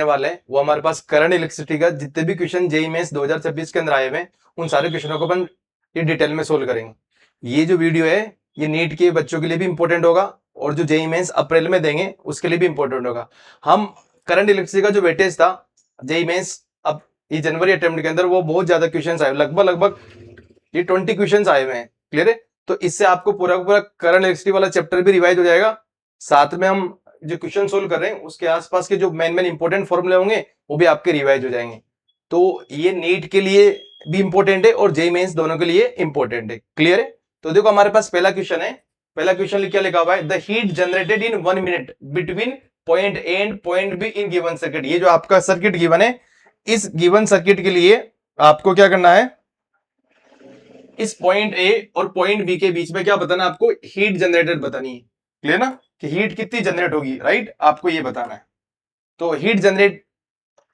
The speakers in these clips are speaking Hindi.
वाले हैं वो हमारे पास करंट इलेक्ट्रिसिटी का जितने भी क्वेश्चन जेईई मेंस 2026 के अंदर आए हुए हैं उन सारे क्वेश्चनों को अपन ये डिटेल में सोल्व करेंगे। ये जो वीडियो है ये नीट के बच्चों के लिए भी इंपॉर्टेंट होगा और जो जेईई मेंस अप्रैल में देंगे उसके लिए भी इंपॉर्टेंट होगा। हम करंट इलेक्ट्रिसिटी का जो वेटेज था जेईई मेंस अब ये जनवरी अटेम्प्ट के अंदर वो बहुत ज्यादा क्वेश्चन आए, लगभग ये 20 क्वेश्चन आए हुए हैं। क्लियर है? तो इससे आपको पूरा का पूरा करंट इलेक्ट्रिसिटी वाला चैप्टर भी रिवाइज हो जाएगा, साथ में हम जो क्वेश्चन सोल्व कर रहे हैं उसके आसपास के जो मेन इंपॉर्टेंट फॉर्मूले होंगे वो भी आपके रिवाइज हो जाएंगे। तो ये नीट के लिए भी इंपॉर्टेंट है और जेईई मेंस दोनों के लिए इंपॉर्टेंट है। क्लियर है? तो देखो हमारे पास पहला क्वेश्चन है। पहला क्वेश्चन क्या लिखा हुआ है, the heat generated in 1 minute between point A and point be in given circuit. ये जो आपका सर्किट गिवन है, इस गिवन सर्किट के लिए आपको क्या करना है, इस पॉइंट ए और पॉइंट बी के बीच में क्या बताना है, आपको हीट जनरेटेड बतानी है। क्लियर ना, कि हीट कितनी जनरेट होगी, राइट, आपको ये बताना है। तो हीट जनरेट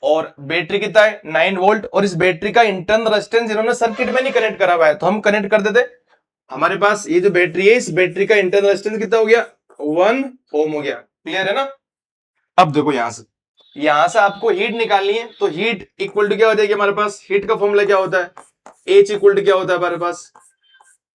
और बैटरी कितना है 9 वोल्ट और इस बैटरी का इंटरनल रेजिस्टेंस इन्होंने सर्किट में नहीं कनेक्ट करा हुआ है तो हम कनेक्ट कर देते। हमारे पास ये जो बैटरी है इस बैटरी का इंटरनल रेजिस्टेंस कितना हो गया 1 ओम हो गया। क्लियर है ना? अब देखो यहां से आपको हीट निकालनी है तो हीट इक्वल टू क्या हो जाएगी, हमारे पास हीट का फॉर्मूला क्या होता है, H इक्वल टू क्या होता है हमारे पास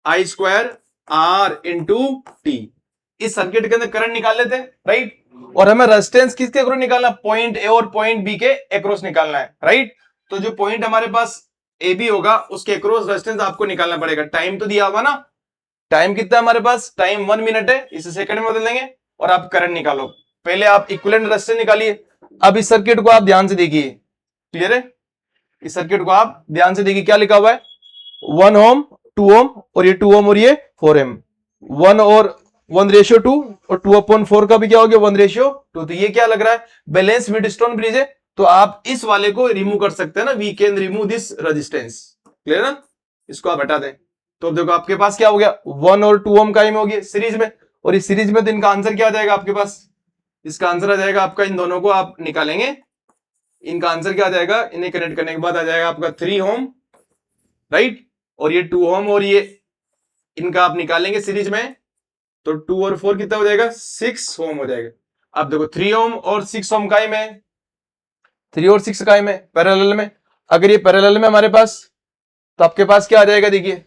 I square R into T. इस सर्किट के अंदर करंट निकाल लेते हैं, राइट, और हमें रेजिस्टेंस किसके अक्रॉस निकालना, पॉइंट ए और पॉइंट बी के अक्रॉस निकालना है, राइट। तो जो पॉइंट हमारे पास ए बी होगा उसके अक्रॉस रेजिस्टेंस आपको निकालना पड़ेगा। टाइम तो दिया होगा ना, टाइम कितना है हमारे पास, टाइम 1 मिनट है, इसे सेकंड में बदल देंगे और आप करंट निकालो। पहले आप इक्विवेलेंट रेजिस्टेंस निकालिए। अब इस सर्किट को आप ध्यान से देखिए। क्लियर है? इस सर्किट को आप ध्यान से देखिए, क्या लिखा हुआ है 1 ओम 2 ओम और ये 2 ओम और ये 4 एम, 1 और 1:2 और 2/4 का भी क्या हो गया 1:2। तो ये क्या लग रहा है, बैलेंस व्हीटस्टोन ब्रिज है। तो आप इस वाले को रिमूव कर सकते हैं ना, we can remove this resistance. Clear ना, इसको आप हटा दें। तो देखो आपके पास क्या हो गया 1 और 2 ओम का ही हो गया सीरीज में, और इस सीरीज में तो इनका आंसर क्या आ जाएगा आपके पास, इसका आंसर आ जाएगा आपका, इन दोनों को आप निकालेंगे, इनका आंसर क्या आ जाएगा, इन्हें कनेक्ट करने के बाद आ जाएगा आपका 3 ओम, राइट, और ये 2 ओम और ये इनका आप निकालेंगे सीरीज में तो 2 और 4 कितना हो जाएगा 6 ओम हो जाएगा। अब देखो 3 ओम और 6 ओम काय में, 3 और 6 काय में पैरेलल में, अगर ये पैरेलल में हमारे पास तो आपके पास क्या आ जाएगा, देखिए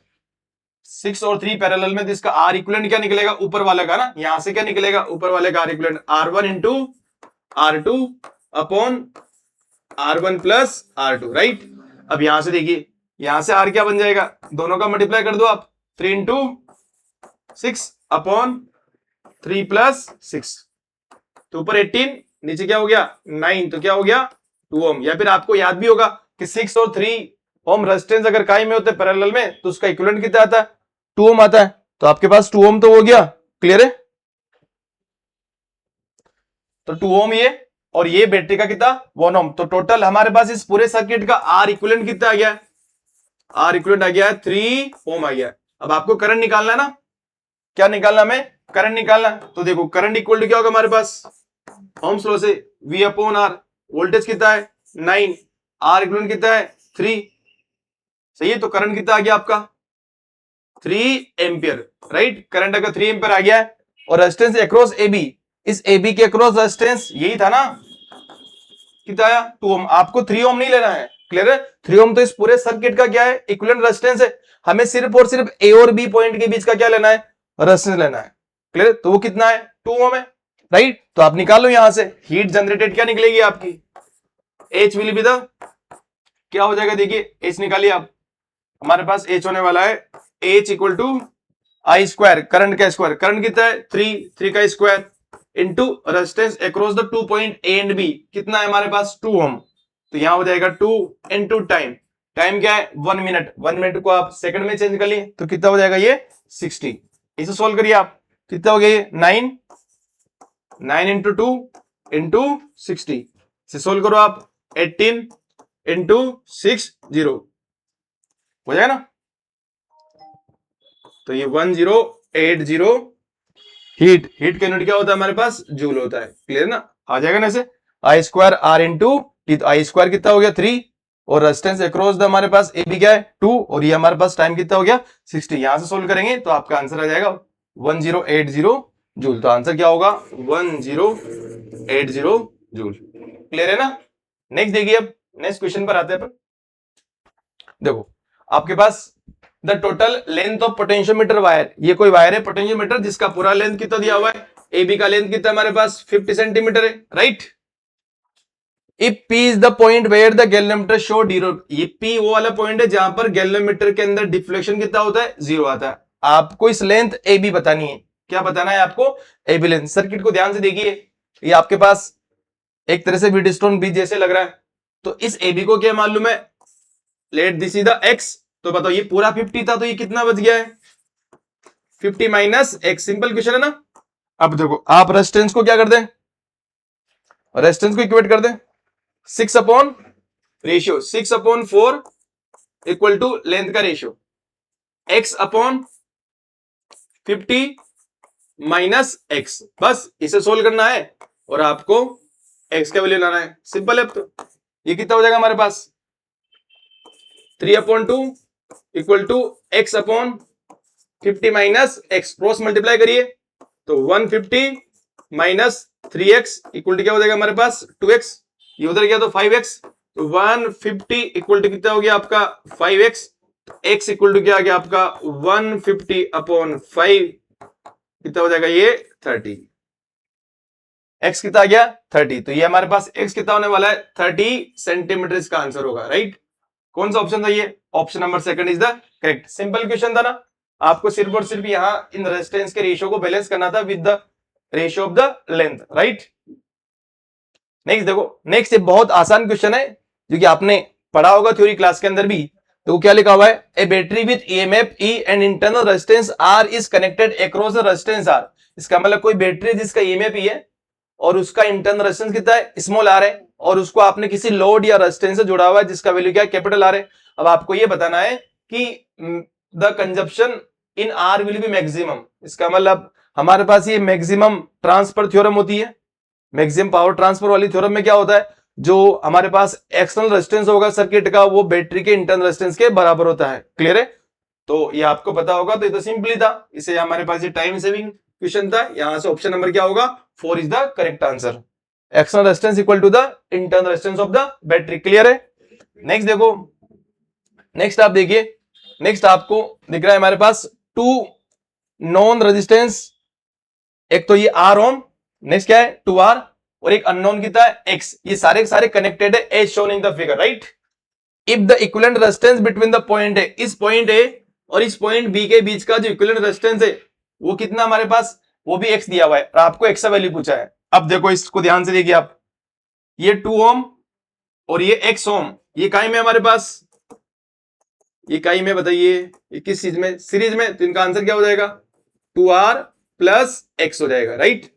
6 और 3 पैरेलल में, तो इसका आर इक्विवेलेंट क्या निकलेगा ऊपर वाले का ना, यहां से क्या निकलेगा ऊपर वाले का R equivalent R1 into R2 upon R1 plus R2, right. अब यहां से देखिए, यहां से R क्या बन जाएगा, दोनों का मल्टीप्लाई कर दो आप, 3 इंटू 6 अपॉन 3 प्लस 6, तो ऊपर 18 नीचे क्या हो गया 9, तो क्या हो गया 2 ओम। या फिर आपको याद भी होगा कि 6 और 3 ओम रेजिस्टेंस अगर काय में होते हैं पैरेलल में तो उसका इक्विवेलेंट कितना आता है 2 ओम आता है, तो आपके पास 2 ओम तो हो गया। क्लियर है? तो 2 ओम ये और ये बैटरी का कितना 1 ओम, तो टोटल हमारे पास इस पूरे सर्किट का आर इक्विवेलेंट कितना आ गया, आर इक्विवेलेंट आ गया है 3 ओम आ गया। अब आपको करंट निकालना है ना, क्या निकालना हमें, करंट निकालना। तो देखो करंट इक्वल टू क्या होगा हमारे पास, ओम्स लॉ से V अपॉन R, वोल्टेज कितना है 9, R इक्विवेलेंट कितना है 3, सही है। तो करंट कितना आ गया आपका 3 एम्पियर, राइट। करंट अगर 3 एम्पियर आ गया है और रेजिस्टेंस अक्रॉस AB, इस AB के अक्रॉस रेजिस्टेंस यही था ना, कितना आया 2 ओम। आपको 3 ओम नहीं लेना है, क्लियर है, 3 ओम तो इस पूरे सर्किट का क्या है इक्विवेलेंट रेजिस्टेंस है। हमें सिर्फ और सिर्फ A और B पॉइंट के बीच का क्या लेना है, रेजिस्टेंस लेना है। क्लियर, तो वो कितना है 2 ओम है, राइट। तो आप निकालो यहां से हीट जनरेटेड क्या निकलेगी आपकी, H विल बी द, क्या हो जाएगा देखिए H निकालिए आप, हमारे पास H होने वाला है H equal to I square, current का स्क्वायर, करंट कितना है 3 का square into resistance across the 2 point A and B, कितना है हमारे पास 2 ओम। तो यहां हो जाएगा 2 इंटू टाइम, टाइम क्या है 1 मिनट, 1 मिनट को आप सेकंड में चेंज कर लिए तो कितना हो जाएगा ये 60। इसे सोल्व करिए आप, कितना हो गया ये 9 इंटू 2 इंटू 60, इसे सोल्व करो आप 18 इंटू 6 0 हो जाएगा ना। तो ये 1080 हीट का यूनिट क्या होता है हमारे पास जूल होता है। क्लियर ना, आ जाएगा ना ऐसे, I square R into T, तो I स्क्वायर कितना हो गया 3 और रेजिस्टेंस अक्रॉस द हमारे पास AB क्या है 2 और ये हमारे पास टाइम कितना हो गया 60। यहां से सोल्व करेंगे तो आपका आंसर आ जाएगा 1080 जूल। तो आंसर क्या होगा 1080 जूल। क्लियर है ना। नेक्स्ट देखिए, अब नेक्स्ट क्वेश्चन पर आते हैं अपन। देखो आपके पास the total length of potentiometer wire, ये कोई वायर है पोटेंशियोमीटर जिसका पूरा लेंथ कितना दिया हुआ है, ए बी का लेंथ कितना हमारे पास 50 सेंटीमीटर है, right. If P is the point where the galvanometer show zero, ये P वो वाला पॉइंट है जहां पर गैल्वेनोमीटर के अंदर डिफ्लेक्शन कितना होता है, जीरो आता है। आपको इस लेंथ ए बी बतानी है। क्या बताना है आपको, ए बी लेंथ। सर्किट को ध्यान से देखिए, ये आपके पास एक तरह से व्हीटस्टोन ब्रिज जैसे लग रहा है, तो इस ए बी को क्या मालूम है, let this is the x, तो बताओ ये पूरा 50 था तो ये कितना बच गया है, 50 माइनस एक्स। सिंपल क्वेश्चन है ना। अब देखो आप रेजिस्टेंस को क्या कर दें, रेजिस्टेंस को इक्वेट कर दें 6 upon ratio 6/4 equal to length का ratio x upon 50 minus x. बस इसे सोल्व करना है और आपको x का वैल्यू लाना है, सिंपल है। तो ये कितना हो जाएगा हमारे पास 3/2 equal to x upon 50 minus x, cross multiply करिए तो 150 माइनस 3x इक्वल टू क्या हो जाएगा हमारे पास 2x, ये उधर गया तो 5x, तो 150 इक्वल टू कितना हो गया आपका 5x, x इक्वल टू क्या आ गया आपका 150 अपॉन 5, कितना हो जाएगा ये 30। x कितना आ गया 30, तो ये हमारे पास x कितना होने वाला है 30 सेंटीमीटर, इसका आंसर होगा, राइट। कौन सा ऑप्शन था ये, option number second is the correct. Simple question था ना, आपको सिर्फ और सिर्फ यहां इन रेजिस्टेंस के रेशियो को बैलेंस करना था with the ratio of the length, right. Next देखो, नेक्स्ट ये बहुत आसान क्वेश्चन है जो कि आपने पढ़ा होगा थ्योरी क्लास के अंदर भी। तो क्या लिखा हुआ है, a battery with EMF E and internal resistance R is connected across the resistance R. इसका मतलब कोई बैटरी जिसका ईएमएफ ई है और उसका इंटरनल रेजिस्टेंस कितना है स्मॉल आर है, और उसको आपने किसी लोड या रेजिस्टेंस से जुड़ा हुआ है जिसका वैल्यू क्या है कैपिटल आर है। अब आपको ये बताना है कि the consumption in are will be maximum. इसका मतलब हमारे पास ये मैक्सिमम ट्रांसफर थ्योरम होती है, मैक्सिमम पावर ट्रांसफर वाली थ्योरम में क्या होता है, जो हमारे पास एक्सटर्नल रेजिस्टेंस होगा सर्किट का वो बैटरी के इंटरनल रेजिस्टेंस के बराबर होता है, क्लियर है। तो ये आपको पता होगा, तो ये तो सिंपली था, इसे हमारे पास ये टाइम सेविंग क्वेश्चन था। यहां से ऑप्शन नंबर क्या होगा 4 is the correct answer. External resistance equal to the internal resistance of the battery, clear है। नेक्स्ट देखो, नेक्स्ट आप देखिए, नेक्स्ट आपको दिख रहा है हमारे पास 2 नॉन रेजिस्टेंस, एक तो ये आर ओम, नेक्स्ट क्या है 2R, और एक अननोन कितना है x। ये सारे कनेक्टेड है as shown in the figure, right. If the equivalent resistance between the point है, इस पॉइंट A और इस पॉइंट B के बीच का जो इक्विवेलेंट रेजिस्टेंस है वो कितना हमारे पास, वो भी x दिया हुआ है और आपको x का वैल्यू पूछा है। अब देखो इसको ध्यान से देखिए आप, ये 2 ओम और ये x ओम, ये काई में हमारे पास, ये काई में बताइए ये किस चीज में, सीरीज में, तो इनका आंसर क्या हो जाएगा 2R प्लस x हो जाएगा, राइट।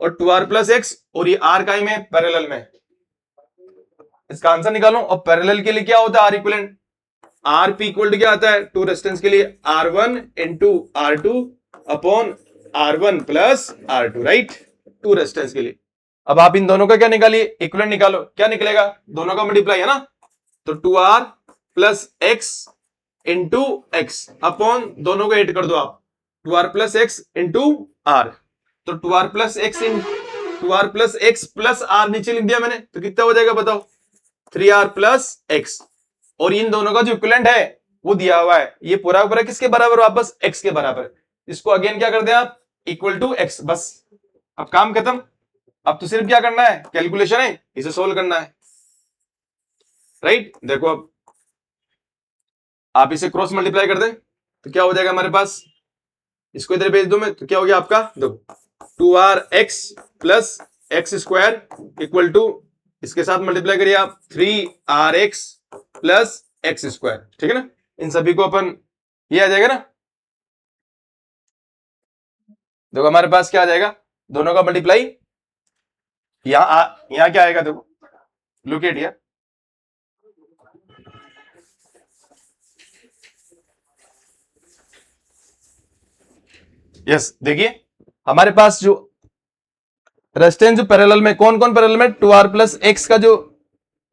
और 2R प्लस एक्स, और ये R काई में पैरेलल में, इसका आंसर निकालो। और पैरेलल के लिए क्या होता है R equivalent, R P equal to क्या आता है टू रेजिस्टेंस के लिए R1 into R2 upon R1 plus R2, right, two resistance के लिए। अब आप इन दोनों का क्या निकालिए, इक्विवेलेंट निकालो, क्या निकलेगा, दोनों का मल्टीप्लाई है ना, तो 2R plus x into x upon दोनों को ऐड कर दो आप, 2R plus x into R, तो 2R plus x in 2R plus x plus R नीचे लिख दिया मैंने, तो कितना हो जाएगा बताओ 3R प्लस एक्स। और इन दोनों का जो इक्विवेलेंट है वो दिया हुआ है, ये पूरा पूरा किसके बराबर, वापस x के बराबर। इसको अगेन क्या कर दे आप, इक्वल टू x, बस अब काम खत्म। अब तो सिर्फ क्या करना है, कैलकुलेशन है, इसे सोल्व करना है, राइट। देखो अब आप इसे क्रॉस मल्टीप्लाई कर दें तो क्या हो जाएगा हमारे पास, इसको इधर भेज दो मैं, तो क्या हो गया आपका, देखो 2RX plus x square equal to, इसके साथ मल्टीप्लाई करिए आप 3RX प्लस एक्स स्क्वायर, ठीक है ना। इन सभी को अपन, ये आ जाएगा ना, देखो हमारे पास क्या आ जाएगा, दोनों का मल्टीप्लाई, यहां क्या आएगा, देखो लुक एट हियर, यस देखिए हमारे पास जो रेजिस्टेंस जो पैरेलल में, कौन कौन पैरेलल में, 2R प्लस एक्स का जो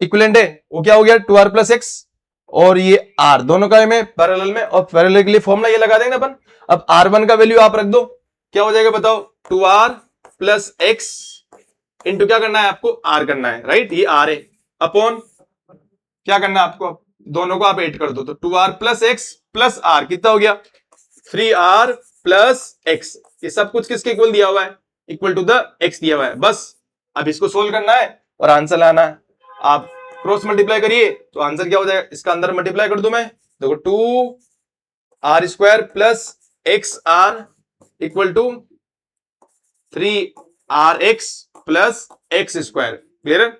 इक्विवेलेंट है वो क्या हो गया 2R प्लस एक्स, और ये R दोनों का में पैरेलल में, और पैरेलल के लिए फॉर्मूला ये लगा देंगे अपन। अब R1 का वैल्यू आप रख दो, क्या हो जाएगा बताओ 2R प्लस एक्स इंटू क्या करना है आपको, R करना है, राइट, ये R है। अपॉन क्या करना है आपको, दोनों को आप ऐड कर दो, तो 2r plus x plus are कितना हो गया 3r प्लस एक्स। ये सब कुछ किसके इक्वल दिया हुआ है, इक्वल टू द एक्स दिया हुआ है। बस अब इसको सोल्व करना है और आंसर लाना है। आप क्रॉस मल्टीप्लाई करिए तो आंसर क्या हो जाएगा, इसका अंदर मल्टीप्लाई कर दूं मैं, देखो 2r square plus x R equal to 3rx plus x square. Clear है,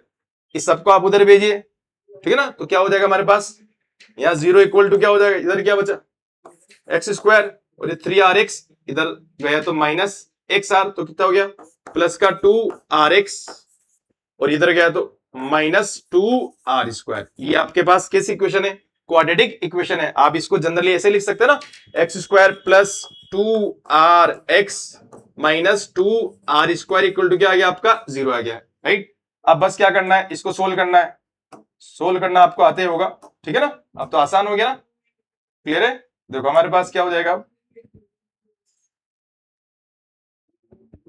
इस सबको आप उधर भेजिए, ठीक है ना। तो क्या हो जाएगा हमारे पास यहाँ 0 इक्वल टू क्या हो जाएगा, इधर क्या बचा एक्स स्क्वायर, और ये 3rx इधर गया तो माइनस एक्स आर, तो कितना हो गया प्लस का 2rx, और इधर गया तो माइनस 2r स्क्वायर। ये आपके पास कैसी इक्वेशन है, क्वाड्रेटिक इक्वेशन है। आप इसको जनरली ऐसे लिख सकते हैं ना, x square plus 2rx minus 2r square equal to क्या आ गया आपका 0 आ गया, राइट। अब बस क्या करना है, इसको सोल्व करना है, सोल्व करना आपको आते होगा, ठीक है ना। अब तो आसान हो गया ना, क्लियर है। देखो हमारे पास क्या हो जाएगा, अब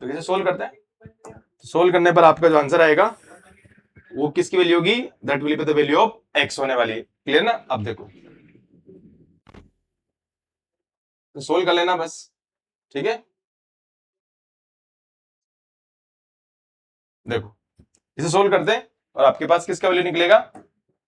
तो कैसे सोल्व करते हैं, सोल्व करने पर आपका जो आंसर आएगा वो किसकी वैल्यू होगी, that will be the value of x होने वाली है। क्लियर ना। अब देखो तो सोल्व कर लेना बस, ठीक है। देखो इसे सोल्व करते हैं और आपके पास किसका वैल्यू निकलेगा,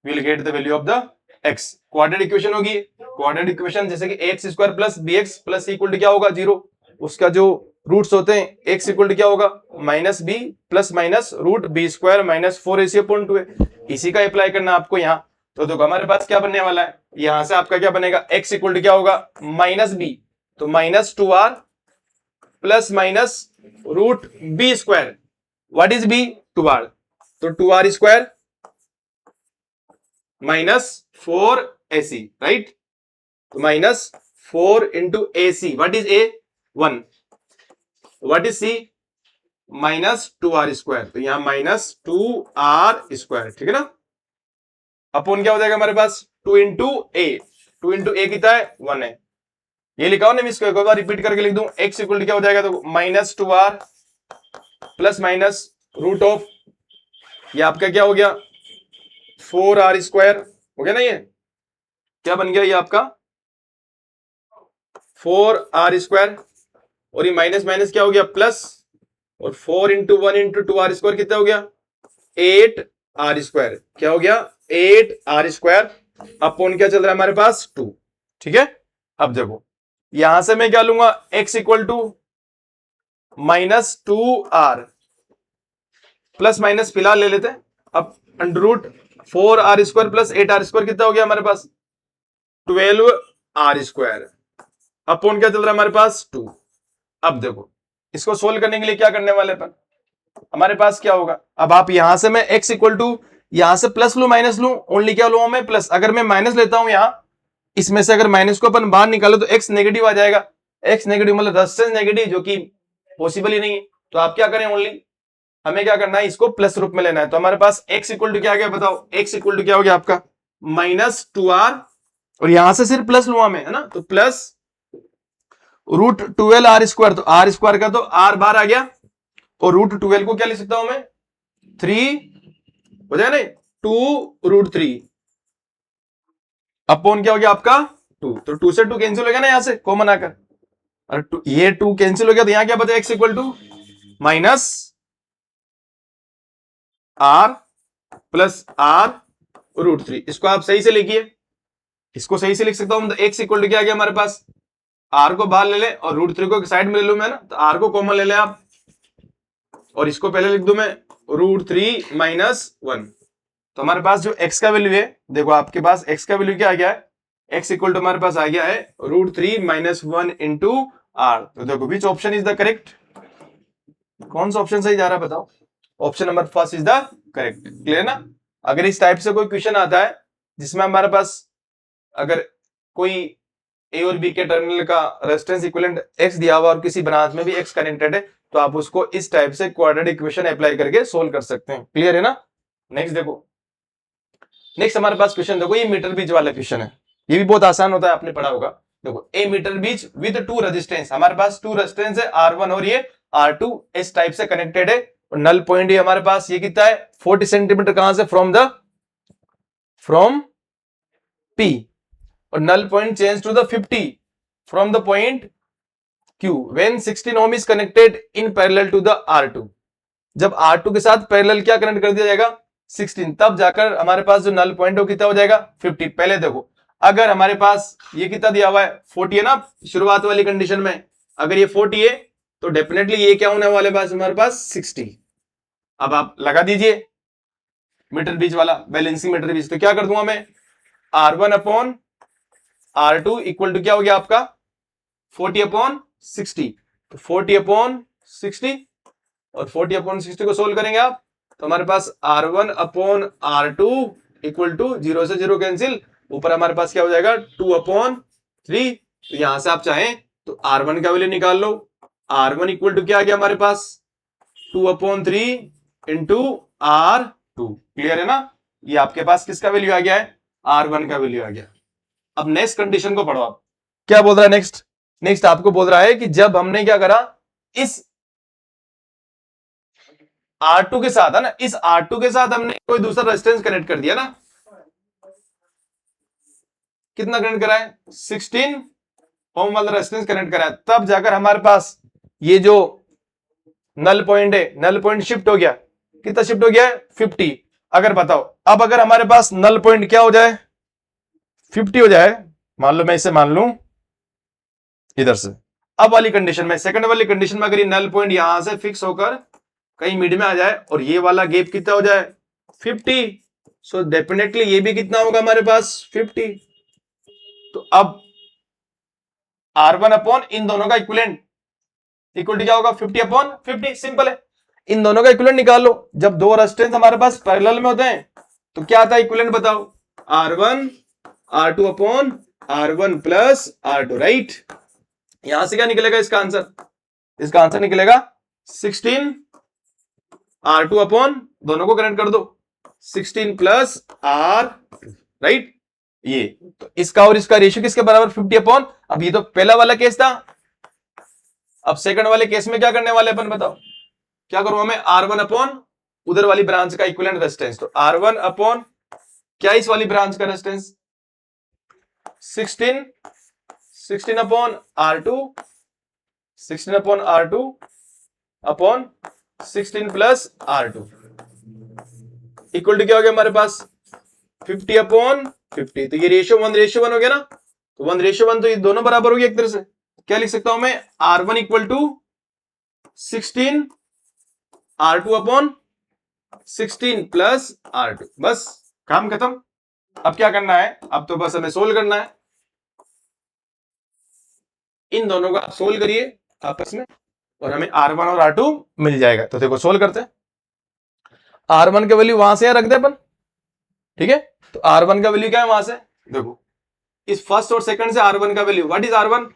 will get the value of the x. Quadratic equation होगी, क्वाड्रेटिक इक्वेशन जैसे कि x square plus b x plus equal to क्या होगा 0, उसका जो रूट्स होते हैं एक्स इक्वल टू क्या होगा minus b plus minus root b square minus 4ac/2 है। इसी का अप्लाई करना आपको यहाँ। तो देखो हमारे पास क्या बनने वाला है, यहां से आपका क्या बनेगा, एक्स इक्वल टू क्या होगा माइनस बी, तो minus 2r plus minus root b square, what is b 2r, तो 2r square minus 4ac, right. तो minus 4 into ac, what is a 1, what is c minus 2r square, तो यहां माइनस 2r स्क्वायर, ठीक है ना। अपॉन क्या हो जाएगा हमारे पास 2 इंटू ए, 2 इंटू ए कितना है 1 है, ये लिखा हो ना, मैं इसको एक बार रिपीट करके लिख दूं, x इक्वल टू क्या हो जाएगा, तो minus 2r plus minus root of, ये आपका क्या हो गया 4r स्क्वायर हो गया ना, ये क्या बन गया, ये आपका 4r स्क्वायर, और ये माइनस माइनस क्या हो गया प्लस, और 4 इंटू 1 इंटू 2r स्क्वायर कितना हो गया 8r स्क्वायर, क्या हो गया 8r स्क्वायर, अपॉन क्या चल रहा है हमारे पास 2, ठीक है। अब देखो यहां से मैं क्या लूंगा, x equal to minus 2r plus minus फिलहाल ले लेते हैं, अब under root 4r square plus 8r square कितना हो गया हमारे पास 12r स्क्वायर, अपॉन क्या चल रहा है हमारे पास 2। अब देखो इसको सोल्व करने के लिए क्या करने वाले अपन, हमारे पास क्या होगा, अब आप यहां से मैं x इक्वल टू यहां से प्लस लू माइनस लू, ओनली क्या लू मैं प्लस, अगर मैं माइनस लेता हूं यहां इसमें से, अगर माइनस को अपन बाहर निकालो तो x नेगेटिव आ जाएगा, x नेगेटिव मतलब रेजिस्टेंस नेगेटिव, जो कि पॉसिबल ही नहीं है। तो आप क्या करें, ओनली हमें क्या करना है, इसको प्लस रूप में लेना है। तो हमारे पास x इक्वल टू क्या आ गया बताओ, x इक्वल टू क्या हो गया आपका माइनस 2r, और यहां से सिर्फ प्लस लूंगा मैं, है ना, तो प्लस रूट 12r स्क्वायर, तो r स्क्वायर का तो r बार आ गया, और रूट 12 को क्या लिख सकता हूं मैं 3 हो जाए ना, 2 रूट 3 अपॉन क्या हो गया आपका 2, तो 2 से 2 कैंसिल हो गया ना यहां से कॉमन आकर, और ये 2 कैंसिल हो गया, तो यहां क्या बचा x equal to minus r plus r root 3। इसको आप सही से लिखिए, इसको सही से लिख सकता हूं, तो x इक्वल टू क्या आ गया हमारे पास, r को बाहर ले ले और रूट 3 को साइड में ले लू मैं ना, तो r को कॉमन ले ले आप, और इसको पहले लिख दू मैं रूट 3 माइनस 1। तो हमारे पास जो x का वैल्यू है, देखो आपके पास x का वैल्यू क्या आ गया है, x इक्वल टू हमारे पास आ गया है रूट 3 माइनस 1 इंटू r। तो देखो which option is the correct, कौन सा ऑप्शन सही जा रहा है बताओ, option number first is the correct. Clear ना। अगर इस टाइप से कोई क्वेश्चन आता है जिसमें हमारे पास अगर कोई ए और बी के टर्मिनल का रेजिस्टेंस इक्विवेलेंट x दिया हुआ और किसी बनात में भी x कनेक्टेड है, तो आप उसको इस टाइप से क्वाड्रेटिक इक्वेशन अप्लाई करके सोल्व कर सकते हैं। क्लियर है ना। नेक्स्ट देखो, नेक्स्ट हमारे पास क्वेश्चन देखो, ये मीटर बीज वाला क्वेश्चन है, ये भी बहुत आसान होता है, आपने पढ़ा होगा। देखो ए मीटर बीज विद 2 रेजिस्टेंस, हमारे पास 2 रेजिस्टेंस है R1 और ये R2 इस टाइप से कनेक्टेड है, और नल पॉइंट ये हमारे पास ये कितना है 40 सेंटीमीटर, कहां से फ्रॉम द फ्रॉम P और null point change to the 50 from the point Q when 16 ohm is connected in parallel to the R2। जब R2 के साथ पैरेलल क्या कनेक्ट कर दिया जाएगा 16, तब जाकर हमारे पास जो नल पॉइंट है वो कितना हो जाएगा 50। पहले देखो अगर हमारे पास ये कितना दिया हुआ है 40 है ना शुरुआत वाली कंडीशन में, अगर ये 40 है तो डेफिनेटली ये क्या होने वाले पास हमारे पास 60। अब आप लगा दीजिए मीटर बीच वाला बैलेंसिंग मीटर बीच, तो क्या कर दूंगा मैं R1 upon R2 equal to क्या हो गया आपका 40 अपॉन 60। तो 40 अपॉन 60 और 40 अपॉन 60 को सोल्व करेंगे आप तो हमारे पास R1 upon R2 equal to 0 से 0 कैंसिल, ऊपर हमारे पास क्या हो जाएगा 2 अपॉन 3। तो यहां से आप चाहें तो R1 का वैल्यू निकाल लो। R1 इक्वल टू क्या आ गया हमारे पास 2 अपॉन 3 इंटू R2। क्लियर है ना, ये आपके पास किसका वैल्यू आ गया है R1 का वैल्यू आ गया। अब नेक्स्ट कंडीशन को पढ़ो आप, क्या बोल रहा है नेक्स्ट आपको बोल रहा है कि जब हमने क्या करा इस R2 के साथ है ना, इस R2 के साथ हमने कोई दूसरा रेजिस्टेंस कनेक्ट कर दिया ना, कितना कनेक्ट करा है 16 ओम वाला रेजिस्टेंस कनेक्ट करा है, तब जाकर हमारे पास ये जो नल पॉइंट है नल पॉइंट शिफ्ट हो गया, कितना शिफ्ट हो गया है 50। अगर बताओ अब अगर हमारे पास नल पॉइंट क्या हो जाए 50 हो जाए, मान लो मैं इसे मान लूं इधर से, अब वाली कंडीशन में सेकंड वाली कंडीशन में अगर ये नल पॉइंट यहां से फिक्स होकर कहीं मिड में आ जाए और ये वाला गैप कितना हो जाए 50, सो डेफिनेटली ये भी कितना होगा हमारे पास 50। तो अब R1 अपॉन इन दोनों का इक्विवेलेंट इक्वल टू क्या होगा 50 अपॉन 50। सिंपल है, इन दोनों का इक्विवेलेंट निकाल लो। जब दो रेजिस्टेंस हमारे पास पैरेलल में होते हैं तो क्या आता है इक्विवेलेंट बताओ R1 R2 upon R1 plus R2, right. यहां से क्या निकलेगा इसका आंसर निकलेगा 16 R2 अपॉन दोनों को कनेक्ट कर दो 16 प्लस R2, राइट। ये तो इसका और इसका रेशियो किसके बराबर 50 अपॉन, अब ये तो पहला वाला केस था, अब सेकंड वाले केस में क्या करने वाले अपन बताओ, क्या करूंगा मैं R1 अपॉन उधर वाली ब्रांच का इक्विवेलेंट रेजिस्टेंस, तो R1 अपॉन क्या इस वाली ब्रांच का resistance 16 upon R2 16 upon R2 upon 16 plus R2 equal to क्या हो गया हमारे पास 50 अपॉन 50। तो ये रेशियो 1:1 हो गया ना, तो 1:1 तो ये दोनों बराबर हो गया एक तरह से। क्या लिख सकता हूं मैं R1 equal to 16 R2 upon 16 plus R2, बस काम खत्म। अब क्या करना है, अब तो बस हमें सोल्व करना है, इन दोनों का सोल्व करिए आपस में और हमें R1 और R2 मिल जाएगा। तो देखो सोल्व करते हैं, R1 का वैल्यू वहां से रख दे अपन, ठीक है। तो R1 का वैल्यू क्या है वहां से, देखो इस फर्स्ट और सेकंड से R1 का value what is R1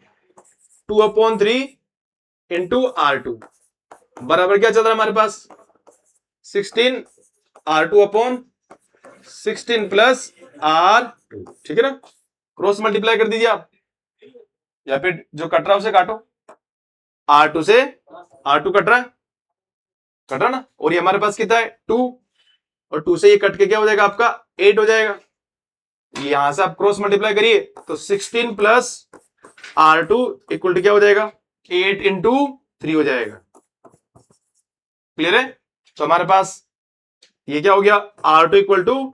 2 upon 3 into R2 बराबर क्या चल रहा है हमारे पास 16 R2 अपॉन 16 प्लस R2, ठीक है ना। क्रॉस मल्टीप्लाई कर दीजिए आप, या फिर जो कट रहा है उसे काटो, R2 से R2 कट रहा ना, और ये हमारे पास कितना है 2 और 2 से ये कट के क्या हो जाएगा आपका 8 हो जाएगा। यहां से आप क्रॉस मल्टीप्लाई करिए तो 16 प्लस R2 इक्वल टू क्या हो जाएगा 8 इंटू 3 हो जाएगा। क्लियर है, तो हमारे पास ये क्या हो गया R2 इक्वल टू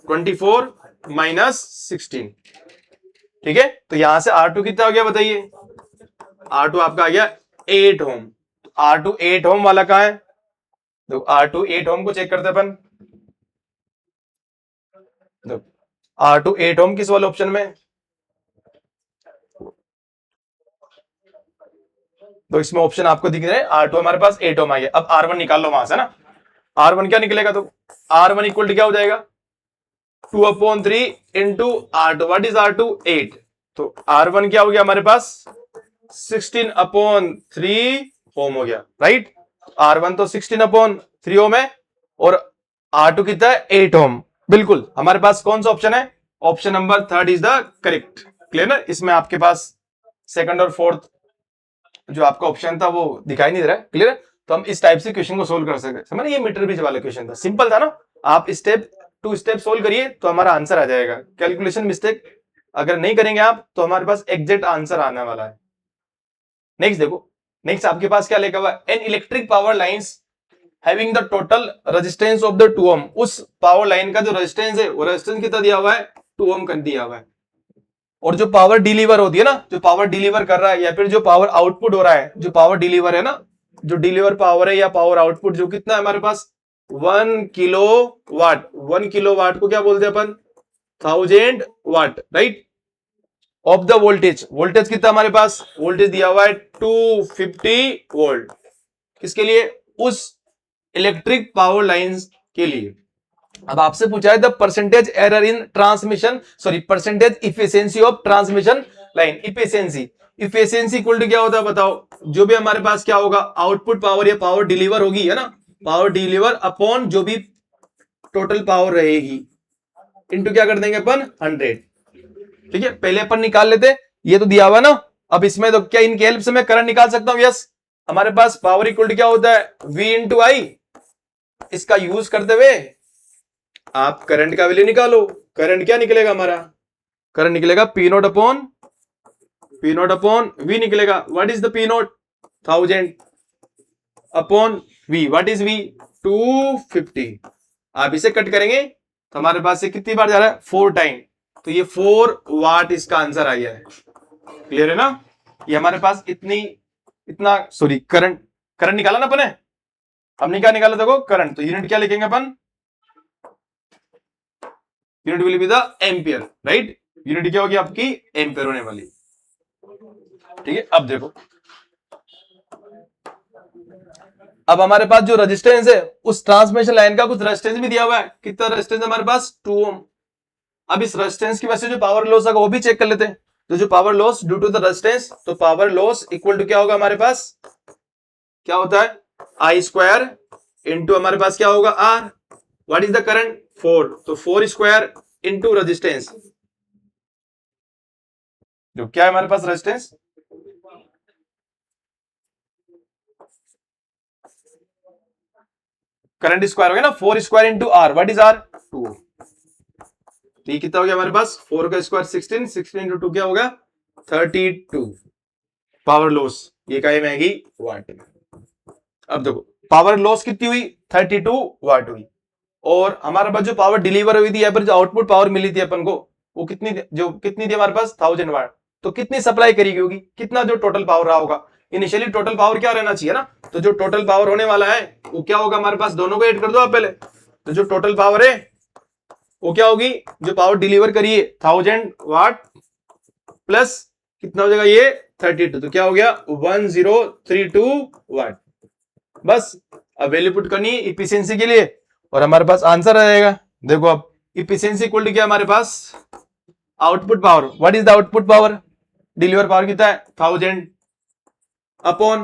24 माइनस 16, ठीक है। तो यहां से R2 कितना हो गया बताइए, R2 आपका आ गया 8 ओम। तो R2 8 ओम वाला कहां है, तो R2 8 ओम को चेक करते अपन, R2 8 ओम किस वाले ऑप्शन में, तो इसमें ऑप्शन आपको दिख रहे हैं R2 हमारे पास 8 ओम आ गया। अब R1 निकाल लो वहां से ना, R1 क्या निकलेगा, तो R1 इक्वल टू क्या हो जाएगा 2 upon 3 into R2, what is R2 8, तो R1 क्या हो गया हमारे पास 16 अपॉन 3 ओम हो गया, राइट। R1 तो 16 अपॉन 3 ओम है और R2 कितना है 8 ओम, बिल्कुल हमारे पास कौन सा ऑप्शन है, option number 3 is the correct. Clear ना, इसमें आपके पास सेकंड और फोर्थ जो आपका ऑप्शन था वो दिखाई नहीं दे रहा है। क्लियर है, तो हम इस टाइप से क्वेश्चन को सोल्व कर सकते हैं। समझ, ये मीटर ब्रिज वाला क्वेश्चन था, सिंपल था ना, आप स्टेप टू स्टेप सोल्व करिए तो हमारा आंसर आ जाएगा। कैलकुलेशन मिस्टेक अगर नहीं करेंगे आप तो हमारे पास एग्जैक्ट आंसर आने वाला है। नेक्स्ट देखो, नेक्स्ट आपके पास क्या लिखा हुआ है, an electric power lines having the total resistance of the 2 ओम। उस पावर लाइन का जो रेजिस्टेंस है वो रेजिस्टेंस कितना दिया हुआ है, 2 ओम कर दिया हुआ है। और जो पावर डिलीवर होती है ना, जो पावर डिलीवर कर रहा है या फिर जो पावर आउटपुट हो रहा है, जो पावर डिलीवर है ना, जो डिलीवर पावर है या पावर आउटपुट जो कितना है हमारे पास 1 किलो वाट। 1 किलो वाट को क्या बोलते हैं अपन, 1000 watt, right. Of the voltage, voltage कितना हमारे पास, वोल्टेज दिया हुआ है 250 वोल्ट। किसके लिए, उस इलेक्ट्रिक पावर लाइंस के लिए। अब आपसे पूछा है the percentage error in transmission, sorry percentage efficiency of transmission line. Efficiency, efficiency equal to क्या होता है बताओ, जो भी हमारे पास क्या होगा, आउटपुट पावर या पावर डिलीवर होगी, है ना, पावर डिलीवर अपॉन जो भी टोटल पावर रहेगी इनटू क्या कर देंगे अपन 100। ठीक है, पहले अपन निकाल लेते, ये तो दिया हुआ ना। अब इसमें तो क्या इनके हेल्प से मैं करंट निकाल सकता हूं, यस। हमारे पास पावर इक्वल टू क्या होता है, V इंटू आई। इसका यूज करते हुए आप करंट का वैल्यू निकालो। करंट क्या निकलेगा हमारा, करंट निकलेगा P नोट अपॉन V निकलेगा। What is the P note, 1000 upon V। What is V, 250। आप इसे कट करेंगे तो हमारे पास से कितनी बार जा रहा है, 4 टाइम। तो ये 4 वाट इसका आंसर आ गया है। क्लियर है ना, ये हमारे पास इतना सॉरी करंट निकाला ना अपन ने। हमने क्या निकाला देखो, करंट। तो यूनिट क्या लिखेंगे अपन, unit will be the ampere, right. Unit क्या होगी आपकी, एम्पियर होने वाली। ठीक है, अब देखो, अब हमारे पास जो रेजिस्टेंस है उस ट्रांसमिशन लाइन का कुछ रेजिस्टेंस भी दिया हुआ है। कितना रेजिस्टेंस हमारे पास, 2 ओम। अब इस रेजिस्टेंस की वजह से जो पावर लॉस होगा वो भी चेक कर लेते हैं। तो जो power loss due to the resistance, तो पावर लॉस इक्वल टू क्या होगा हमारे पास, क्या होता है, आई स्क्वायर इंटू हमारे पास क्या होगा R. What is the current, 4, तो 4 स्क्वायर इंटू रेजिस्टेंस, जो क्या है हमारे पास रेजिस्टेंस, करंट स्क्वायर हो गया ना, 4 square into R. What is R, 2। तो ये कितना हो गया हमारे पास, 4 का स्क्वायर 16, 16 इंटू 2 क्या होगा 32 पावर लॉस। ये का मैगी वाट। अब देखो पावर लॉस कितनी हुई, 32 वाट हुई। और हमारे पास जो पावर डिलीवर हुई थी या फिर जो आउटपुट पावर मिली थी अपन को, वो कितनी थी हमारे पास, 1000 वाट। तो कितनी सप्लाई करी होगी, कितना जो टोटल पावर रहा होगा। इनिशियली टोटल पावर क्या रहना चाहिए ना, तो जो टोटल पावर होने वाला है वो क्या होगा हमारे पास, दोनों को ऐड कर दो आप पहले। तो जो टोटल पावर है वो क्या होगी, जो पावर डिलीवर करिए 1000 वाट प्लस कितना हो जाएगा ये 32, तो क्या हो गया 1032 वाट। बस अब वैल्यू पुट करनी है इफिशियंसी के लिए और हमारे पास आंसर आ जाएगा। देखो अब इफिशियंसी इक्वल टू क्या हमारे पास, output power. What is the output power, deliver power कितना है 1000 upon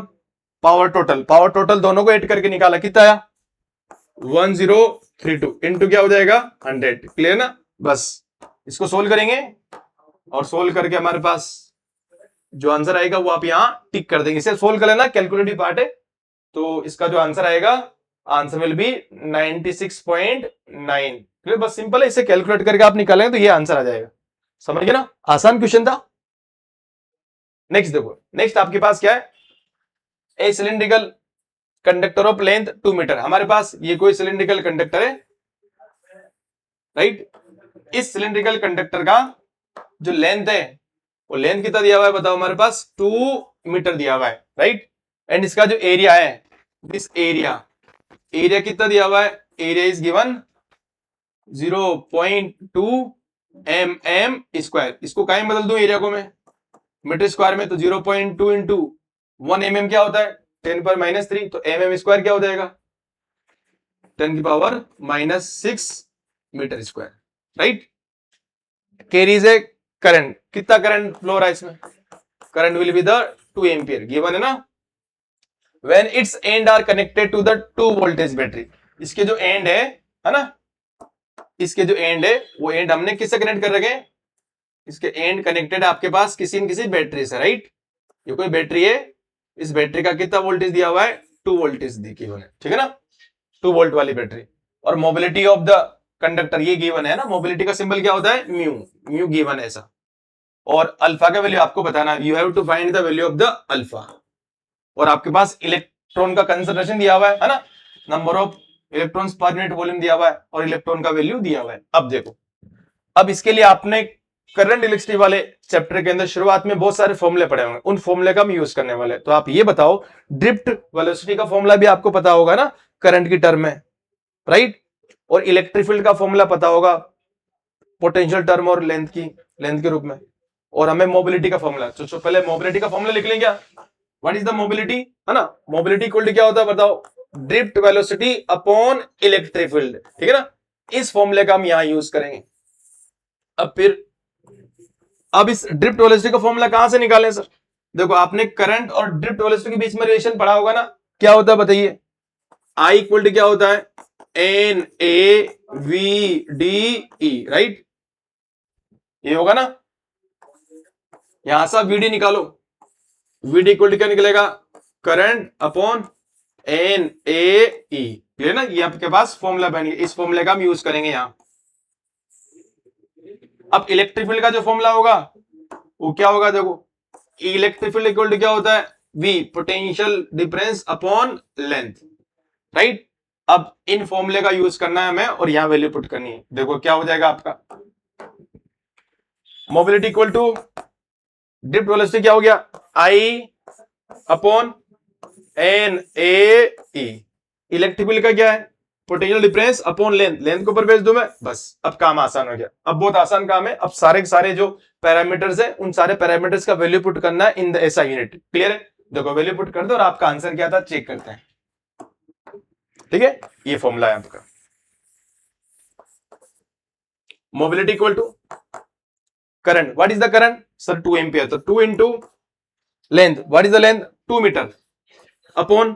power total. Power total दोनों को ऐड करके निकाला, कितना आया 1032 इंटू क्या हो जाएगा 100। क्लियर ना, बस इसको सोल्व करेंगे और सोल्व करके हमारे पास जो आंसर आएगा वो आप यहां टिक कर देंगे। इसे सोल्व कर लेना, कैलकुलेटिव पार्ट है। तो इसका जो आंसर आएगा, आंसर विल बी 96.9। बस सिंपल है, इसे कैलकुलेट करके आप निकालेंगे तो ये आंसर आ जाएगा। समझ गए ना, आसान क्वेश्चन था। नेक्स्ट देखो, नेक्स्ट आपके पास क्या है, a cylindrical conductor of length 2 metre. हमारे पास ये कोई सिलिंड्रिकल कंडक्टर है, राइट। इस सिलिंड्रिकल कंडक्टर का जो लेंथ है वो लेंथ कितना दिया हुआ है बताओ, हमारे पास 2 मीटर दिया हुआ है, राइट। एंड इसका जो एरिया है, दिस एरिया कितना दिया हुआ है, area is given 0.2 mm square. इसको कहीं बदल दूं एरिया को मैं मीटर स्क्वायर में, तो 0.2 इंटू 1 mm क्या होता है 10 पर -3, तो mm स्क्वायर क्या हो जाएगा 10 की power -6 metre square, right. Carries a current, कितना करंट फ्लो रहा है इसमें, current will be the 2 ampere given है ना। When its end are connected to the 2 voltage battery. इसके जो एंड है ना, इसके जो एंड है वो एंड हमने किससे कनेक्ट कर रखे, इसके एंड कनेक्टेड आपके पास किसी न किसी बैटरी से, राइट। ये कोई बैटरी है, इस बैटरी का कितना वोल्टेज दिया हुआ है 2 वोल्टेज दी है, ठीक है ना, 2 वोल्ट वाली बैटरी। और मोबिलिटी ऑफ द कंडक्टर ये गिवन है ना, मोबिलिटी का सिंबल क्या होता है, म्यू, म्यू गिवन है ऐसा। और अल्फा का वैल्यू आपको बताना, you have to find the value of the alpha. और आपके पास इलेक्ट्रॉन का कंसंट्रेशन दिया हुआ है ना, number of electrons per unit volume दिया हुआ है और इलेक्ट्रॉन का वैल्यू दिया हुआ है। अब देखो, अब इसके लिए आपने करंट इलेक्ट्रिसिटी वाले चैप्टर के अंदर शुरुआत में बहुत सारे फॉर्मूले पढ़े होंगे, उन फॉर्मूले का हम यूज करने वाले हैं। तो आप ये बताओ, ड्रिफ्ट वेलोसिटी का फॉर्मूला भी आपको पता होगा ना करंट की टर्म में, राइट? और इलेक्ट्रिक फील्ड का फॉर्मूला पता होगा पोटेंशियल टर्म और लेंथ के रूप में। और हमें मोबिलिटी का फॉर्मूला, तो पहले मोबिलिटी का फॉर्मूला लिख लेंगे क्या, व्हाट इज द मोबिलिटी, है ना? मोबिलिटी इक्वल टू क्या होता है बताओ, drift velocity upon electric field, ठीक है ना? इस फॉर्मूले का हम यहां यूज करेंगे। अब इस ड्रिफ्ट वेलोसिटी का फॉर्मूला कहां से निकालें सर? देखो, आपने करंट और ड्रिफ्ट वेलोसिटी के बीच में रिलेशन पढ़ा होगा ना, क्या होता है बताइए? आई इक्वल टू क्या होता है, N A V D E, right? ये होगा ना, यहां से वीडी निकालो, वीडी इक्वल टू क्या निकलेगा, current upon N A E, clear ना? ये आपके पास फॉर्मूला बन गया, इस फॉर्मूले का हम यूज करेंगे यहां। अब इलेक्ट्रिक फील्ड का जो फॉर्मूला होगा वो क्या होगा, देखो, इलेक्ट्रिक फील्ड इक्वल टू क्या होता है, V, potential difference upon length, right? अब इन फॉर्मूले का यूज करना है हमें और यहां वैल्यू पुट करनी है। देखो क्या हो जाएगा आपका, mobility equal to drift velocity क्या हो गया, I upon N A E. Electric field का क्या है, potential difference upon length, length को ऊपर भेज दूं मैं, बस अब काम आसान हो गया। अब बहुत आसान काम है, अब सारे के सारे जो पैरामीटर्स है उन सारे पैरामीटर्स का वैल्यू पुट करना है in the SI unit, clear है? देखो वैल्यू पुट कर दो और आपका आंसर क्या था चेक करते हैं, ठीक है? ये फॉर्मूला है आपका, mobility equal to current, what is the current sir, 2 ampere, तो 2 into length, what is the length, 2 metre, upon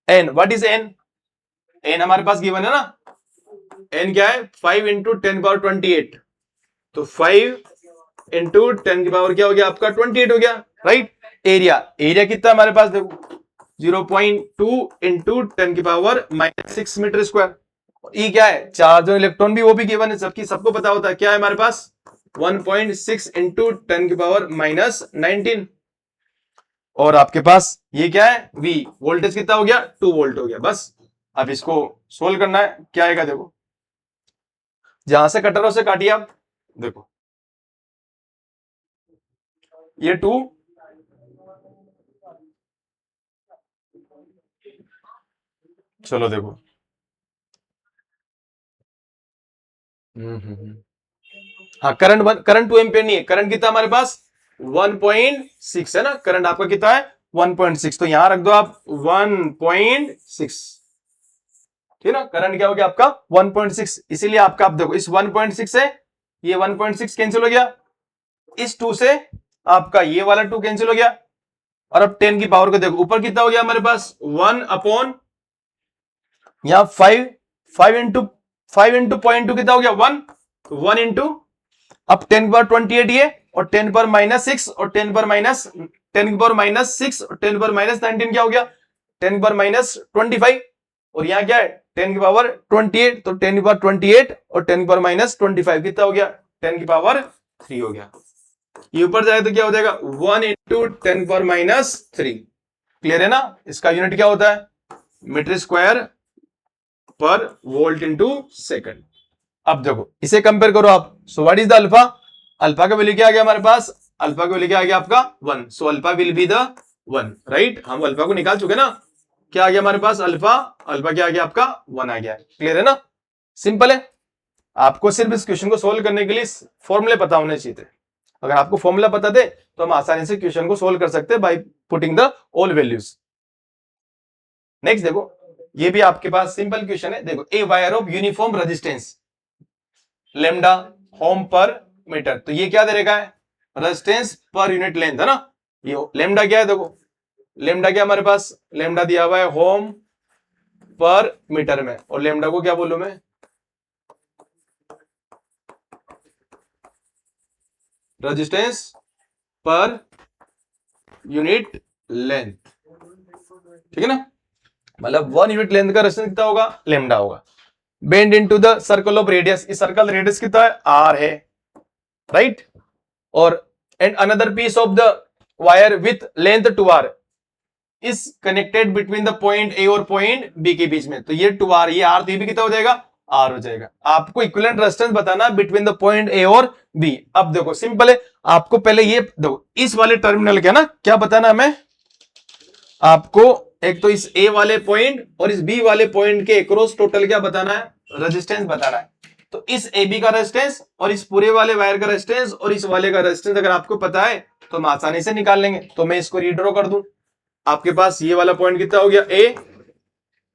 N, what is N, N हमारे पास गिवन है ना, एन क्या है, 5 इंटू 10 पावर 28, तो 5 इंटू 10 की पावर क्या हो गया आपका 28 हो गया, राइट? एरिया, एरिया कितना हमारे पास देखो 0.2 इंटू 10 की पावर -6 मीटर स्क्वायर। ई क्या है, चार्ज और इलेक्ट्रॉन भी वो भी गिवन है, सबकी सबको पता होता है, क्या है हमारे पास 1.6 इंटू 10 की पावर -19। और आपके पास ये क्या है, वी, वोल्टेज कितना हो गया 2 वोल्ट हो गया, बस। अब इसको सोल्व करना है, क्या आएगा देखो, जहां से कटरों से काटिए आप, देखो ये 2, चलो देखो, हाँ करंट 2 एम्पियर नहीं है, करंट कितना हमारे पास 1.6 है ना, करंट आपका कितना है 1.6, तो यहां रख दो आप 1.6, ठीक है ना? करंट क्या हो गया आपका 1.6, इसीलिए आपका, आप देखो इस 1.6 से ये 1.6 कैंसिल हो गया, इस 2 से आपका ये वाला 2 कैंसिल हो गया, और अब 10 की पावर को देखो ऊपर कितना हो गया हमारे पास 1 अपॉन यहां 5 इंटू 0.2 कितना हो गया 1, तो 1 इंटू अब 10 की पावर 28 ये, और 10 पर -6 और 10 पर -10 की पावर -6 और 10 पर -19 क्या हो गया 10 पर -25, और यहां क्या है 10 की पावर 28, तो 10 की पावर 28 और 10 की पावर -25 कितना हो गया 10 की पावर 3 हो गया। ये ऊपर जाए तो क्या हो जाएगा 1 इंटू 10 की पावर -3, क्लियर है ना? इसका यूनिट क्या होता है मीटर स्क्वायर पर वोल्ट इंटू सेकंड। अब देखो इसे कंपेयर करो आप, so what is the alpha, alpha का वैल्यू क्या आ गया हमारे पास, अल्फा का वैल्यू क्या आ गया आपका 1, so alpha will be the 1, right? हम अल्फा को निकाल चुके ना, क्या आ गया हमारे पास अल्फा, अल्फा क्या आ गया आपका 1 आ गया, क्लियर है ना? सिंपल है, आपको सिर्फ इस क्वेश्चन को सोल्व करने के लिए फॉर्मूले पता होने चाहिए थे। अगर आपको फॉर्मूला पता थे तो हम आसानी से क्वेश्चन को सोल्व कर सकते हैं by putting the all values. Next देखो, ये भी आपके पास सिंपल क्वेश्चन है, देखो a wire of uniform resistance lambda ohm per metre, तो ये क्या दे रखा है रेजिस्टेंस पर यूनिट लेंथ, है ना? ये लेमडा क्या है, देखो लेमडा क्या हमारे पास, लेमडा दिया हुआ है होम पर मीटर में, और लेमडा को क्या बोलूं मैं रेजिस्टेंस पर यूनिट लेंथ, ठीक है ना? मतलब 1 यूनिट लेंथ का रेजिस्टेंस कितना होगा लेमडा होगा। Bend into the circle of radius, इस सर्कल रेडियस कितना है आर है, राइट। और and another piece of the wire with length 2r is connected between the point A और पॉइंट बी के बीच में। तो ये 2r, ये r, तो ये भी कितना हो जाएगा r हो जाएगा। आपको इक्विवेलेंट रेजिस्टेंस बताना बिटवीन द पॉइंट ए और बी। अब देखो सिंपल है, आपको पहले ये देखो इस वाले टर्मिनल क्या ना क्या बताना हमें, आपको एक तो इस ए वाले पॉइंट और इस बी वाले पॉइंट के अक्रॉस टोटल क्या बताना है, रेजिस्टेंस बताना है। तो इस ए बी का रेजिस्टेंस और इस पूरे वाले वायर का रेजिस्टेंस और इस वाले का रेजिस्टेंस अगर आपको पता है तो हम आसानी से निकाल लेंगे। तो मैं इसको रीड्रॉ कर दूं, आपके पास ये वाला पॉइंट कितना हो गया ए,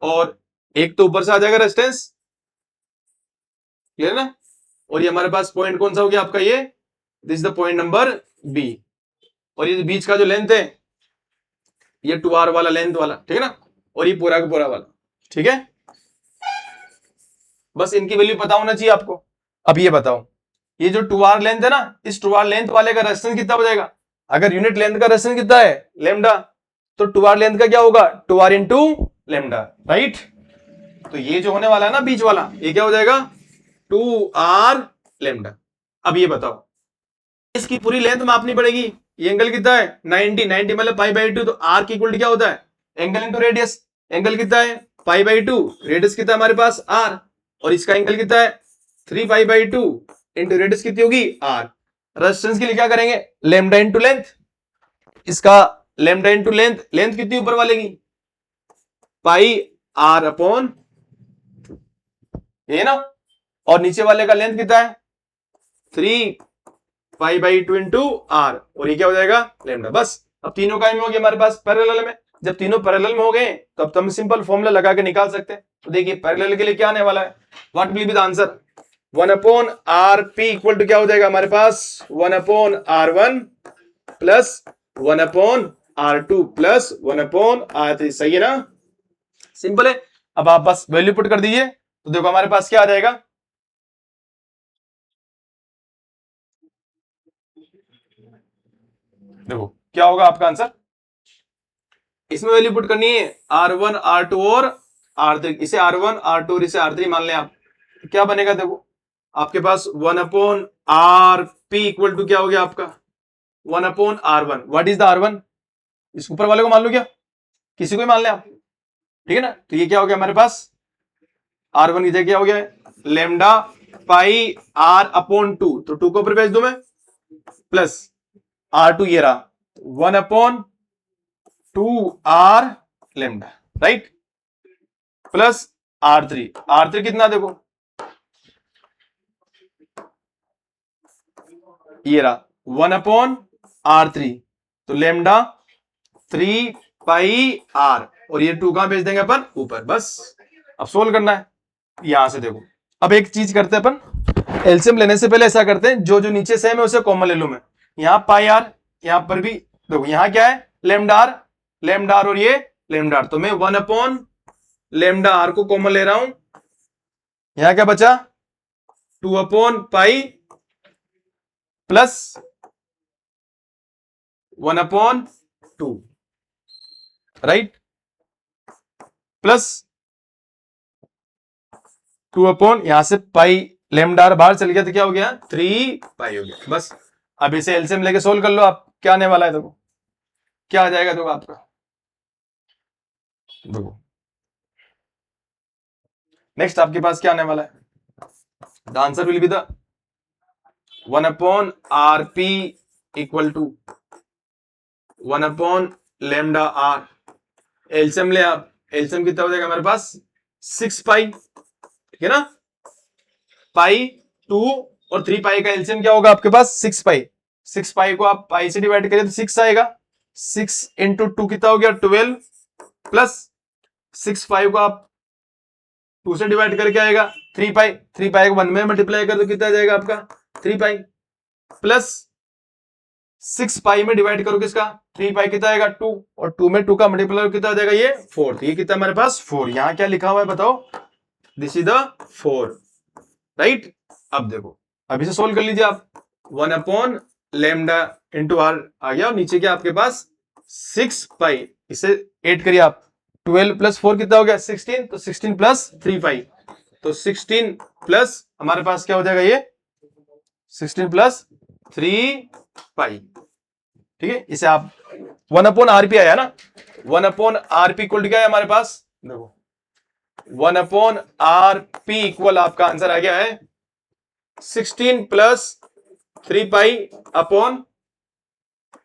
और एक तो ऊपर से आ जाएगा रेजिस्टेंस, क्लियर ना, और ये हमारे पास पॉइंट कौन सा हो गया आपका, ये this is the point number B, और ये बीच का जो लेंथ है ये 2r वाला लेंथ वाला, ठीक है ना, और ये पूरा का पूरा वाला, ठीक है। बस इनकी वैल्यू पता होना चाहिए आपको। अब ये बताओ, ये जो 2r लेंथ है ना, इस 2r लेंथ वाले का रेजिस्टेंस कितना हो जाएगा, अगर यूनिट लेंथ का रेजिस्टेंस कितना है लेमडा, तो 2r लेंथ का क्या होगा 2r इंटू लेमडा, राइट। तो ये जो होने वाला है ना बीच वाला, ये क्या हो जाएगा 2r लेमडा। अब ये बताओ, इसकी पूरी लेंथ मापनी पड़ेगी, ये एंगल कितना है 90, 90 मतलब पाई बाई 2, तो r की इक्वल क्या होता है एंगल इंटू रेडियस, एंगल कितना है पाई बाई 2, रेडियस कितना है हमारे पास r, और इसका एंगल कितना है 3 पाई बाई 2 इंटू रेडियस कितनी होगी r। रेजिस्टेंस के लिए क्या करेंगे लेमडा इंटू लेंथ, इसका लेमडा इंटू लेंथ, लेंथ कितनी ऊपर वाले की पाई r अपॉन ये ना, और नीचे वाले का लेंथ कितना है 3 पाई बाई 2 इंटू आर, और ये क्या हो जाएगा लेमडा। बस अब तीनों का हो गया हमारे पास पैरेलल में, जब तीनों पैरेलल में हो गए तो अब हम सिंपल फॉर्मूला लगा के निकाल सकते हैं। तो देखिए पैरेलल के लिए क्या आने वाला है, what will be the answer 1 upon R P equal to क्या हो जाएगा हमारे पास 1 upon R1 plus 1 upon R2 plus 1 upon R3, सही है ना, सिंपल है। अब आप बस वैल्यू पुट कर दीजिए, तो देखो हमारे पास क्या आ जाएगा, देखो क्या होगा आपका आंसर, इसमें वैल्यू पुट करनी है R1 R2 और R3, इसे R1 R2 और इसे R3 मान लें आप, तो क्या बनेगा देखो आपके पास 1 upon R P equal to क्या हो गया आपका 1 upon R1, what is the R1, इस ऊपर वाले को मान लो, क्या किसी को ही मान लें आप, ठीक है ना। तो ये क्या हो गया हमारे पास R1 की जगह क्या हो गया लेमडा पाई R अपॉन 2, तो 2 को ऊपर भेज दूं मैं, प्लस R2 ये रहा 1 upon 2r lambda, right, plus R3, R3 कितना देखो ये रहा 1 अपॉन R3, तो लेमडा 3 पाई R, और ये 2 कहां भेज देंगे अपन ऊपर। बस अब सोल्व करना है, यहां से देखो अब एक चीज करते हैं अपन, एलसीएम लेने से पहले ऐसा करते हैं, जो जो नीचे सेम है उसे कॉमन ले लूं मैं, यहां पाई R, यहां पर भी देखो यहां क्या है लेमडा R और ये लेमडा R, तो मैं 1 अपॉन लेमडा R को कॉमन ले रहा हूं, यहां क्या बचा 2 upon pi plus 1 upon 2, right, plus 2 upon यहां से पाई लेमडा R बाहर चल गया तो क्या हो गया 3 पाई हो गया। बस अब इसे एलसीएम लेके सोल्व कर लो आप, क्या आने वाला है देखो, क्या आ जाएगा देखो आपका, देखो नेक्स्ट आपके पास क्या आने वाला है, the answer will be the 1 upon R P equal to 1 upon lambda R, LCM ले आप, एलसीएम कितना हो जाएगा हमारे पास 6 पाई, ठीक है ना, पाई 2 और 3 पाई का एलसीएम क्या होगा आपके पास 6 पाई, 6 पाई को आप पाई से डिवाइड करें तो 6 आएगा, 6 इंटू 2 कितना हो गया 12, प्लस 6 पाई को आप 2 से डिवाइड करके आएगा 3 पाई, 3 पाई को 1 में मल्टीप्लाई कर तो कितना आ जाएगा आपका 3 पाई, प्लस 6 पाई में डिवाइड करो किसका 3 पाई कितना आएगा 2, और 2 में 2 का मल्टीप्लाई कितना आ जाएगा ये 4, तो ये कितना हमारे पास 4, यहां क्या लिखा हुआ है बताओ, दिस इज द 4, राइट। अब देखो अब इसे सोल्व कर लीजिए आप, 1 अपॉन लेमडा इंटू आर आ गया, और नीचे क्या आपके पास 6 पाई, इसे ऐड करिए आप 12 प्लस 4 कितना हो गया 16, तो 16 प्लस 3 पाई, तो 16 प्लस हमारे पास क्या हो जाएगा ये 16 प्लस 3 पाई, ठीक है। इसे आप 1/RP आया ना, 1/RP इक्वल क्या है हमारे पास, देखो 1/RP इक्वल आपका आंसर आ गया है 16 plus 3 pi upon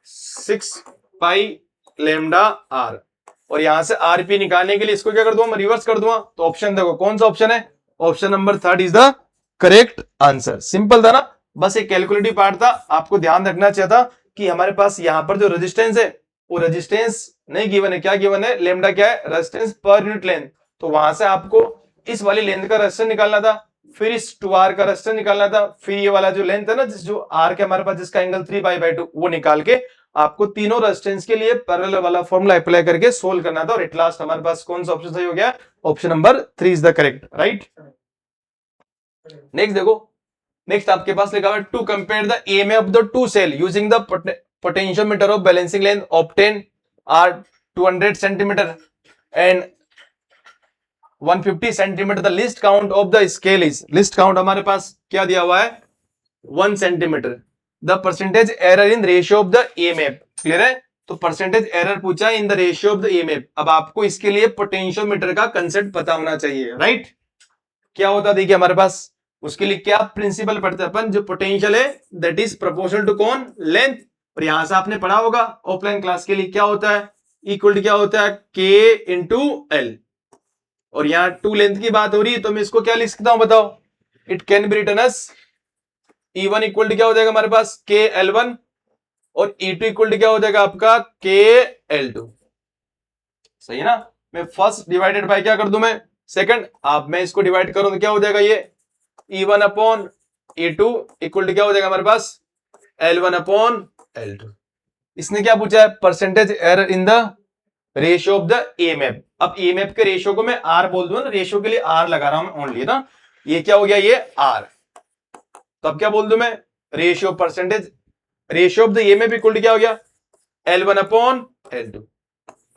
6 pi lambda R. और यहां से आरपी निकालने के लिए इसको क्या कर दूंगा, मैं रिवर्स कर दूंगा। तो ऑप्शन देखो कौन सा ऑप्शन है, option number 3 is the correct answer. Simple था ना, बस एक कैलकुलेटिव पार्ट था, आपको ध्यान रखना चाहिए था कि हमारे पास यहां पर जो रेजिस्टेंस है वो रेजिस्टेंस नहीं गिवन है, क्या गिवन है, लेमडा क्या है, रेजिस्टेंस पर यूनिट लेंथ। तो वहां से आपको इस वाली लेंथ का रेजिस्टेंस निकालना था, फिर इस 2r का रेजिस्टेंस निकालना था, फिर ये वाला जो लेंथ है ना जो r के हमारे पास जिसका एंगल 3π/2 वो निकाल के आपको तीनों रेजिस्टेंस के लिए पैरेलल वाला फॉर्मूला अप्लाई करके सोल्व करना था। और एट लास्ट हमारे पास कौन सा ऑप्शन सही हो गया, option number 3 is the correct, right. Next देखो, नेक्स्ट आपके पास लिखा हुआ है to compare the EMF of the two cell using the potentiometer of balancing length obtain are 200 centimetre and 150 centimetre. The least count of the scale is, least count हमारे पास क्या दिया हुआ है 1 centimetre. The percentage error in ratio of the EMF, clear है। तो परसेंटेज एरर पूछा in the ratio of the EMF. अब आपको इसके लिए पोटेंशियोमीटर का कंसेप्ट पता होना चाहिए, राइट। क्या होता देखिए हमारे पास, उसके लिए क्या प्रिंसिपल पढ़ते हैं अपन, जो पोटेंशियल है दैट इज प्रोपोर्शनल टू कौन, लेंथ। और यहां से आपने पढ़ा होगा ऑफलाइन क्लास के लिए क्या होता है, इक्वल टू क्या होता है के इंटू एल। और यहां टू लेंथ की बात हो रही है तो मैं इसको क्या लिख सकता हूं बताओ, it can be written as E1 equal to क्या हो जाएगा हमारे पास KL1 और E2 इक्वल टू क्या हो जाएगा आपका KL2, सही है ना। मैं फर्स्ट डिवाइडेड बाय क्या कर दूं, मैं सेकंड। आप मैं इसको डिवाइड करूं तो क्या हो जाएगा ये E1 upon E2 equal to क्या हो जाएगा हमारे पास L1 अपॉन L2। इसने क्या पूछा है, percentage error in the ratio of the EMF. अब ईएमएफ के रेशियो को मैं R बोल दूं ना, रेशियो के लिए R लगा रहा हूं ओनली ना, ये क्या हो गया ये R। तो अब क्या बोल दूं मैं, ratio percentage ratio of the EMF equal to क्या हो गया L1 अपॉन L2।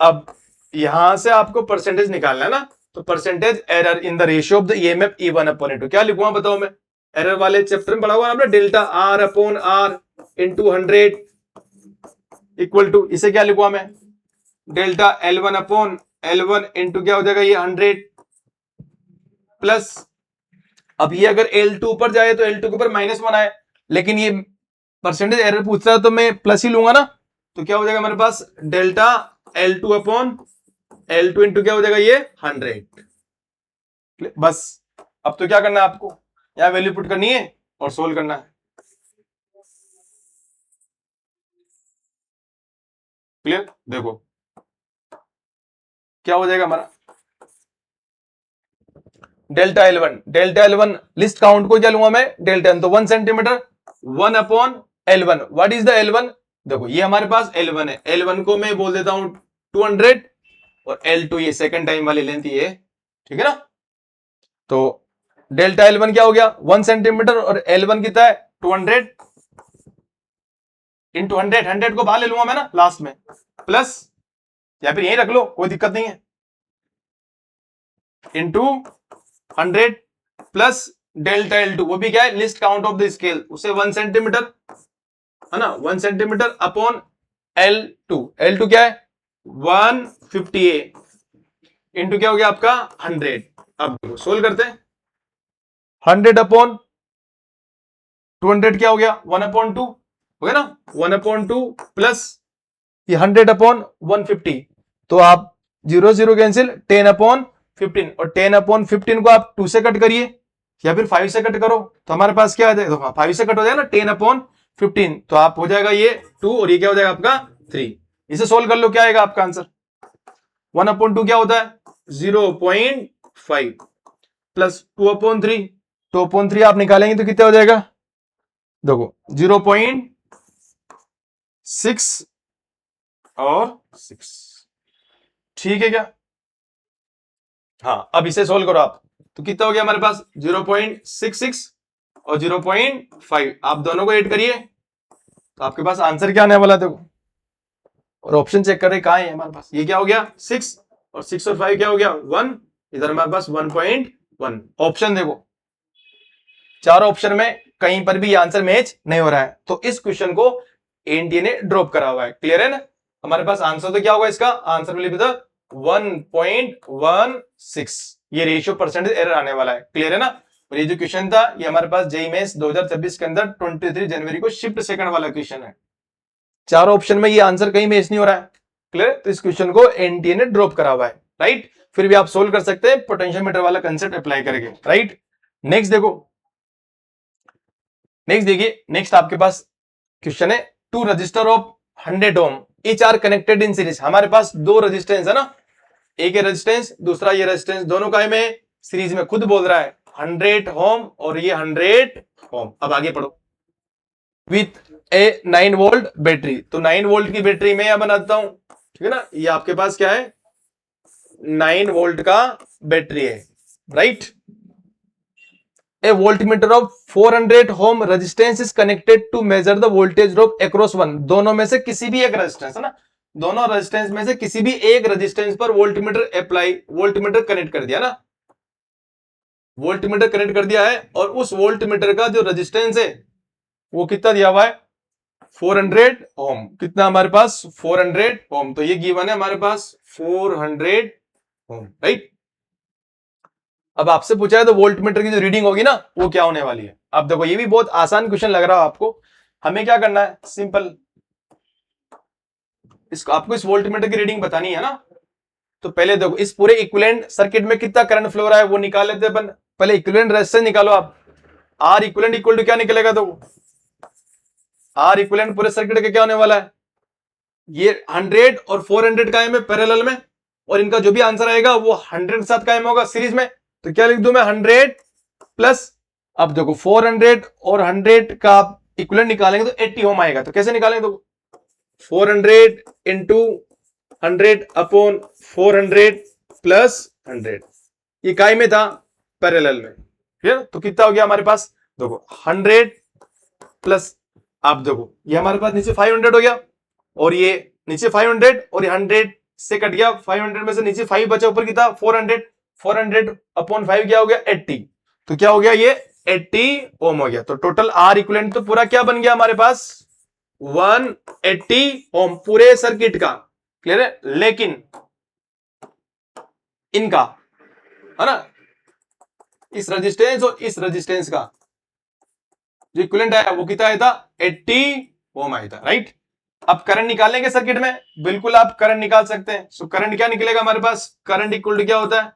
अब यहां से आपको परसेंटेज निकालना है ना, तो percentage error in the ratio of the EMF E1 upon E2 क्या लिखूंगा बताओ मैं, एरर वाले चैप्टर में पढ़ा हुआ आपने delta R upon R into 100 equal to, इसे क्या लिखूंगा मैं delta L1 upon L1 into क्या हो जाएगा ये 100 प्लस, अब ये अगर L2 पर जाए तो L2 के ऊपर -1 आए, लेकिन ये परसेंटेज एरर पूछ रहा है तो मैं प्लस ही लूंगा ना। तो क्या हो जाएगा हमारे पास delta L2 upon L2 into क्या हो जाएगा ये 100। बस अब तो क्या करना है आपको, यहां वैल्यू पुट करनी है और सोल्व करना है, क्लियर। देखो क्या हो जाएगा हमारा डेल्टा L1 लिस्ट काउंट को क्या लूंगा मैं डेल्टा N, तो 1 centimetre 1 upon L1। What is the L1, देखो ये हमारे पास L1 है, L1 को मैं बोल देता हूं 200 और L2 ये सेकंड टाइम वाली लेंथ ये, ठीक है ना। तो डेल्टा L1 क्या हो गया 1 सेंटीमीटर और L1 कितना है 200 इंटू 100 को बाहर ले लूंगा मैं ना लास्ट में, प्लस या फिर यही रख लो कोई दिक्कत नहीं है, इंटू 100 प्लस डेल्टा L2 वो भी क्या है list count of the scale, उसे 1 सेंटीमीटर है ना, 1 सेंटीमीटर अपॉन L2 क्या है 150 इंटू क्या हो गया आपका 100। अब सोल्व करते हैं, 100 अपॉन 200 क्या हो गया 1/2 हो गया ना, 1/2 प्लस ये 100 अपॉन 150, तो आप 0 0 कैंसिल 10/15 और 10/15 को आप 2 से कट करिए या फिर 5 से कट करो तो हमारे पास क्या आ जाएगा 5 से कट हो जाएगा ना 10/15, तो आप हो जाएगा ये 2 और ये क्या हो जाएगा आपका 3। इसे सोल्व कर लो क्या आएगा आपका आंसर, 1/2 क्या होता है 0.5 प्लस 2/3 आप निकालेंगे तो कितना हो जाएगा, देखो 0.6 और 6, ठीक है क्या। हाँ अब इसे सोल्व करो आप, तो कितना हो गया हमारे पास 0.66 और 0.5, आप दोनों को ऐड करिए तो आपके पास आंसर क्या आने वाला है देखो, और ऑप्शन चेक करें कहां है हमारे पास, ये क्या हो गया 6 और 6 और 5 क्या हो गया 1, इधर हमारे पास 1.5 1। ऑप्शन देखो, चारों ऑप्शन में कहीं पर भी आंसर मैच नहीं हो रहा है, तो इस क्वेश्चन को एनटीए ने ड्रॉप करा हुआ है। क्लियर है ना? हमारे पास आंसर तो क्या होगा इसका? Answer will be the 1.16। ये रेशियो परसेंटेज एरर आने वाला है। क्लियर है ना? और ये जो क्वेश्चन था ये हमारे पास जेईई मेंस 2026 के अंदर 23 जनवरी को शिफ्ट सेकंड वाला क्वेश्चन है। चारों ऑप्शन में ये आंसर कहीं मैच नहीं हो रहा है। क्लियर? तो इस क्वेश्चन को एनटीए ने ड्रॉप करा हुआ है। राइट? फिर भी आप सोल्व कर सकते हैं पोटेंशियोमीटर वाला कंसेप्ट अप्लाई करके। राइट? नेक्स्ट देखो, नेक्स्ट देखिए, नेक्स्ट आपके पास क्वेश्चन है, two resistor of 100 ohm each are connected in series. हमारे पास दो रेजिस्टेंस है ना, एक है रेजिस्टेंस, दूसरा ये रेजिस्टेंस, दोनों का में सीरीज में खुद बोल रहा है 100 ओम और ये 100 ओम। अब आगे पढ़ो। विथ ए 9 वोल्ट बैटरी, तो 9 वोल्ट की बैटरी में यहां बनाता हूं, ठीक है ना? ये आपके पास क्या है? 9 वोल्ट का बैटरी है। Right? A voltmeter of 400 ohm resistance is connected to measure the voltage drop across one। दोनों में से किसी भी एक रेजिस्टेंस है ना, दोनों रेजिस्टेंस में से किसी भी एक रेजिस्टेंस पर वोल्टमीटर कनेक्ट कर दिया ना, वोल्टमीटर कनेक्ट कर दिया है, और उस वोल्टमीटर का जो रेजिस्टेंस है वो कितना दिया हुआ है? 400 ओम। कितना हमारे पास? 400 ओम। तो ये गिवन है हमारे पास 400 ओम। राइट? अब आपसे पूछा है तो वोल्टमीटर की जो रीडिंग होगी ना वो क्या होने वाली है? अब देखो, ये भी बहुत आसान क्वेश्चन लग रहा है आपको। हमें क्या करना है? सिंपल, इसको आपको इस वोल्टमीटर की रीडिंग बतानी है ना, तो पहले देखो इस पूरे इक्विवेलेंट सर्किट में कितना करंट फ्लो रहा है वो निकाल लेते हैं अपन। पहले इक्विवेलेंट रेजिस्टेंस निकालो आप। आर इक्विवेलेंट इक्वल टू क्या निकलेगा? तो आर इक्विवेलेंट पूरे सर्किट का क्या होने वाला है? ये 100 और 400 कायम है पैरेलल में, और इनका जो भी आंसर आएगा वो 100 के साथ कायम होगा सीरीज में। तो क्या लिख दूं मैं? 100 प्लस, अब देखो 400 और 100 का आप इक्विवेलेंट निकालेंगे तो 80 ओम आएगा। तो कैसे निकालेंगे? तो 400 इंटू 100 अपॉन 400 प्लस 100, ये काय में था? पैरेलल में। ठीक है? तो कितना हो गया हमारे पास? देखो 100 प्लस, आप देखो ये हमारे पास नीचे 500 हो गया, और ये नीचे 500 और ये 100 से कट गया, 500 में से नीचे 5 बचा, ऊपर कितना? 400। 400 अपॉन 5 क्या हो गया? 80। तो क्या हो गया? ये 80 ओम हो गया। तो टोटल आर इक्विवेलेंट तो पूरा क्या बन गया हमारे पास? 180 ओम पूरे सर्किट का। क्लियर है? लेकिन इनका है ना, इस रेजिस्टेंस और इस रेजिस्टेंस का जो इक्विवेलेंट आया वो कितना आया था? 80 ओम आया था। राइट? अब करंट निकालेंगे सर्किट में, बिल्कुल आप करंट निकाल सकते हैं। सो करंट क्या निकलेगा हमारे पास? करंट इक्वल टू क्या होता है?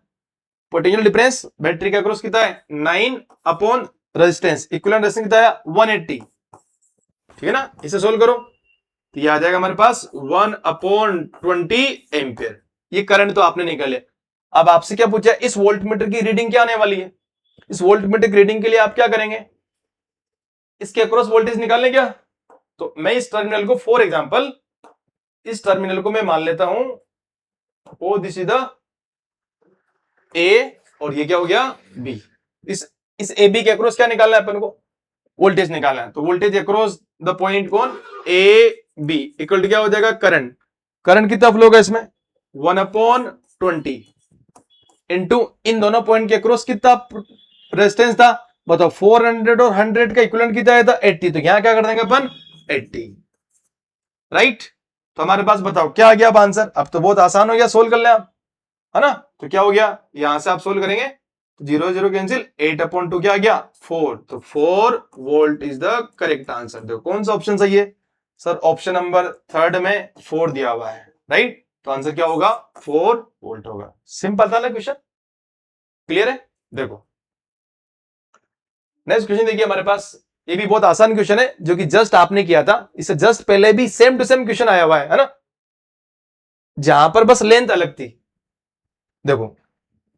पोटेंशियल डिफरेंस बैटरी का अक्रॉस कितना है? 9 अपॉन रेजिस्टेंस, इक्विवेलेंट रेजिस्टेंस कितना है? 180। ठीक है ना? इसे सोल्व करो तो ये आ जाएगा हमारे पास 1/20 एम्पियर। ये करंट तो आपने निकाले। अब आपसे क्या पूछा? इस वोल्टमीटर की रीडिंग क्या आने वाली है? इस वोल्टमीटर की रीडिंग के लिए आप क्या करेंगे? इसके अक्रॉस वोल्टेज निकालने क्या? तो मैं इस टर्मिनल को, फॉर एग्जांपल इस टर्मिनल को मैं मान लेता हूं ओ दिस इज द ए, और ये क्या हो गया? बी। इस ए बी के अक्रॉस क्या निकालना है अपन को? वोल्टेज निकालना है। तो वोल्टेज अक्रॉस द पॉइंट कौन? ए बी इक्वल टू क्या हो जाएगा? करंट। करंट कितना फ्लो होगा इसमें? 1/20 इंटू इन दोनों पॉइंट के अक्रॉस कितना रेजिस्टेंस था? बताओ 400 और 100 का इक्विवेलेंट कितना आया था? 80। तो यहां क्या कर देंगे अपन? 80। राइट? तो हमारे पास बताओ क्या आ गया अब आंसर? अब तो बहुत आसान हो गया, सोल्व कर ले आप, है ना? तो क्या हो गया? यहां से आप सोल्व करेंगे, 0 0 कैंसिल, 8/2 क्या आ गया? 4। तो 4 volt is the correct answer. देखो कौन सा ऑप्शन सही है? सर ऑप्शन नंबर 3 में 4 दिया हुआ है। राइट? तो आंसर क्या होगा? 4 वोल्ट होगा। सिंपल था ना क्वेश्चन? क्लियर है? देखो नेक्स्ट क्वेश्चन देखिए हमारे पास, ये भी बहुत आसान क्वेश्चन है जो कि जस्ट आपने किया था, इससे जस्ट पहले भी सेम टू सेम क्वेश्चन आया हुआ है ना, जहां पर बस लेंथ अलग थी। देखो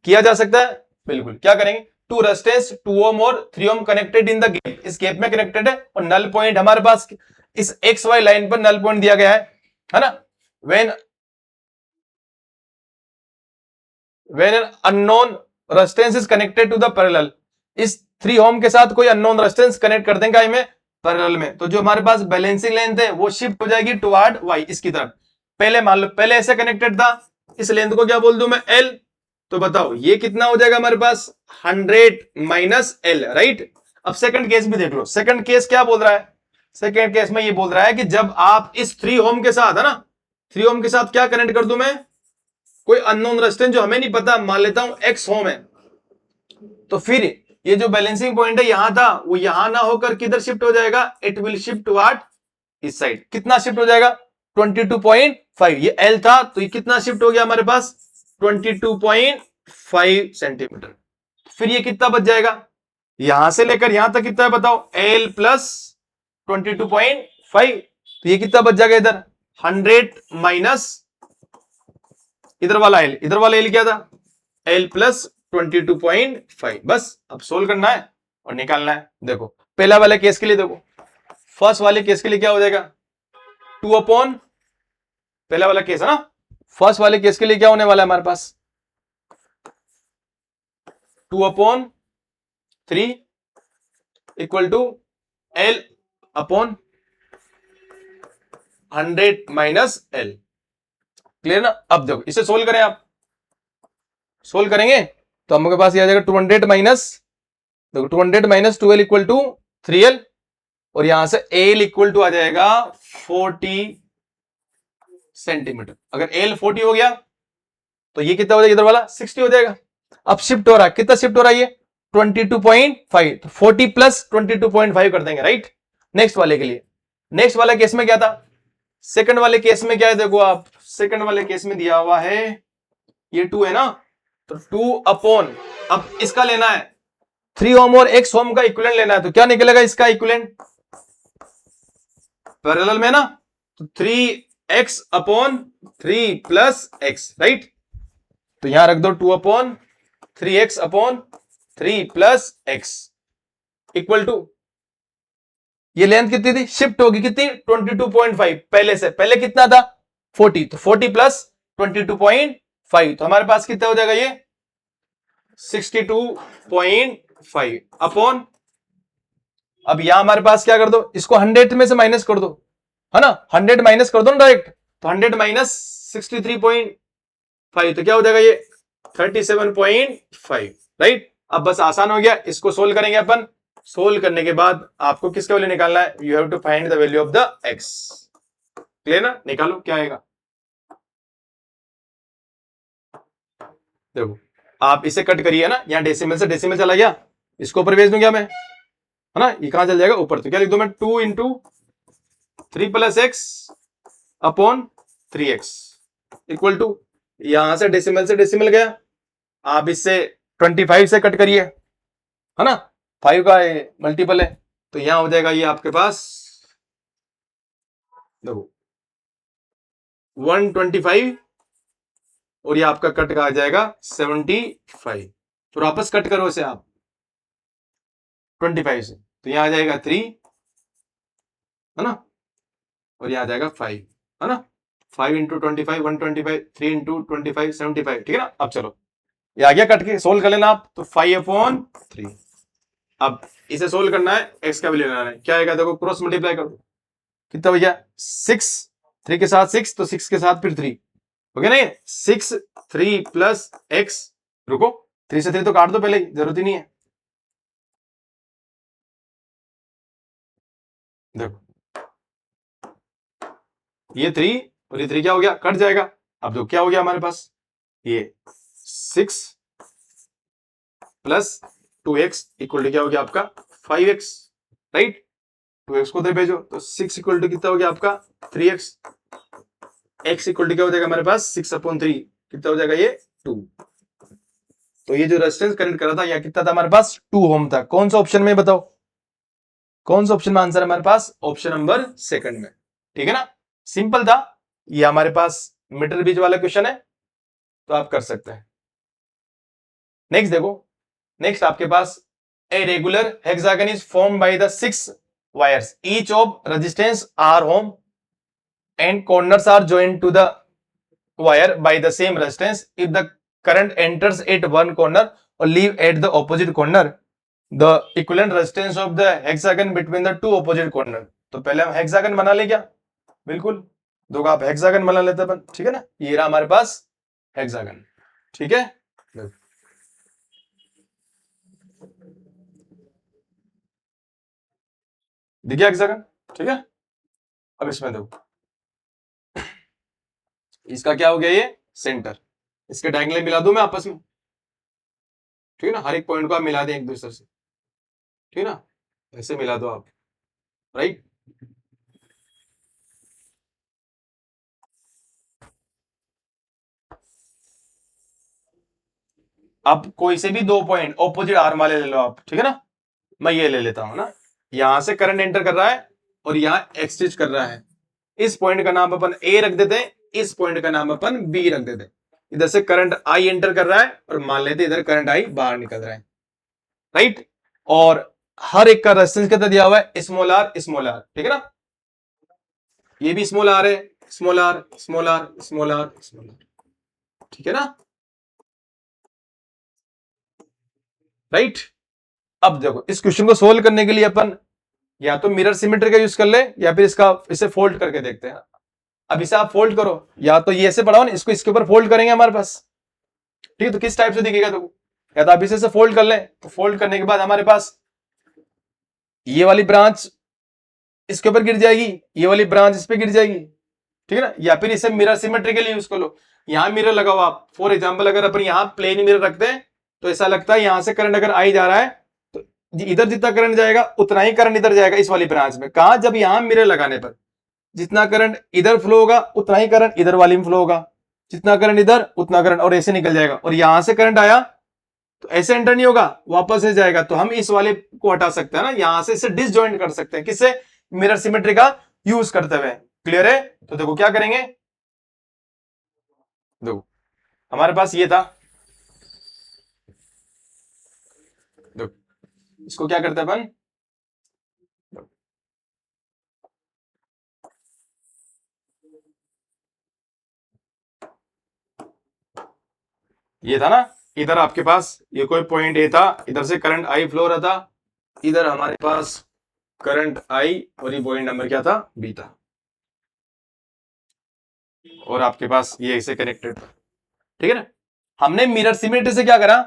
किया जा सकता है, बिल्कुल। क्या करेंगे? टू रेजिस्टेंस 2 ओम और 3 ओम कनेक्टेड इन द गैप, इस गैप में कनेक्टेड है, और नल पॉइंट हमारे पास इस एक्स वाई लाइन पर नल पॉइंट दिया गया है ना? When an unknown resistance is connected to the parallel, इस 3 ओम के साथ कोई अननोन रेजिस्टेंस कनेक्ट कर देंगे में पैरेलल में, तो जो हमारे पास बैलेंसिंग लेंथ है वो शिफ्ट हो जाएगी टुवर्ड वाई, इसकी तरफ। पहले मान लो पहले ऐसे कनेक्टेड था, इस लेंथ को क्या बोल दूं मैं? एल, तो बताओ ये कितना हो जाएगा हमारे पास 100 माइनस एल, राइट। अब सेकंड केस भी देख लो। सेकंड केस क्या बोल रहा है? सेकंड केस में ये बोल रहा है कि जब आप इस 3 ओम के साथ, है ना, 3 ओम के साथ क्या कनेक्ट कर दूं मैं? कोई अननोन रेजिस्टेंस जो हमें नहीं पता, मान लेता हूं एक्स ओम है, तो फिर ये जो बैलेंसिंग पॉइंट है यहां था, वो यहां ना होकर किधर शिफ्ट हो जाएगा? इट विल शिफ्ट टुवर्ड इस साइड। कितना शिफ्ट हो जाएगा? 22.5। ये एल था, तो ये कितना शिफ्ट हो गया हमारे पास? 22.5 सेंटीमीटर। फिर ये कितना बच जाएगा? यहां से लेकर यहां तक कितना है बताओ? L plus 22.5। तो ये कितना बच जाएगा इधर? 100 माइनस इधर वाला एल। इधर वाला एल क्या था? L plus 22.5। बस अब सोल्व करना है और निकालना है। देखो पहला वाले केस के लिए, देखो फर्स्ट वाले केस के लिए क्या हो जाएगा? 2 अपॉन, पहला वाला केस है ना, फर्स्ट वाले केस के लिए क्या होने वाला है हमारे पास? 2 upon 3 equal to L upon 100 minus L. Clear ना? अब देखो इसे सोल्व करें, आप सोल्व करेंगे तो हम लोग के पास ये आ जाएगा 200 माइनस, देखो 200 माइनस 12 इक्वल टू 3l, और यहां से एल इक्वल टू आ जाएगा 40 सेंटीमीटर। अगर एल 40 हो गया तो ये कितना हो जाएगा? इधर वाला 60 हो जाएगा। अब शिफ्ट हो रहा है, कितना शिफ्ट हो रहा है ये? 22.5, तो 40 प्लस 22.5 कर देंगे, राइट। नेक्स्ट वाले के लिए, नेक्स्ट वाले केस में क्या था? सेकंड वाले केस में क्या है? देखो आप, सेकंड वाले केस में दिया हुआ है ये 2 है ना, तो 2 अपॉन, अब इसका लेना है 3 ओम और x ओम का इक्विवेलेंट लेना है, तो क्या निकलेगा इसका इक्विवेलेंट? पैरेलल में ना, तो 3x upon 3 plus x, right. तो यहां रख दो 2 upon 3x upon 3 plus x equal to, ये लेंथ कितनी थी? शिफ्ट होगी कितनी? 22.5। पहले से, पहले कितना था? 40, तो 40 प्लस 22.5, तो हमारे पास कितना हो जाएगा ये? 62.5 अपॉन, अब यहां हमारे पास क्या कर दो, इसको 100 में से माइनस कर दो, है ना, 100 माइनस कर दो ना डायरेक्ट, तो 100 माइनस 63.5, तो क्या हो जाएगा ये? 37.5, राइट। अब बस आसान हो गया, इसको सोल्व करेंगे अपन। सोल्व करने के बाद आपको किसका वैल्यू निकालना है? You have to find the value of the X. Clear ना? निकालो क्या आएगा। देखो आप इसे कट करिए ना, यहां डेसिमल से डेसिमल चला गया, इसको ऊपर भेज दूंगा मैं, है ना, ये कहां चल जाएगा? ऊपर। तो क्या लिख दो मैं? 2 into 3 plus X upon 3x equal to, यहां से डेसिमल गया, आप इससे 25 से कट करिए, है ना, 5 का मल्टीपल है, तो यहां हो जाएगा ये आपके पास, देखो 125, और ये आपका कट का आ जाएगा 75। तो वापस कट करो इसे आप 25 से, तो यहां आ जाएगा 3, है ना, और यहां आ जाएगा 5, है ना। 5 इंटू 25 125, 3 इंटू 25 75, ठीक है ना। अब चलो ये आ गया कट के, सोल्व कर लेना आप, तो 5/3। अब इसे सोल्व करना है, एक्स का वैल्यू लेना है, क्या आएगा? देखो क्रॉस मल्टीप्लाई कर दो, कितना भैया? 6, 3 के साथ 6, तो 6 के साथ फिर 3 हो गया नहीं? 6 3 प्लस एक्स, रुको 3 से 3 तो काट दो पहले ही, जरूरत ही नहीं है। देखो ये 3 और ये 3 क्या हो गया? कट जाएगा। अब देखो क्या हो गया हमारे पास? ये 6 प्लस 2x इक्वल टू क्या हो गया आपका? 5x, right. 2x को उधर भेजो, तो 6 इक्वल टू कितना हो गया आपका? 3x। x इक्वल टू क्या हो जाएगा हमारे पास? 6/3, कितना हो जाएगा ये? 2। तो ये जो रेजिस्टेंस कनेक्ट करा था, यह कितना था हमारे पास? 2 ओम था। कौन सा ऑप्शन में बताओ, कौन सा ऑप्शन में आंसर है हमारे पास? ऑप्शन नंबर सेकंड में, ठीक है ना। सिंपल था, ये हमारे पास मीटर बीच वाला क्वेश्चन है, तो आप कर सकते हैं। नेक्स्ट देखो, नेक्स्ट आपके पास a regular hexagon is form by the 6 wires, each of resistance R ohm and corners are joined to the wire by the same resistance. If the current enters at one corner or leave at the opposite corner, the equivalent resistance of the hexagon between the two opposite corner. तो पहले हम हेक्सागन बना ले क्या? बिल्कुल, दो आप हेक्सागन बना लेते अपन, ठीक है ना। ये रहा हमारे पास हेक्सागन, ठीक है। दिख गया हेक्सागन, ठीक है। अब इसमें देखो, इसका क्या हो गया, ये सेंटर, इसके डायगोनल मिला दूं मैं आपस में, ठीक है ना, हर एक पॉइंट को आप मिला दें एक दूसरे से, ठीक है ना, ऐसे मिला दो आप, राइट। अब कोई से भी दो पॉइंट ऑपोजिट आर्म वाले ले लो आप, ठीक है ना, मैं ये ले लेता हूं ना, यहां से करंट एंटर कर रहा है और यहां एक्सचेंज कर रहा है, इस पॉइंट का नाम अपन ए रख देते हैं, इस पॉइंट का नाम अपन बी रख देते हैं। इधर से करंट आई एंटर कर रहा है और मान लेते इधर करंट आई बाहर निकल रहा है, राइट। और हर एक का रेजिस्टेंस कितना दिया हुआ है, स्मॉल आर स्मॉल आर, ठीक है ना, ये भी स्मॉल आर है, small R small R small R small R, ठीक है ना, राइट। अब देखो इस क्वेश्चन को सोल्व करने के लिए अपन या तो मिरर सिमेट्री का यूज कर ले या फिर इसे फोल्ड करके देखते हैं। अब इसे आप फोल्ड करो, या तो ये ऐसे पढ़ाओ ना, इसको इसके ऊपर फोल्ड करेंगे हमारे पास, ठीक है, तो किस टाइप से दिखेगा देखो, या तो आप इसे फोल्ड कर ले, तो फोल्ड करने के बाद हमारे पास ये वाली ब्रांच इसके ऊपर गिर जाएगी, ये वाली ब्रांच इस पे गिर जाएगी, ठीक है ना, या फिर इसे मिरर सिमेट्री के लिए यूज कर लो। यहां मिरर लगाओ आप, फॉर एग्जाम्पल अगर अपन यहां प्लेन मिरर रखते हैं तो ऐसा लगता है यहां से करंट अगर आई जा रहा है तो इधर जितना करंट जाएगा उतना ही करंट इधर जाएगा इस वाली ब्रांच में, कहा जब यहां मिरर लगाने पर जितना करंट इधर फ्लो होगा उतना ही करंट इधर वाली में फ्लो होगा, जितना करंट इधर उतना करंट, और ऐसे निकल जाएगा, और यहां से करंट आया तो ऐसे एंटर नहीं होगा, वापस से जाएगा, तो हम इस वाले को हटा सकते हैं ना, यहां से इसे डिसजॉइंट कर सकते हैं, किससे, मिरर सिमेट्री का यूज करते हुए, क्लियर है। तो देखो क्या करेंगे, देखो हमारे पास ये था, देखो इसको क्या करते हैं अपन, ये था ना, इधर आपके पास ये कोई पॉइंट ए था, इधर से करंट आई फ्लो रहा था, इधर हमारे पास करंट आई, और ये पॉइंट नंबर क्या था, बी था, और आपके पास ये ऐसे कनेक्टेड था, ठीक है ना। हमने मिरर सिमेट्री से क्या करा,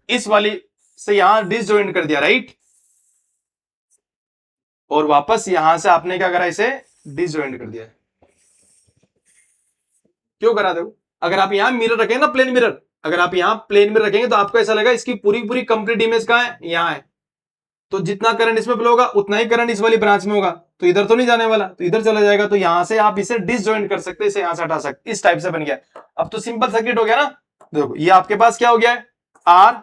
इस वाली से यहां डिसजॉइंट कर दिया, राइट, और वापस यहां से आपने क्या करा, इसे डिसजॉइंट कर दिया, क्यों करा, देखो अगर आप यहां मिरर रखेंगे ना, प्लेन मिरर, अगर आप यहां प्लेन मिरर रखेंगे तो आपको ऐसा लगेगा इसकी पूरी पूरी कंप्लीट इमेज कहां है, यहां है, तो जितना करंट इसमें फ्लो होगा उतना ही करंट इस वाली ब्रांच में होगा, तो इधर तो नहीं जाने वाला, तो इधर चला जाएगा, तो यहां से आप इसे डिसजॉइंट कर सकते हैं, इसे यहां से हटा सकते, इस टाइप से बन गया। अब तो सिंपल सर्किट हो गया ना, देखो ये आपके पास क्या हो गया है, आर,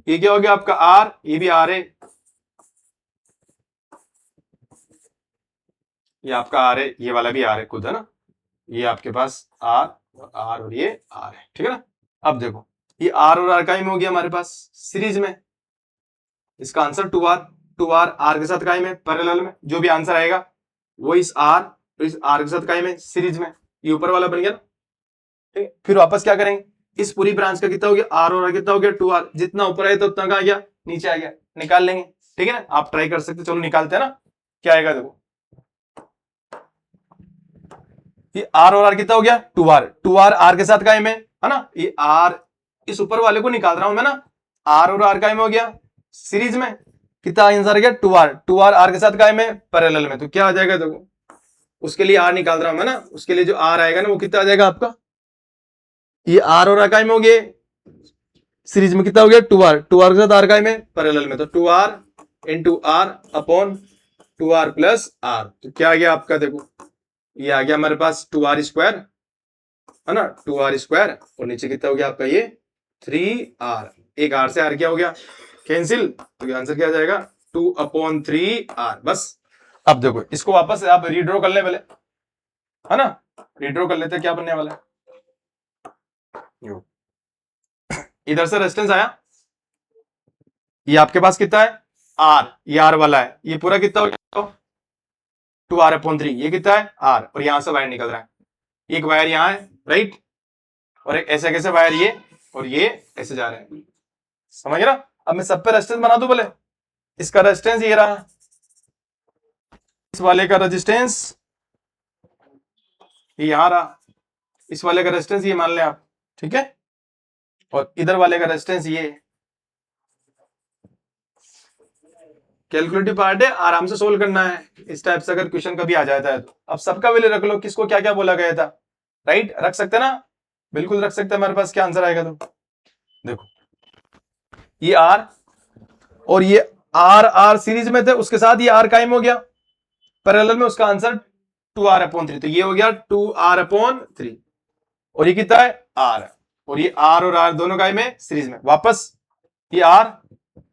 ये क्या हो गया आपका आर, ये भी आर है, ये आपका आर है, ये वाला भी आर है खुद, है ना, ये आपके पास आर और ये आर है, ठीक है ना। अब देखो ये आर और आर कायम हो गया हमारे पास सीरीज में, इसका आंसर 2R, 2R आर के साथ कायम है पैरेलल में, जो भी आंसर आएगा वो इस आर तो इस आर के साथ कायम है सीरीज में, ये ऊपर वाला बन गया ना, ठीक है। फिर वापस क्या करेंगे, इस पूरी ब्रांच का कितना हो गया, आर और आर कितना हो गया, 2R, जितना ऊपर आया तो उतना कहा गया, नीचे आ गया, निकाल लेंगे, ठीक है ना, आप ट्राई कर सकते, चलो निकालते हैं ना, क्या आएगा देखो, ये आर और आर कितना हो गया, 2R, 2R आर के साथ कायम है ना, ये आर इस ऊपर वाले को निकाल रहा हूं मैं ना, आर और आर कायम हो गया सीरीज में, कितना आंसर गया, 2R, 2R आर के साथ कायम है पैरेलल में, तो क्या आ जाएगा देखो, उसके लिए आर निकाल रहा हूं मैं ना, उसके लिए जो आर आएगा ना वो कितना आ जाएगा आपका, ये आर और आर कायम हो गए सीरीज में, कितना हो गया, 2R, 2R के साथ आर कायम है पैरेलल में, तो 2R into R upon 2R plus R, तो क्या आ गया आपका देखो, ये आ गया हमारे पास 2R स्क्वायर, है ना, 2R स्क्वायर, और नीचे कितना हो गया आपका ये 3R, एक आर से आर क्या हो गया कैंसिल, तो आंसर क्या आ जाएगा 2/3R, बस। अब देखो इसको वापस आप रीड्रॉ कर ले पहले, है ना, रीड्रॉ कर लेते हैं, क्या बनने वाला है, इधर से रेजिस्टेंस आया, ये आपके पास कितना है आर, ये आर वाला है, ये पूरा कितना हो गया 2R/3, ये कितना है आर, और यहां से वायर निकल रहा है, एक वायर यहां है, राइट, और एक ऐसे कैसे वायर ये, और ये ऐसे जा रहे हैं, समझ ना। अब मैं सब पे रेजिस्टेंस बना दूं बोले, इसका रेजिस्टेंस ये रहा, इस वाले का रेजिस्टेंस ये यहां रहा, इस वाले का रेजिस्टेंस ये मान लें आप, ठीक है, और इधर वाले का रेजिस्टेंस ये है। कैलकुलेटिव पार्ट है, आराम से सोल्व करना है इस टाइप से अगर क्वेश्चन कभी आ जाता है तो। अब सबका वैल्यू रख लो, किसको क्या क्या बोला गया था, राइट, रख सकते ना, बिल्कुल रख सकते हैं, हमारे पास क्या आंसर आएगा। तो देखो ये आर और ये आर आर सीरीज में थे, उसके साथ ये आर कायम हो गया पैरेलल में, उसका आंसर 2r/3, तो ये हो गया 2r/3 और ये कितना है आर, और ये आर और आर दोनों कायम है सीरीज में, वापस ये आर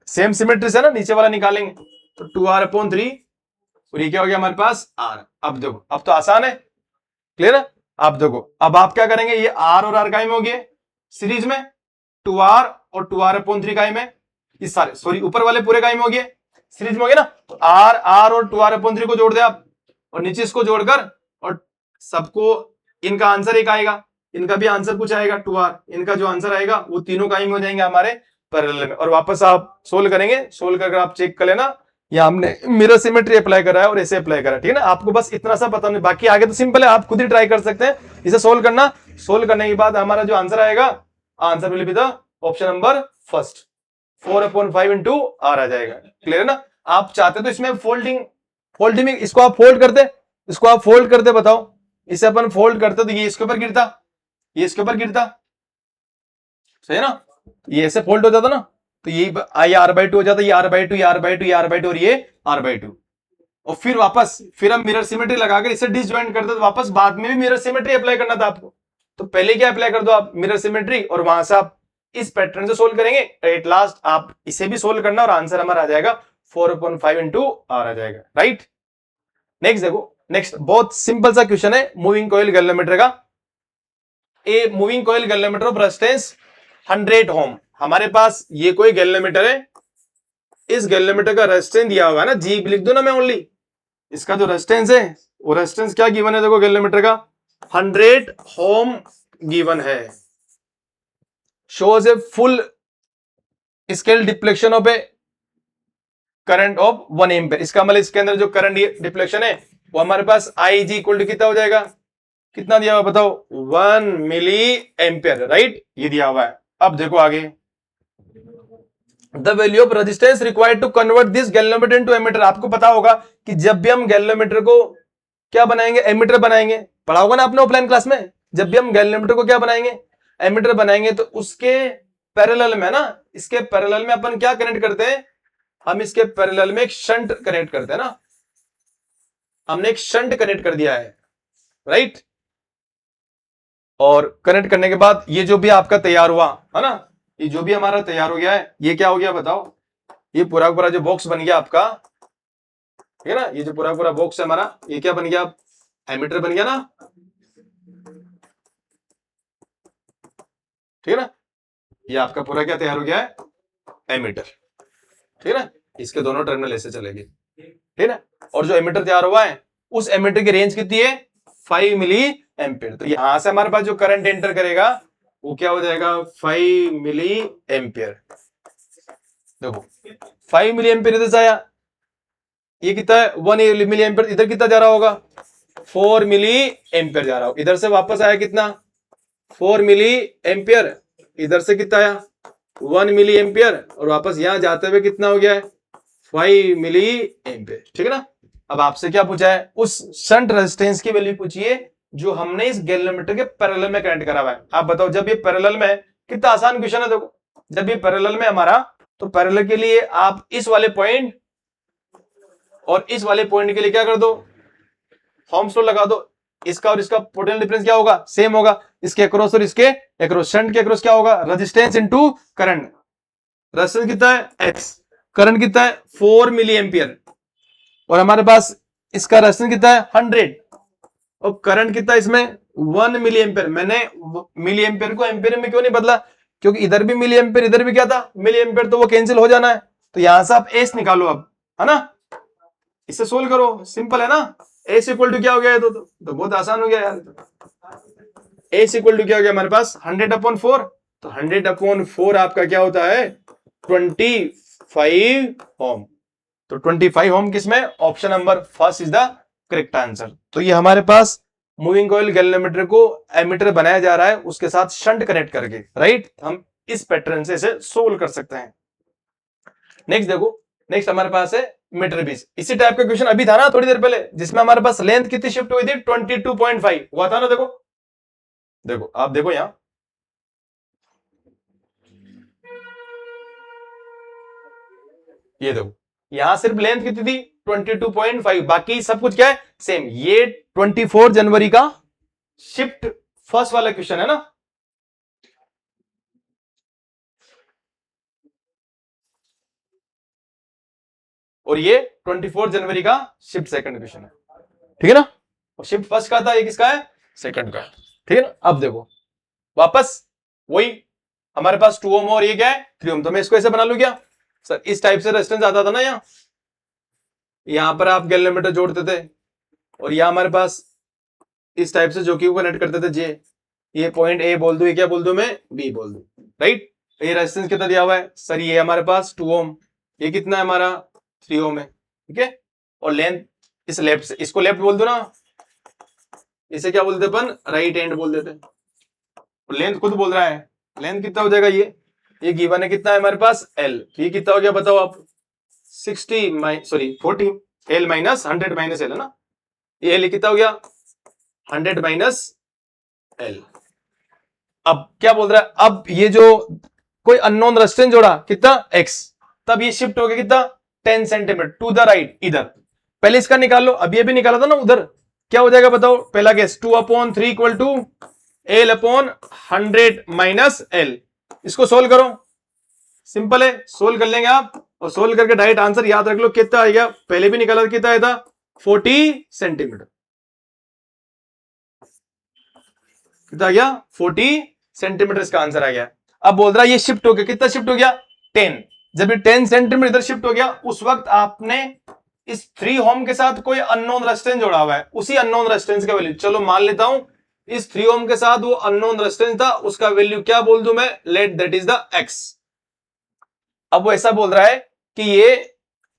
सेम सिमेट्री से ना नीचे वाला निकालेंगे, तो 2r/3 और ये क्या हो गया हमारे पास आर। अब देखो अब तो आसान है, क्लियर है। अब देखो अब आप क्या करेंगे, ये आर और आर कायम हो गए सीरीज में, 2r और 2r/3 कायम है, ये सारे सॉरी ऊपर वाले पूरे कायम हो गए सीरीज में हो गए ना, तो आर आर और 2r/3 को जोड़ दे आप, और नीचे इसको जोड़कर, और सबको इनका आंसर एक आएगा, इनका भी आंसर कुछ आएगा 2r, इनका जो आंसर आएगा वो तीनों कायम हो जाएंगे हमारे पैरेलल में, और वापस आप सोल्व करेंगे, सोल्व करके आप चेक कर लेना या हमने मिरर सिमेट्री अप्लाई करा है और ऐसे अप्लाई करा, ठीक है ना। आपको बस इतना सा पता नहीं, बाकी आगे तो सिंपल है, आप खुद ही ट्राई कर सकते हैं इसे सोल्व करना। सोल्व करने के बाद हमारा जो आंसर आएगा, answer will be the option number first, 4/5 into R आ जाएगा, क्लियर है ना। आप चाहते तो इसमें फोल्डिंग में इसको आप फोल्ड करते, इसको आप फोल्ड करते, बताओ इसे अपन फोल्ड करते तो ये इसके ऊपर गिरता, ये इसके ऊपर गिरता, सही है ना, ये ऐसे फोल्ड हो जाता ना, तो ये r/2 हो जाता, ये r/2 ये r/2 ये r/2 और ये r/2, और फिर वापस फिर हम मिरर सिमेट्री लगाकर इसे डिसजॉइंट करते, तो वापस बाद में भी मिरर सिमेट्री अप्लाई करना था आपको, तो पहले क्या अप्लाई कर दो आप मिरर सिमेट्री, और वहां से आप इस पैटर्न से सोल्व करेंगे, एट लास्ट आप इसे भी सोल्व करना और आंसर हमारा आ जाएगा 4/5 इंटू आर आ जाएगा, राइट। नेक्स्ट देखो, नेक्स्ट बहुत सिंपल सा क्वेश्चन है मूविंग कॉइल गैल्वेमीटर का। A moving coil गैल्वेमीटर of resistance 100 ओम, हमारे पास ये कोई गैल्वेमीटर है, इस गैल्वेमीटर का रेजिस्टेंस दिया हुआ है ना, जी लिख दो ना मैं ओनली, इसका जो रेजिस्टेंस है वो रेजिस्टेंस क्या गिवन है, देखो गैल्वेमीटर का 100 ओम गिवन है, shows a full scale deflection of A current of 1 ampere, इसका मतलब इसके अंदर जो करंट डिफ्लेक्शन है वो हमारे पास आई जी इक्वल टू कितना हो जाएगा, कितना दिया हुआ बताओ 1 मिली एम्पियर, राइट, ये दिया हुआ है। अब देखो आगे, the value of resistance required to convert this galvanometer into ammeter, आपको पता होगा कि जब भी हम गैल्वेमीटर को क्या बनाएंगे, एमीटर बनाएंगे, पढ़ा होगा ना आपने ऑफलाइन क्लास में, जब भी हम गैल्वेमीटर को क्या बनाएंगे, एमीटर बनाएंगे, तो उसके पैरेलल में ना, इसके पैरेलल में अपन क्या कनेक्ट करते हैं, हम इसके पैरेलल में एक शंट कनेक्ट करते हैं ना, हमने एक शंट कनेक्ट कर दिया है, राइट, और कनेक्ट करने के बाद ये जो भी आपका तैयार हुआ है ना, ये जो भी हमारा तैयार हो गया है, ये क्या हो गया बताओ, ये पूरा पूरा जो बॉक्स बन गया आपका, ठीक है ना, ये जो पूरा पूरा बॉक्स है हमारा, ये क्या बन गया, एमीटर बन गया ना, ठीक है ना, ये आपका पूरा क्या तैयार हो गया है, एमीटर, ठीक है ना, इसके दोनों टर्मिनल ऐसे चलेंगे, ठीक है ना, और जो एमीटर तैयार हुआ है उस एमीटर की रेंज कितनी है 5 मिली एम्पियर, तो यहां से हमारे पास जो करंट एंटर करेगा वो क्या हो जाएगा 5 मिली एम्पियर, देखो 5 मिली एम्पियर इधर से आया, ये कितना है 1 मिली एम्पियर, इधर कितना जा रहा होगा 4 मिली एम्पियर जा रहा होगा, इधर से वापस आया कितना 4 मिली एम्पियर, इधर से कितना आया 1 मिली एम्पियर, और वापस यहां जाते हुए कितना हो गया है 5 मिली एम्पियर, ठीक है ना। अब आपसे क्या पूछा है, उस शंट रेजिस्टेंस की वैल्यू पूछिए जो हमने इस गैल्वेमीटर के पैरेलल में कनेक्ट करा हुआ है। आप बताओ जब ये पैरेलल में है, कितना आसान क्वेश्चन है, देखो जब ये पैरेलल में हमारा, तो पैरेलल के लिए आप इस वाले पॉइंट और इस वाले पॉइंट के लिए क्या कर दो, ओम्स लॉ लगा दो, इसका और इसका पोटेंशियल डिफरेंस क्या होगा, सेम होगा, इसके अक्रॉस और इसके अक्रॉस, शंट के अक्रॉस क्या होगा, रेजिस्टेंस इनटू करंट, रेजिस्टेंस कितना है x, करंट कितना है 4 मिली एम्पियर, और हमारे पास इसका रेजिस्टेंस कितना है 100, और करंट कितना है इसमें 1 मिली एम्पियर, मैंने मिली एम्पियर को एम्पियर में क्यों नहीं बदला, क्योंकि इधर भी मिली एम्पियर, इधर भी क्या था मिली एम्पियर, तो वो कैंसिल हो जाना है, तो यहां से आप एस निकालो अब, है ना, इससे सोल्व करो, सिंपल है ना, एस इक्वल टू क्या हो गया, तो बहुत आसान हो गया यार, एस इक्वल टू क्या हो गया हमारे पास 100/4, तो 100/4 आपका क्या होता है 25 ओम, तो 25 ओम किसमें, option number first is the correct answer. तो ये हमारे पास मूविंग कॉइल गैल्वेमीटर को एमीटर बनाया जा रहा है उसके साथ शंट कनेक्ट करके, राइट, हम इस पैटर्न से इसे सोल्व कर सकते हैं। नेक्स्ट देखो, नेक्स्ट हमारे पास है मीटर बीज। इसी टाइप का क्वेश्चन अभी था ना थोड़ी देर पहले, जिसमें हमारे पास लेंथ कितनी शिफ्ट हुई थी, 22.5 हुआ था ना। देखो देखो आप देखो यहां, ये देखो यहां सिर्फ लेंथ कितनी थी 22.5, बाकी सब कुछ क्या है सेम। ये 24 जनवरी का शिफ्ट फर्स्ट वाला क्वेश्चन है ना। और ये 24 जनवरी का शिफ्ट सेकंड क्वेश्चन है, ठीक है ना। और शिफ्ट फर्स्ट का था, ये किसका है, सेकंड का, ठीक है ना। अब देखो वापस वही हमारे पास 2 ओम और ये क्या है 3 ओम, तो मैं इसको ऐसे बना लूं क्या सर, इस टाइप से रेजिस्टेंस आता था ना। यहां पर आप गैल्वेनोमीटर जोड़ते थे और यहां हमारे पास इस टाइप से जो कि कनेक्ट करते थे जे, ये पॉइंट ए बोल दू, ये क्या बोल दू मैं, बी बोल दू, राइट। ये रेजिस्टेंस कितना दिया हुआ है सर, ये हमारे पास 2 ओम, ये कितना है हमारा 3 ओम है, ठीक है। और लेंथ इस लेफ्ट से, इसको लेफ्ट बोल दो ना, इसे क्या बोलते अपन, राइट हैंड बोल देते। लेंथ खुद बोल रहा है, लेंथ कितना हो जाएगा, ये गिवन है कितना है हमारे पास एल, ये कितना हो गया बताओ आप, 40 एल माइनस 100 माइनस एल है ना, ये एल कितना हो गया 100 माइनस एल। अब क्या बोल रहा है, अब ये जो कोई अननोन रेजिस्टेंस जोड़ा कितना एक्स, तब ये शिफ्ट हो गया कितना 10 सेंटीमीटर टू द राइट इधर। पहले इसका निकाल लो, अब ये भी निकाला था ना उधर, क्या हो जाएगा बताओ, पहला case 2/3 equal to L upon 100 minus L. इसको सोल्व करो, सिंपल है, सोल्व कर लेंगे आप, और सोल्व करके डायरेक्ट आंसर याद रख लो कितना आएगा, पहले भी निकाला कितना आया था 40 सेंटीमीटर, कितना आ गया 40 सेंटीमीटर इसका आंसर आ गया। अब बोल रहा है ये शिफ्ट हो गया, कितना शिफ्ट हो गया 10, जब ये 10 सेंटीमीटर इधर शिफ्ट हो गया उस वक्त आपने इस 3 ओम के साथ कोई अननोन रेजिस्टेंस जोड़ा हुआ है, उसी अननोन रेजिस्टेंस का वैल्यू, चलो मान लेता हूं इस 3 ओम के साथ वो अननोन रेजिस्टेंस था, उसका वैल्यू क्या बोल दूं मैं, let that is the x. अब वो ऐसा बोल रहा है कि ये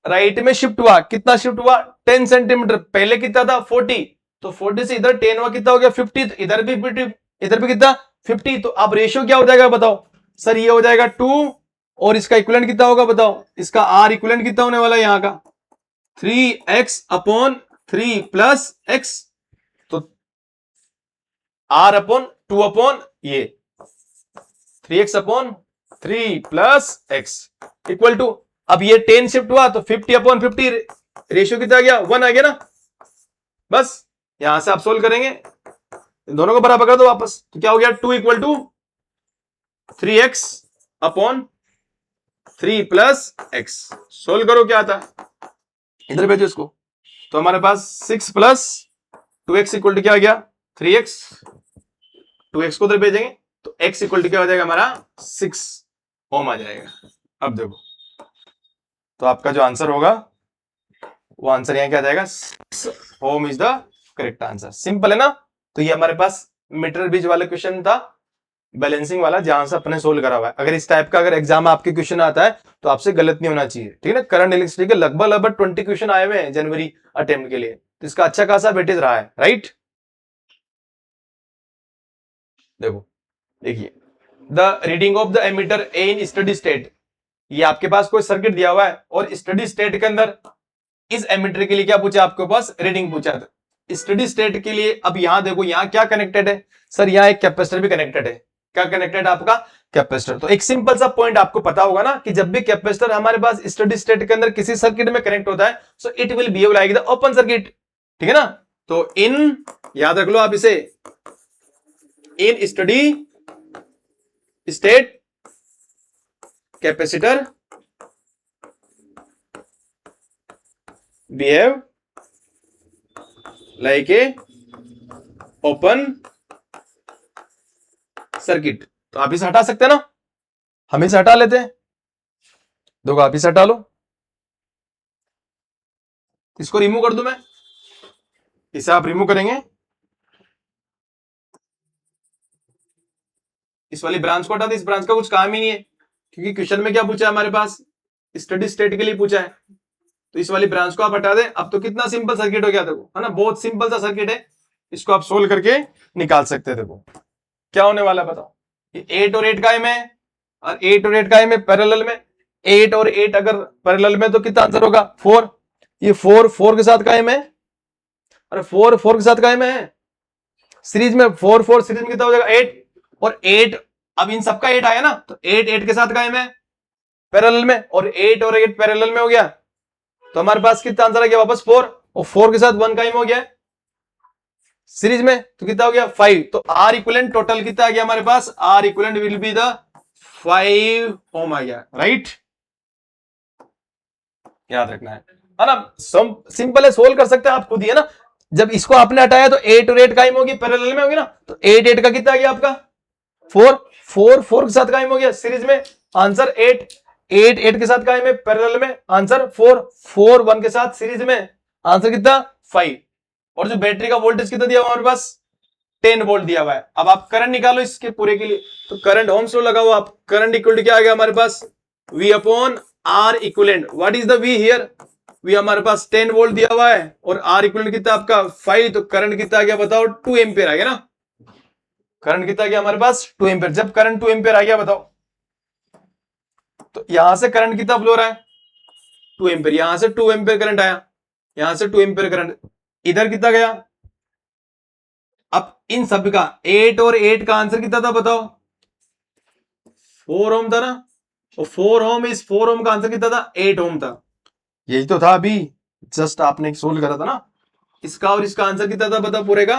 राइट में शिफ्ट हुआ, कितना शिफ्ट हुआ 10 सेंटीमीटर, पहले कितना था 40, तो 40 से इधर 10 हुआ कितना हो गया 50, तो इधर भी 50, इधर भी कितना 50, तो अब रेशियो क्या हो जाएगा बताओ सर, ये हो जाएगा 2, और इसका इक्विवेलेंट कितना होगा बताओ, इसका आर इक्विवेलेंट कितना होने वाला है यहाँ का 3x अपॉन 3 प्लस एक्स, तो आर अपॉन 2 अपॉन ये 3x upon 3 plus X equal to, अब ये 10 शिफ्ट हुआ तो 50 अपॉन 50, रेशियो कितना आ गया 1 आ गया ना। बस यहां से आप सोल्व करेंगे, दोनों को बराबर कर दो वापस, तो क्या हो गया 2 equal to 3x upon 3 plus X, solve करो क्या आता है, इधर भेजो इसको, तो हमारे पास 6 प्लस 2x इक्वल टू क्या आ गया 3x, 2x को उधर भेजेंगे तो x इक्वल टू क्या हो जाएगा हमारा 6 ओम आ जाएगा। अब देखो तो आपका जो आंसर होगा वो आंसर यहां क्या आ जाएगा 6 ohm is the correct answer. Simple है ना। तो ये हमारे पास मीटर बीज वाला क्वेश्चन था, बैलेंसिंग वाला, जहां से अपने सोल्व करा हुआ है। अगर इस टाइप का अगर एग्जाम आपके क्वेश्चन आता है तो आपसे गलत नहीं होना चाहिए, ठीक है ना। करंट इलेक्ट्रिसिटी के लगभग 20 क्वेश्चन आए हुए हैं जनवरी अटेम्प्ट के लिए, तो इसका अच्छा खासा वेटेज रहा है, राइट। देखो देखिए, the reading of the ammeter A in steady state, ये आपके पास कोई सर्किट दिया हुआ है और स्टडी स्टेट के अंदर इस एमीटर के लिए क्या पूछा आपके पास, रीडिंग पूछा था स्टडी स्टेट के लिए। अब यहां देखो यहां क्या कनेक्टेड है सर, यहां एक कैपेसिटर भी कनेक्टेड है, क्या कनेक्टेड है आपका कैपेसिटर। तो एक सिंपल सा पॉइंट आपको पता होगा ना कि जब भी कैपेसिटर हमारे पास स्टडी स्टेट के अंदर किसी सर्किट में कनेक्ट होता है so it will behave like the open circuit, ठीक है ना। तो इन, याद रख लो आप इसे, in steady state capacitor behave like a open circuit. तो आप इसे हटा सकते हैं ना, हम इसे हटा लेते हैं, देखो आप इसे हटा लो, इसको रिमूव कर दूं मैं, इसे आप रिमूव करेंगे, इस वाली ब्रांच को हटा दे, इस ब्रांच का कुछ काम ही नहीं है, क्योंकि क्वेश्चन में क्या पूछा है हमारे पास, स्टडी स्टेट के लिए पूछा है, तो इस वाली ब्रांच को आप हटा दें। अब तो कितना सिंपल सर्किट हो गया, देखो है ना, बहुत सिंपल सा सर्किट है, इसको आप सोल्व करके निकाल सकते हैं। देखो क्या होने वाला है बताओ, ये 8 और 8 का है, मैं और 8 और 8 का में पैरेलल में, 8 और 8 अगर पैरेलल में तो कितना आंसर होगा 4। ये 4 4 के साथ कायम है, अरे 4 4 के साथ कायम है सीरीज में, 4 4 सीरीज में कितना हो जाएगा 8 और 8, अब इन सबका 8 आया ना तो 8 8 के साथ कायम है पैरेलल में, और 8 और 8 पैरेलल में हो गया तो हमारे पास कितना आंसर आ गया वापस 4, और 4 के साथ 1 कायम हो गया सीरीज में तो कितना हो गया 5। तो आर इक्विवेलेंट टोटल कितना आ गया हमारे पास, R equivalent will be the 5 ohm आ गया, राइट, याद रखना है ना। सिंपल है, सोल्व कर सकते हैं आप खुद ही, है ना। जब इसको आपने हटाया तो 8 और 8 कायम होगी पैरेलल में होगी ना, तो 8 8 का कितना आ गया आपका 4 4 4 के साथ कायम हो गया सीरीज में, आंसर 8 8 8 के साथ कायम है पैरेलल में, आंसर 4 4 1 के साथ सीरीज में, आंसर कितना 5। और जो बैटरी का वोल्टेज कितना दिया हुआ हमारे पास 10 वोल्ट दिया हुआ है। अब आप करंट निकालो इसके पूरे के लिए, तो करंट ओम्स लॉ लगाओ आप, करंट इक्वल टू क्या आ गया हमारे पास V upon R equivalent. What is the V here, V हमारे पास 10 वोल्ट दिया हुआ है और R इक्विवेलेंट कितना आपका 5, तो करंट कितना आ गया बताओ 2 एम्पियर आ गया ना, करंट कितना आ गया हमारे पास 2 एम्पियर। जब करंट 2 एम्पियर आ गया बताओ, तो यहां से करंट कितना फ्लो रहा है 2 एम्पियर, यहां से 2 एम्पियर करंट आया, यहां से 2 एम्पियर करंट, इधर कितना गया। अब इन सब का 8 और 8 का आंसर कितना था बताओ 4 ओम था ना, और 4 ओम, इस 4 ओम का आंसर कितना था 8 ओम था, यही तो था अभी जस्ट आपने सोल्व करा था ना। इसका और इसका आंसर कितना था बताओ पूरे का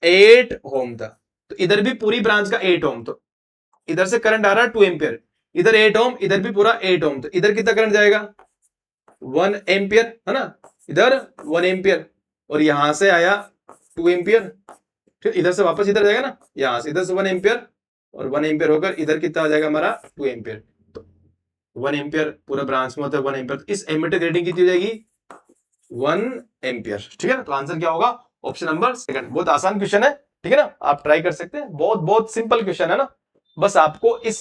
8 ओम था। तो इधर भी पूरी ब्रांच का 8 ओम, तो इधर से करंट आ रहा है 2 एम्पियर, इधर 8 ओम, इधर भी पूरा 8 ओम, तो इधर कितना करंट जाएगा 1 एम्पियर, है ना, इधर 1 एम्पियर, और यहां से आया 2 एम्पियर, फिर इधर से वापस इधर जाएगा ना, यहां से इधर से 1 एम्पियर, और 1 एम्पियर होकर इधर कितना आ जाएगा हमारा 2 एम्पियर। तो 1 एम्पियर पूरा ब्रांच में होता है 1 एम्पियर, तो इस एमीटर की रेटिंग कितनी हो जाएगी 1 एम्पियर, ठीक है ना। तो आंसर क्या होगा ऑप्शन नंबर सेकंड। बहुत आसान क्वेश्चन है, ठीक है ना, आप ट्राई कर सकते हैं, बहुत बहुत सिंपल क्वेश्चन है ना। बस आपको इस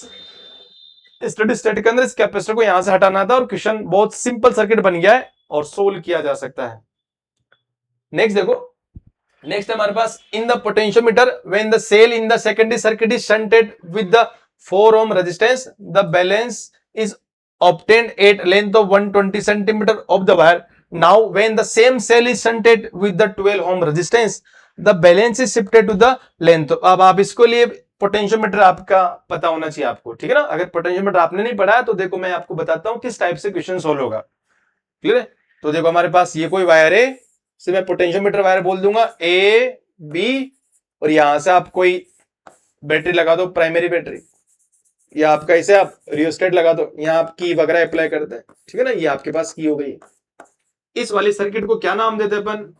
स्टडी स्टेट के अंदर इस कैपेसिटर को यहां से हटाना था और क्वेश्चन बहुत सिंपल सर्किट बन गया है और सोल्व किया जा सकता है। नेक्स्ट देखो, नेक्स्ट हमारे पास in the potentiometer when the cell in the secondary circuit is shunted with the 4 ohm resistance the balance is obtained at length of 120 centimeter of the wire. Now when the same cell is shunted with the 12 ohm resistance the balance is shifted to the length. अब आप इसको लिए पोटेंशियोमीटर आपका पता होना चाहिए आपको, ठीक है ना। अगर पोटेंशियोमीटर आपने नहीं पढ़ा है तो देखो मैं आपको बताता हूं किस टाइप से क्वेश्चन सोल्व होगा, क्लियर है। तो देखो हमारे पास ये कोई वायर है, से मैं पोटेंशियोमीटर वायर बोल दूंगा ए बी, और यहां से आप कोई बैटरी लगा दो, प्राइमरी बैटरी, या आपका ऐसे आप रियोस्टेट लगा दो, यहाँ आप की वगैरह अप्लाई करते हैं, ठीक है ना। ये आपके पास की हो गई। इस वाली सर्किट को क्या नाम देते हैं अपन,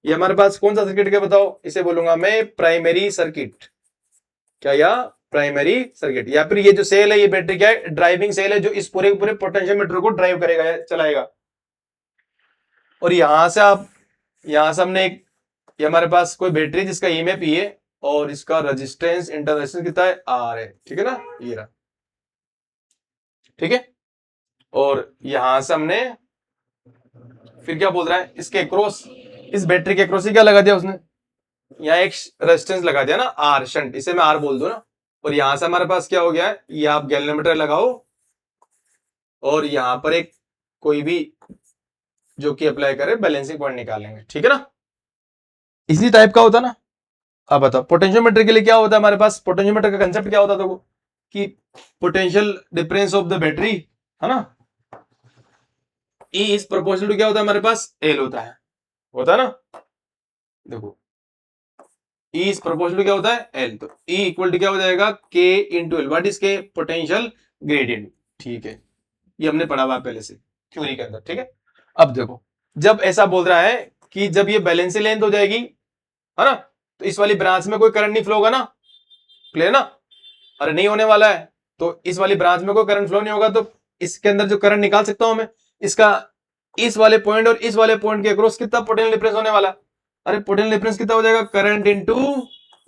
ये हमारे पास कौन सा सर्किट क्या बताओ, इसे बोलूंगा मैं प्राइमरी सर्किट, क्या, या प्राइमरी सर्किट। या फिर ये जो सेल है ये बैटरी क्या है ड्राइविंग सेल है, जो इस पूरे पूरे पोटेंशियोमीटर को ड्राइव करेगा, चलाएगा। और यहां से आप, यहां से हमने एक, ये हमारे पास कोई बैटरी जिसका ईएमएफ ई है और इसका रेजिस्टेंस इंटर रेजिस्टेंस कितना है आर है, ठीक है ना, ये रहा, ठीक है। और यहां से हमने फिर क्या बोल रहा है इसके अक्रॉस, इस बैटरी के अक्रॉस ही क्या लगा दिया उसने, यहाँ एक रेजिस्टेंस लगा दिया ना आर शंट, इसे मैं आर बोल दूं ना। और यहां से हमारे पास क्या हो गया है, ये आप गैल्वेनोमीटर लगाओ और यहां पर एक कोई भी जो कि अप्लाई करे बैलेंसिंग पॉइंट निकालेंगे, ठीक है ना। इसी टाइप का होता ना। अब बताओ पोटेंशियोमीटर के लिए क्या होता है हमारे पास, पोटेंशियोमीटर का कंसेप्ट क्या होता था वो, कि potential difference of the battery, है ना, E इज प्रोपोर्शनल टू क्या होता है हमारे पास L होता है ना। देखो E इज प्रोपोर्शनल टू क्या होता है L, तो E इक्वल टू क्या हो जाएगा K into L, what is के पोटेंशियल ग्रेडियंट, ठीक है। ये हमने पढ़ा हुआ पहले से थ्योरी के अंदर, ठीक है। अब देखो जब ऐसा बोल रहा है कि जब ये बैलेंसिंग लेंथ हो जाएगी, है ना, तो इस वाली ब्रांच में कोई करंट नहीं फ्लो होगा ना, क्लियर ना, अरे नहीं होने वाला है। तो इस वाली ब्रांच में कोई करंट फ्लो नहीं होगा, तो इसके अंदर जो करंट निकाल सकता हूं मैं, इसका इस वाले पॉइंट और इस वाले पॉइंट के अक्रॉस कितना पोटेंशियल डिफरेंस होने वाला, अरे पोटेंशियल डिफरेंस कितना हो जाएगा करंट इनटू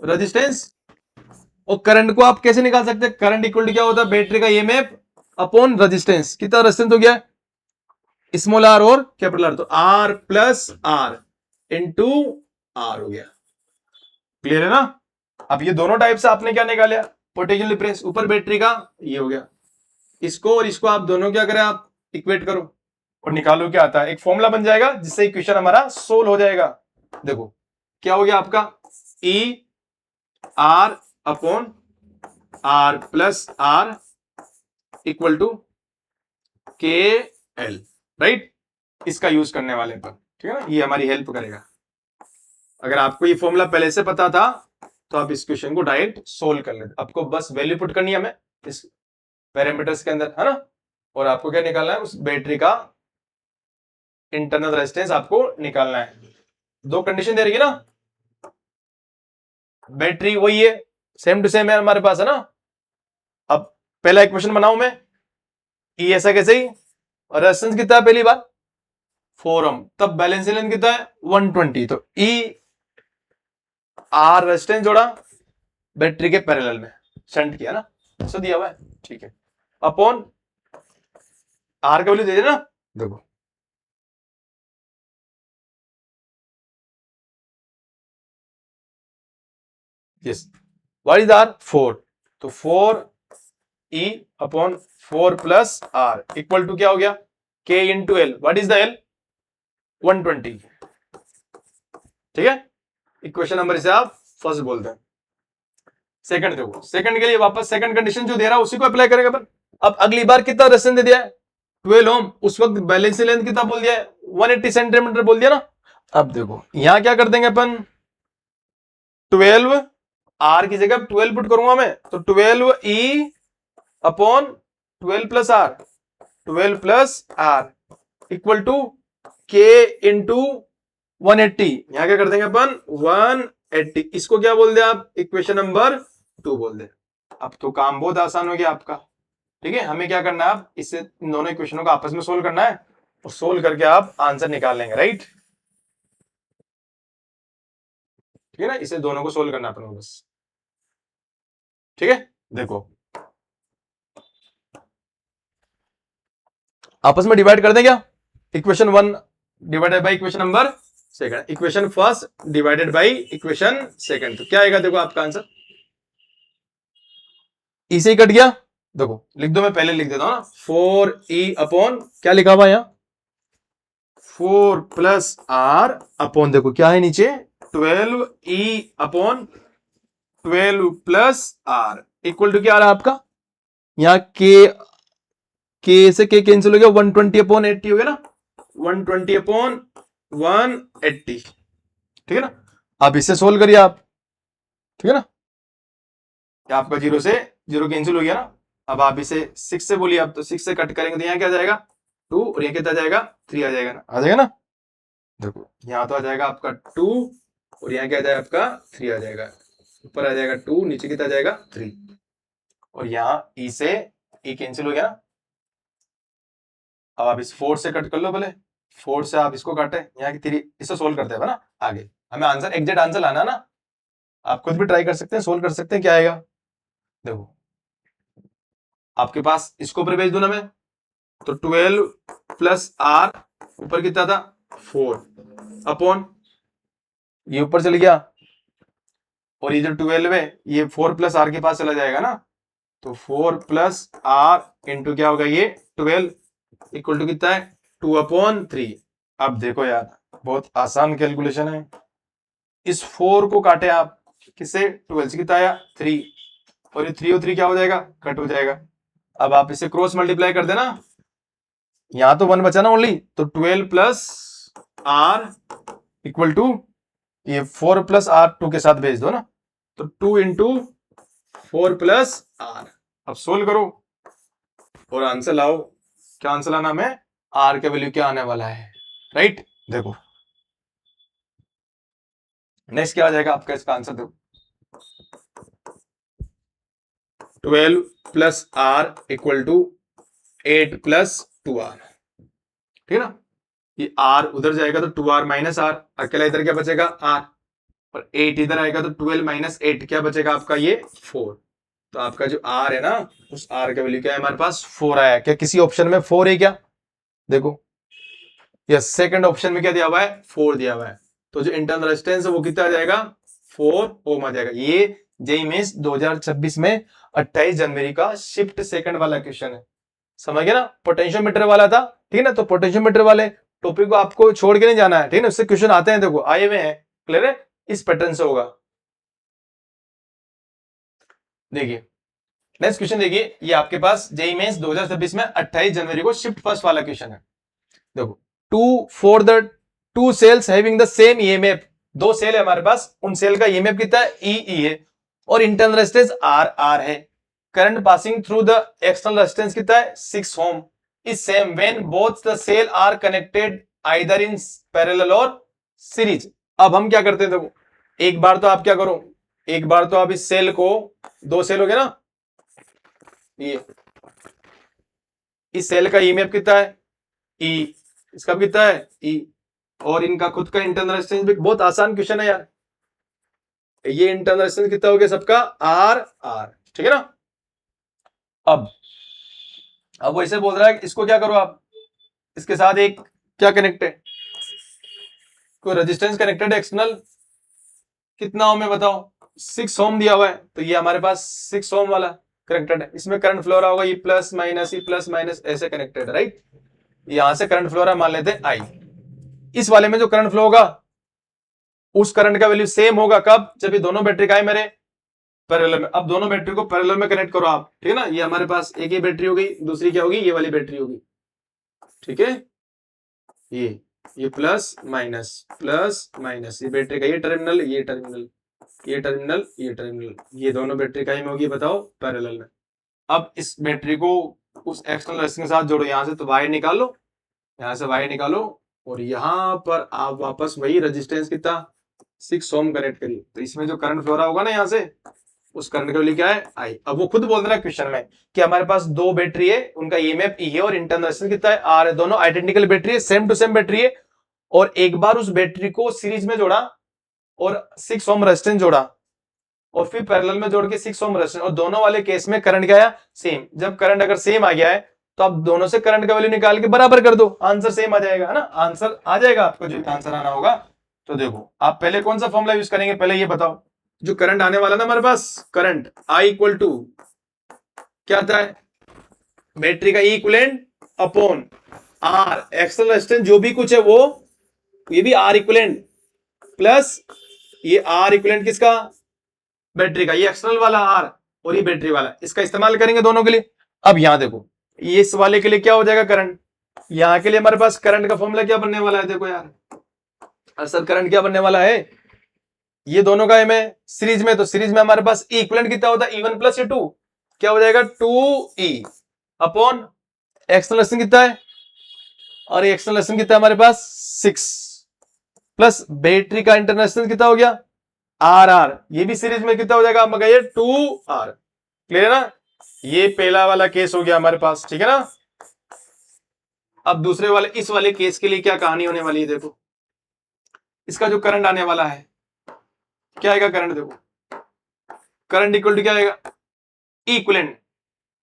रेजिस्टेंस। और करंट को आप कैसे निकाल सकते हैं, करंट इक्वल टू क्या होता है बैटरी का ईएमएफ अपॉन रेजिस्टेंस, कितना रेजिस्टेंस हो गया स्मॉल आर और कैपिटल आर, तो R plus R into R हो गया, क्लियर है ना। अब ये दोनों टाइप से आपने क्या निकाला, पोटेंशियल डिफरेंस, ऊपर बैटरी का ये हो गया, इसको और इसको आप दोनों क्या करें, आप इक्वेट करो और निकालो क्या आता है, एक फॉर्मूला बन जाएगा जिससे इक्वेशन हमारा सोल्व हो जाएगा। देखो क्या हो गया आपका, E R upon R plus R equal to K L, right. इसका यूज करने वाले पर, ठीक है ना, ये हमारी हेल्प करेगा। अगर आपको ये फॉर्मूला पहले से पता था तो आप इस क्वेश्चन को डायरेक्ट सोल्व कर लेते, आपको बस वैल्यू पुट करनी है हमें इस पैरामीटर्स के अंदर, है ना, और आपको क्या निकालना है, उस बैटरी का इंटरनल रेजिस्टेंस आपको निकालना है। दो कंडीशन दे रही है ना, बैटरी वही है, सेम टू सेम है हमारे पास, है ना। अब पहला इक्वेशन बनाऊं मैं, ई ऐसा कैसे ही, और रेजिस्टेंस कितना है पहली बार 4 ओम, तब बैलेंस लेंथ कितना है 120, तो ई आर रेजिस्टेंस जोड़ा बैटरी के पैरेलल में शंट किया ना, ऐसा दिया हुआ है, ठीक है, अपॉन आर का वैल्यू दे देना, देखो यस, व्हाट इज आर 4, तो 4 E upon 4 plus R equal to क्या हो गया, K into L, what is the L 120, ठीक है। इक्वेशन नंबर इसे आप फर्स्ट बोलते हैं। सेकंड देखो, सेकंड के लिए वापस सेकंड कंडीशन जो दे रहा है उसी को अप्लाई करेगा अपन। अब अगली बार कितना रेजिस्टेंस दे दिया है 12 ओम, उस वक्त बैलेंस लेंथ कितना बोल दिया है 180 सेंटीमीटर बोल दिया ना। अब देखो यहां क्या कर देंगे अपन, 12 आर की जगह 12 पुट करूंगा मैं, तो 12 E upon 12 plus R, 12 plus R equal to K into 180, यहां क्या कर देंगे अपन 180, इसको क्या बोल दे आप, इक्वेशन नंबर 2 बोल दे। अब तो काम बहुत आसान हो गया आपका, ठीक है। हमें क्या करना है, आप इससे इन दोनों इक्वेशनों को आपस में सोल्व करना है और सोल्व करके आप आंसर निकाल लेंगे, राइट, ठीक है ना, इसे दोनों को सोल्व करना अपन को बस, ठीक है। देखो आपस में डिवाइड कर दें क्या, equation 1 divided by equation number second, equation first divided by equation second, तो क्या आएगा देखो आपका आंसर, इसे ही कट गया, देखो लिख दो, मैं पहले लिख देता हूं ना, 4 ई अपॉन क्या लिखा हुआ यहां 4 प्लस आर अपॉन, देखो क्या है नीचे 12 E upon 12 plus R equal to क्या आ रहा है आपका, यहां के से के कैंसिल हो गया, 120 अपॉन 80 हो गया ना, 120 अपॉन 180, ठीक है ना। अब इससे सोल्व करिए आप, ठीक है ना, क्या आपका 0 से 0 कैंसिल हो गया ना। अब आप इसे 6 से बोलिए, आप तो 6 से कट करेंगे तो यहाँ क्या आ जाएगा 2, और ये कितना जाएगा 3 आ जाएगा ना, आ जाएगा ना। देखो यहाँ तो आ जाएगा आपका 2 और यहाँ क्या आ जाएगा आपका 3 आ जाएगा, ऊपर आ जाएगा 2, नीचे कितना आ जाएगा 3, और यहाँ ई से ई कैंसिल हो गया ना। अब आप इस 4 से कट कर लो, भले 4 से आप इसको काटे, यहाँ की 3, इससे सोल्व करते हैं ना आगे, हमें आंसर एग्जैक्ट आंसर लाना ना, आप खुद भी ट्राई कर सकते हैं, सोल्व कर सकते हैं, क्या आएगा देखो, आपके पास इसको ऊपर भेज दू ना मैं, तो 12 प्लस आर ऊपर कितना था 4 अपॉन, ये ऊपर चल गया, और ये जो 12 है ये 4 प्लस आर के पास चला जाएगा ना, तो 4 प्लस आर इंटू क्या होगा ये 12 इक्वल टू कितना है 2 अपॉन 3। अब देखो यार बहुत आसान कैलकुलेशन है, इस 4 को काटे आप किससे 12 से, कितना आया 3, और ये 3 और 3 क्या हो जाएगा कट हो जाएगा। अब आप इसे क्रॉस मल्टीप्लाई कर देना, यहां तो 1 बचा ना ओनली, तो 12 प्लस आर इक्वल टू ये 4 प्लस आर 2 के साथ भेज दो ना, तो 2 इंटू 4 प्लस आर। अब सोल्व करो और आंसर लाओ, क्या आंसर लाना हमें, आर का वैल्यू क्या आने वाला है, राइट। देखो नेक्स्ट क्या आ जाएगा आपका इसका आंसर, देखो 12 plus R equal to 8 plus 2r, ठीक है ना, ये r उधर जाएगा तो 2r माइनस आर, अकेला इधर क्या बचेगा r, और 8 इधर आएगा तो 12 माइनस 8 क्या बचेगा आपका ये 4, तो आपका जो r है ना उस r का वैल्यू क्या है हमारे पास 4 आया, क्या किसी ऑप्शन में 4 है क्या, देखो यस सेकंड ऑप्शन में क्या दिया हुआ है 4 दिया हुआ है, तो जो इंटरनल रेजिस्टेंस है वो कितना आ जाएगा 4 ओम आ जाएगा, ये जेईई मेंस 2026 में 28 जनवरी का शिफ्ट सेकंड वाला क्वेश्चन है। समझ गए ना, पोटेंशियोमीटर वाला था, ठीक है ना। तो पोटेंशियोमीटर वाले टॉपिक को आपको छोड़ के नहीं जाना है, ठीक है ना। उससे क्वेश्चन आते हैं, देखो आए हुए हैं, क्लियर है, इस पैटर्न से होगा। देखिए नेक्स्ट क्वेश्चन, देखिए ये आपके पास जेईई मेंस 2026 में 28 जनवरी को शिफ्ट फर्स्ट वाला क्वेश्चन है। देखो to for the two cells having the same EMF, दो सेल है हमारे पास, उन सेल का ईएमएफ कितना है, ई है, और इंटरनल रेजिस्टेंस आर है। Current passing through the external resistance कितना है, 6 ohm, is same when both the cell are connected either in parallel और सीरीज। अब हम क्या करते हैं, देखो एक बार तो आप क्या करो, एक बार तो आप इस सेल को, दो सेल हो गए ना, ये इस सेल का ईएमएफ कितना है, ई, इसका भी कितना है, ई, और इनका खुद का इंटरनल रेजिस्टेंस भी। बहुत आसान क्वेश्चन है यार, ये इंटरनल रेजिस्टेंस कितना हो गया सबका, आर आर, ठीक है ना। अब वो ऐसे बोल रहा है कि इसको क्या करो आप, इसके साथ एक क्या कनेक्ट है, कोई रेजिस्टेंस कनेक्टेड है एक्सटर्नल, कितना ओम है बताओ, 6 ओम दिया हुआ है, तो ये हमारे पास 6 ओम वाला कनेक्टेड है। इसमें करंट फ्लो रहा होगा, ये प्लस माइनस ऐसे कनेक्टेड है, राइट। यहां से करंट फ्लो रहा, मान लेते हैं आई। इस वाले में जो करंट फ्लो होगा, उस करंट का वैल्यू सेम होगा कब, जब ये दोनों बैटरी का है मेरे पैरेलल में। अब दोनों बैटरी को पैरेलल में कनेक्ट करो आप, ठीक है ना। ये हमारे पास एक ही बैटरी हो गई, दूसरी क्या होगी, ये वाली बैटरी होगी, ठीक है। ये प्लस माइनस, ये बैटरी का ये टर्मिनल, ये टर्मिनल, ये टर्मिनल, ये टर्मिनल, ये दोनों बैटरी का ही में होगी, बताओ पैरेलल में। अब इस बैटरी को उस एक्सटर्नल रेजिस्टेंस के साथ जोड़ो, यहां से तो वायर निकालो, यहां से वायर निकालो, और यहां पर आप वापस वही रेजिस्टेंस कितना, 6 ओम कनेक्ट करिए। तो इसमें जो करंट फ्लो रहा होगा ना यहां से, उस करंट का वैल्यू क्या है, आई। अब वो खुद बोल रहा है क्वेश्चन में कि हमारे पास दो बैटरी है, उनका ईएमएफ ई है और इंटरनल रेजिस्टेंस कितना है, आर है। दोनों आइडेंटिकल बैटरी है, सेम टू सेम बैटरी है, और एक बार उस बैटरी को सीरीज में जोड़ा और 6 ओम रेजिस्टेंस जोड़ा, और फिर पैरेलल में जोड़ के 6 ओम रेजिस्टेंस, और दोनों वाले केस में करंट क्या आया, सेम। जब करंट अगर सेम आ गया है, तो आप दोनों से करंट का वैल्यू निकाल के बराबर कर दो, आंसर सेम आ जाएगा, है ना। आंसर आ जाएगा आपको, जो आंसर आना होगा। तो देखो आप पहले कौन सा फॉर्मूला यूज करेंगे, पहले ये बताओ, जो करंट आने वाला ना हमारे पास, करंट आई इक्वल टू क्या आता है, बैटरी का equivalent upon R, external resistance जो भी कुछ है वो, ये भी आर इक्विवेलेंट, प्लस ये आर इक्विवेलेंट किसका, बैटरी का, ये एक्सटर्नल वाला आर और ये बैटरी वाला, इसका इस्तेमाल करेंगे दोनों के लिए। अब यहां देखो, ये इस वाले के लिए क्या हो जाएगा, करंट। यहां के लिए हमारे पास करंट का फॉर्मूला क्या बनने वाला है, देखो यार, असल करंट क्या बनने वाला है, ये दोनों का है सीरीज में, तो सीरीज में हमारे पास इक्विवेलेंट कितना होता है, E1 प्लस E2, क्या हो जाएगा 2E अपॉन एक्सटर्नल रेजिस्टेंस कितना है, और एक्सटर्नल रेजिस्टेंस कितना है हमारे पास 6, प्लस बैटरी का इंटरनल रेजिस्टेंस कितना हो गया आर, ये भी सीरीज में कितना हो जाएगा, आप लगाइए 2R, क्लियर है ना। ये पहला वाला केस हो गया हमारे पास, ठीक है ना। अब दूसरे वाले, इस वाले केस के लिए क्या कहानी होने वाली है, देखो इसका जो करंट आने वाला है क्या आएगा, करंट देखो, करंट इक्वल टू क्या आएगा, इक्विवेलेंट,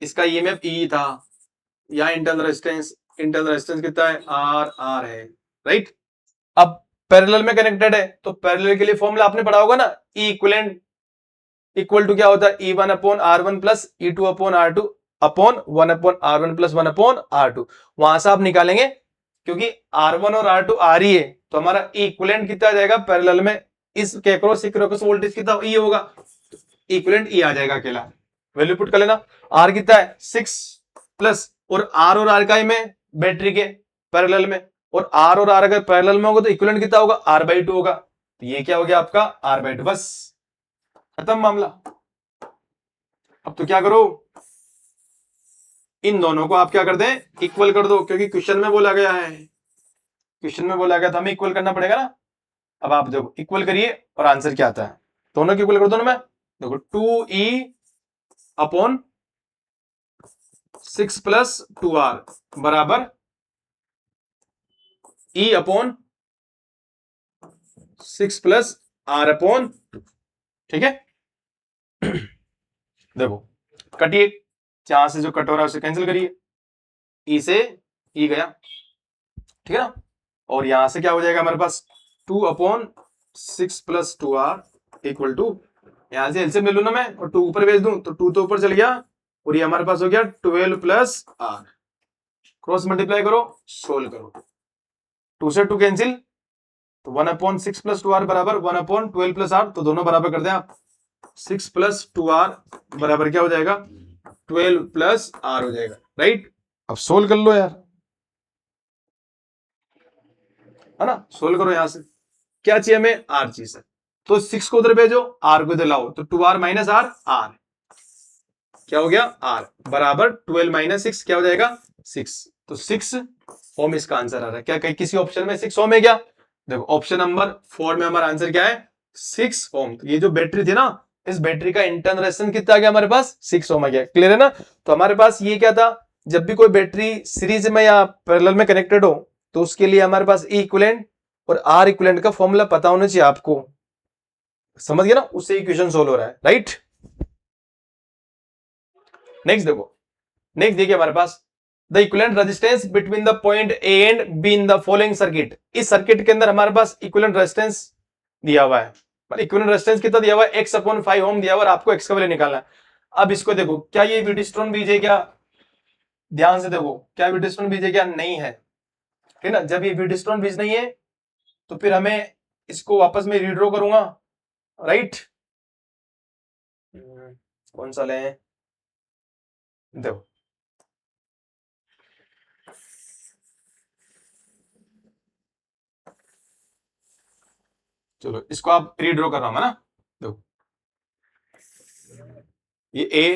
इसका ईएमएफ ई था, यहां इंटरनल रेजिस्टेंस कितना है, आर है, राइट। अब पैरेलल में कनेक्टेड है, तो पैरेलल के लिए फॉर्मूला आपने पढ़ा होगा ना, ई इक्विवेलेंट इक्वल टू क्या होता है, E1 upon R1 plus E2 upon R2 upon 1 upon R1 plus 1 upon R2, वहां से आप निकालेंगे, क्योंकि R1 और R2 आ रही है, तो हमारा इक्विवेलेंट कितना आ जाएगा पैरेलल में, इस अक्रॉस वोल्टेज कितना ई होगा, इक्विवेलेंट ई आ जाएगा अकेला, वैल्यू पुट कर लेना। R कितना है 6 प्लस, और R का में बैटरी के पैरेलल में, और R अगर पैरेलल में होगा तो इक्विवेलेंट कितना होगा, R/2 होगा। तो ये क्या हो गया आपका R/2, बस खत्म मामला। अब तो क्या करो, इन दोनों को आप क्या कर दें, इक्वल कर दो, क्योंकि क्वेश्चन में बोला गया है, क्वेश्चन में बोला गया था हमें इक्वल करना पड़ेगा ना। अब आप देखो इक्वल करिए और आंसर क्या आता है, दोनों की इक्वल कर दो ना। मैं देखो 2E अपॉन 6 प्लस 2R बराबर E upon 6 plus R upon 2, ठीक है। देखो कटिए, जहां से जो कट हो रहा है उसे कैंसिल करिए, ई से ई गया, ठीक है ना। और यहां से क्या हो जाएगा हमारे पास 2 upon 6 plus 2R equal to यहां से एलसीएम ले लूं ना मैं और 2 ऊपर भेज दूं तो 2 तो ऊपर चल गया और ये हमारे पास हो गया 12 प्लस आर। क्रॉस मल्टीप्लाई करो, सोल्व करो, 2 से 2 कैंसिल, तो 1/6 प्लस 2r बराबर 1/12 प्लस आर, तो दोनों बराबर कर दें आप। 6 प्लस 2r बराबर क्या हो जाएगा, 12 प्लस आर हो जाएगा, राइट। अब सोल्व कर लो यार, है ना, सोल्व करो। यहां से क्या चाहिए हमें, आर चाहिए, तो 6 को उधर भेजो, आर को इधर लाओ, तो 2r माइनस आर, आर क्या हो गया, आर बराबर 12 माइनस 6 क्या हो जाएगा, 6। तो 6 ओम इसका आंसर आ रहा है। क्या कहीं किसी ऑप्शन में 6 ओम है क्या, देखो ऑप्शन नंबर 4 में हमारा आंसर क्या है, 6 ओम। तो ये जो बैटरी थी ना, इस बैटरी का इंटरनल रेजिस्टेंस कितना आ गया हमारे पास, 6 ओम आ गया। क्लियर है ना। तो हमारे पास ये क्या था, जब भी कोई बैटरी सीरीज में या पैरेलल में कनेक्टेड हो तो उसके लिए हमारे पास ई इक्विवेलेंट और आर इक्विवेलेंट का फॉर्मूला पता होना चाहिए आपको। समझ गया ना, उससे इक्वेशन सोल्व हो रहा है, राइट। नेक्स्ट देखो, नेक्स्ट देखिए हमारे पास the equivalent resistance between the point A and B in the following circuit. इस सर्किट के अंदर हमारे पास इक्विवेलेंट रेजिस्टेंस दिया हुआ है, इक्विवेलेंट रेजिस्टेंस कितना दिया हुआ है, x/5 ओम दिया हुआ है और आपको x का वैल्यू निकालना है। अब इसको देखो, क्या ये व्हीटस्टोन ब्रिज है क्या, ध्यान से देखो, क्या व्हीटस्टोन ब्रिज है क्या, नहीं है, ठीक है ना। जब ये व्हीटस्टोन ब्रिज नहीं है तो फिर हमें इसको वापस में रीड्रॉ करूंगा, राइट। कौन सा लें, देखो चलो इसको आप रीड्रॉ कर रहा हूं ना, देखो ये ए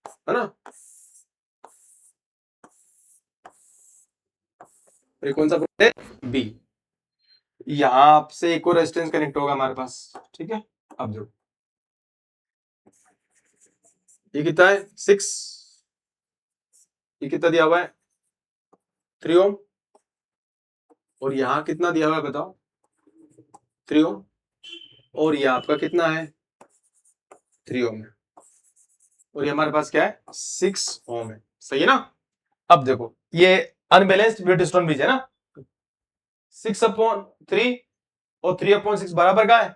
है ना, ये कौन सा पॉइंट है, बी। यहां से एक और रेजिस्टेंस कनेक्ट होगा हमारे पास, ठीक है। अब देखो ये कितना है, 6, ये कितना दिया हुआ है, 3 ओम, और यहां कितना दिया हुआ है बताओ, 3 ओम, और ये आपका कितना है, 3 ओम है, और ये हमारे पास क्या है, 6 ओम है, सही है ना। अब देखो ये अनबैलेंस्ड व्हीटस्टोन ब्रिज है ना, 6/3 और 3/6 बराबर का है,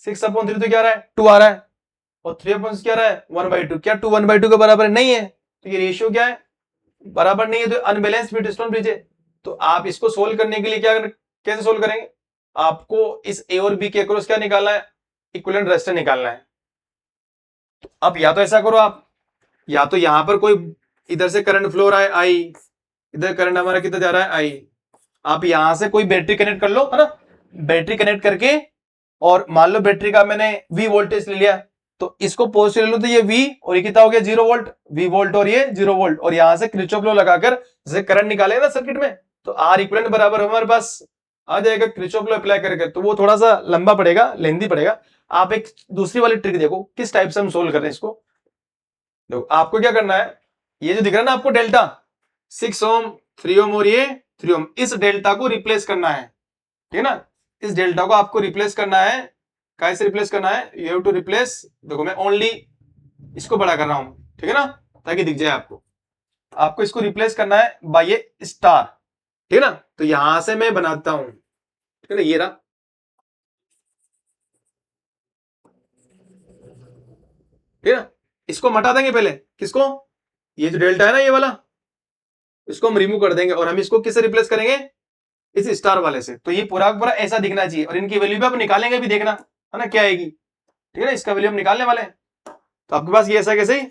6/3 तो क्या आ रहा है, 2 आ रहा है, और 3/6 क्या आ रहा है, 1/2। क्या 2 1/2 के बराबर नहीं है, तो ये रेशियो क्या है, बराबर नहीं है, तो अनबैलेंस्ड व्हीटस्टोन ब्रिज है। तो आप इसको सोल्व करने के लिए क्या कैसे सोल्व करेंगे, आपको इस ए और बी के अक्रॉस क्या निकालना है, इक्विवेलेंट रेजिस्टेंस निकालना है। अब या तो ऐसा करो आप, या तो यहां पर कोई इधर से करंट फ्लो रहा है आई, इधर करंट हमारा कितना जा रहा है आई, आप यहां से कोई बैटरी कनेक्ट कर लो, है ना, बैटरी कनेक्ट करके, और मान लो बैटरी का मैंने वी वोल्टेज ले लिया, तो इसको पॉजिटिव ले लो तो ये वी, और ये कितना हो गया 0 वोल्ट, वी वोल्ट और ये 0 वोल्ट, और यहां से किरचॉफ लॉ लगाकर जैसे करंट निकाले ना सर्किट में, तो आर इक्विवेलेंट बराबर हमारे पास आ जाएगा किरचॉफ लॉ अप्लाई करके। तो वो थोड़ा सा लंबा पड़ेगा, लेंदी पड़ेगा। आप एक दूसरी वाली ट्रिक देखो किस टाइप से हम सोल्व कर रहे हैं इसको। देखो आपको क्या करना है, ये जो दिख रहा है ना आपको डेल्टा, 6 ओम, 3 ओम और ये 3 ओम, इस डेल्टा को रिप्लेस करना है, ठीक है ना। इस डेल्टा को आपको रिप्लेस करना है, कैसे रिप्लेस करना है, यू हैव टू रिप्लेस, देखो मैं ओनली इसको बड़ा कर रहा हूं, ठीक है ना, ताकि दिख जाए आपको। आपको इसको रिप्लेस करना है बाय ये स्टार, ठीक है ना। तो यहां से मैं बनाता हूं, ठीक है ना, ये रहा, ठीक है ना। इसको हटा देंगे पहले, किसको, ये जो डेल्टा है ना ये वाला, इसको हम रिमूव कर देंगे और हम इसको किससे रिप्लेस करेंगे, इस स्टार वाले से। तो ये पूरा पूरा ऐसा दिखना चाहिए, और इनकी वैल्यू भी आप निकालेंगे भी, देखना है ना क्या आएगी, ठीक है ना, इसका वैल्यू हम निकालने वाले हैं। तो आपके पास ये ऐसा कैसे ही,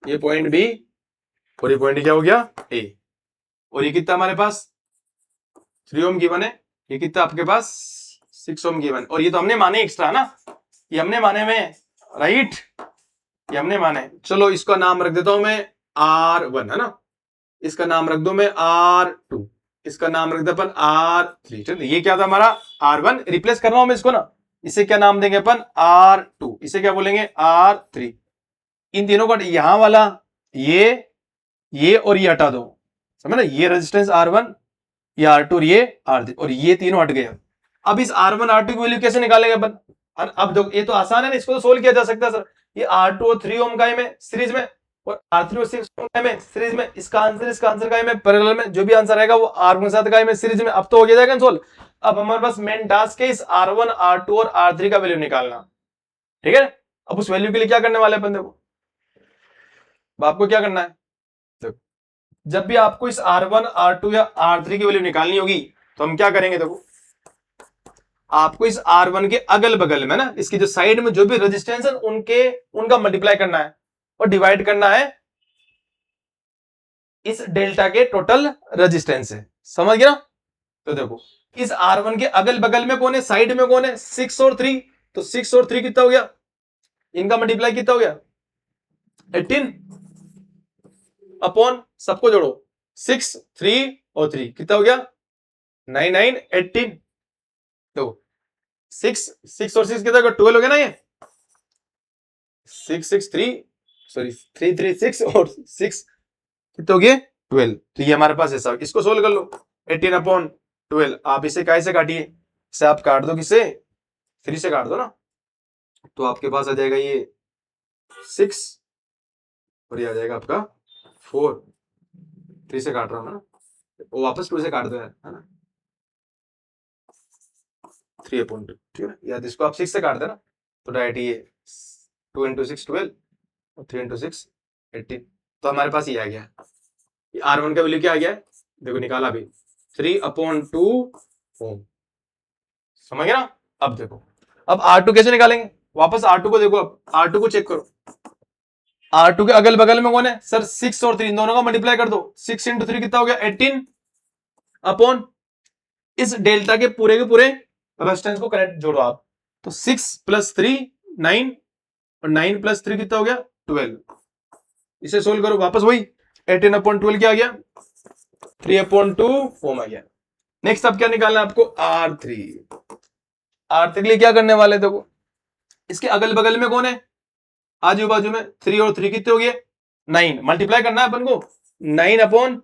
ये पॉइंट बी और ये पॉइंट क्या हो गया ए, और ये कितना हमारे पास 3 ओम गिवन है, ये कितना आपके पास 6 ओम गिवन, और ये तो हमने माने एक्स्ट्रा ना, ये हमने माने में, राइट, ये हमने माने। चलो इसका नाम रख देता हूं मैं R1, है ना, इसका नाम रख दो मैं R2, इसका नाम रख दो अपन R3। चलो ये क्या था हमारा R1, रिप्लेस कर रहा हूं मैं इसको ना, इसे क्या नाम देंगे अपन R2, इसे क्या बोलेंगे R3। इन तीनों का यहां वाला ये और ये हटा दो, समझ ना, ये रेजिस्टेंस R1 ये R2 और ये R3 और ये तीनों हट गए। अब इस R1 R2 की वैल्यू कैसे निकालेंगे अपन? अब देखो ये तो आसान है ना, इसको तो सोल्व किया जा सकता है सर। ये R2 और 3 ओम का है में सीरीज में, और R3 और 6 ओम का है में सीरीज में, इसका आंसर का है में पैरेलल में, जो भी आंसर आएगा वो R1 के साथ का है में सीरीज में। अब तो हो गया जाएगा सोल्व। अब हमारे पास मेन टास्क है इस R1 R2 और R3 का वैल्यू निकालना, ठीक है। अब उस वैल्यू के लिए क्या करने वाले हैं अपन, देखो आपको क्या करना है, जब भी आपको इस R1 R2 या R3 की वैल्यू निकालनी होगी तो हम क्या करेंगे, देखो आपको इस R1 के अगल बगल में ना, इसकी जो साइड में जो भी रेजिस्टेंस है उनका मल्टीप्लाई करना है और डिवाइड करना है इस डेल्टा के टोटल रेजिस्टेंस से, समझ गया ना। तो देखो इस R1 के अगल बगल में कौन है, साइड में कौन है, 6 और 3, तो 6 और 3 कितना हो गया, इनका मल्टीप्लाई कितना हो गया 18 अपॉन सबको जोड़ो 6 3 और 3 कितना हो गया 9 9 18। तो 6 और 6 कितना हो गया 12 हो गया ना, ये 6 6 3 सॉरी 3 3 6 और 6 कितने हो गए 12। तो ये हमारे पास ऐसा, इसको सोल्व कर लो 18 अपॉन 12। आप इसे काय से काटिए, इसे आप काट दो किससे 3 से काट दो ना, तो आपके पास आ जाएगा ये 6 और ये आ जाएगा आपका 4। 3 से काट रहा हूं ना, वो वापस 2 से काट दो यार, है ना 3 अपॉन 2, ठीक है। या इसको आप 6 से काट देना तो डायरेक्ट ये 2 इंटू 6 12 और 3 इंटू 6 18। तो हमारे पास ये आ गया, ये R1 का वैल्यू क्या आ गया, देखो निकाला अभी 3 अपॉन 2 ओम, समझ गया ना। अब देखो अब R2 कैसे निकालेंगे, वापस R2 को देखो, अब R2 को चेक करो, R2 के अगल बगल में कौन है सर 6 और 3, दोनों का मल्टीप्लाई कर दो 6 इंटू 3 कितना हो गया 18 अपॉन इस डेल्टा के पूरे रेजिस्टेंस को कनेक्ट जोड़ो आप, तो 6 प्लस 3 9 और 9 प्लस 3 कितना हो गया 12। इसे सोल्व करो वापस वही 18 अपॉन 12 क्या आ गया 3 अपॉन 2 ओम आ गया। नेक्स्ट अब क्या निकालना है आपको R3 के लिए क्या करने वाले, देखो इसके अगल बगल में कौन है, आजू बाजू में 3 और 3 कितने हो गए 9, मल्टीप्लाई करना है अपन को 9 अपॉन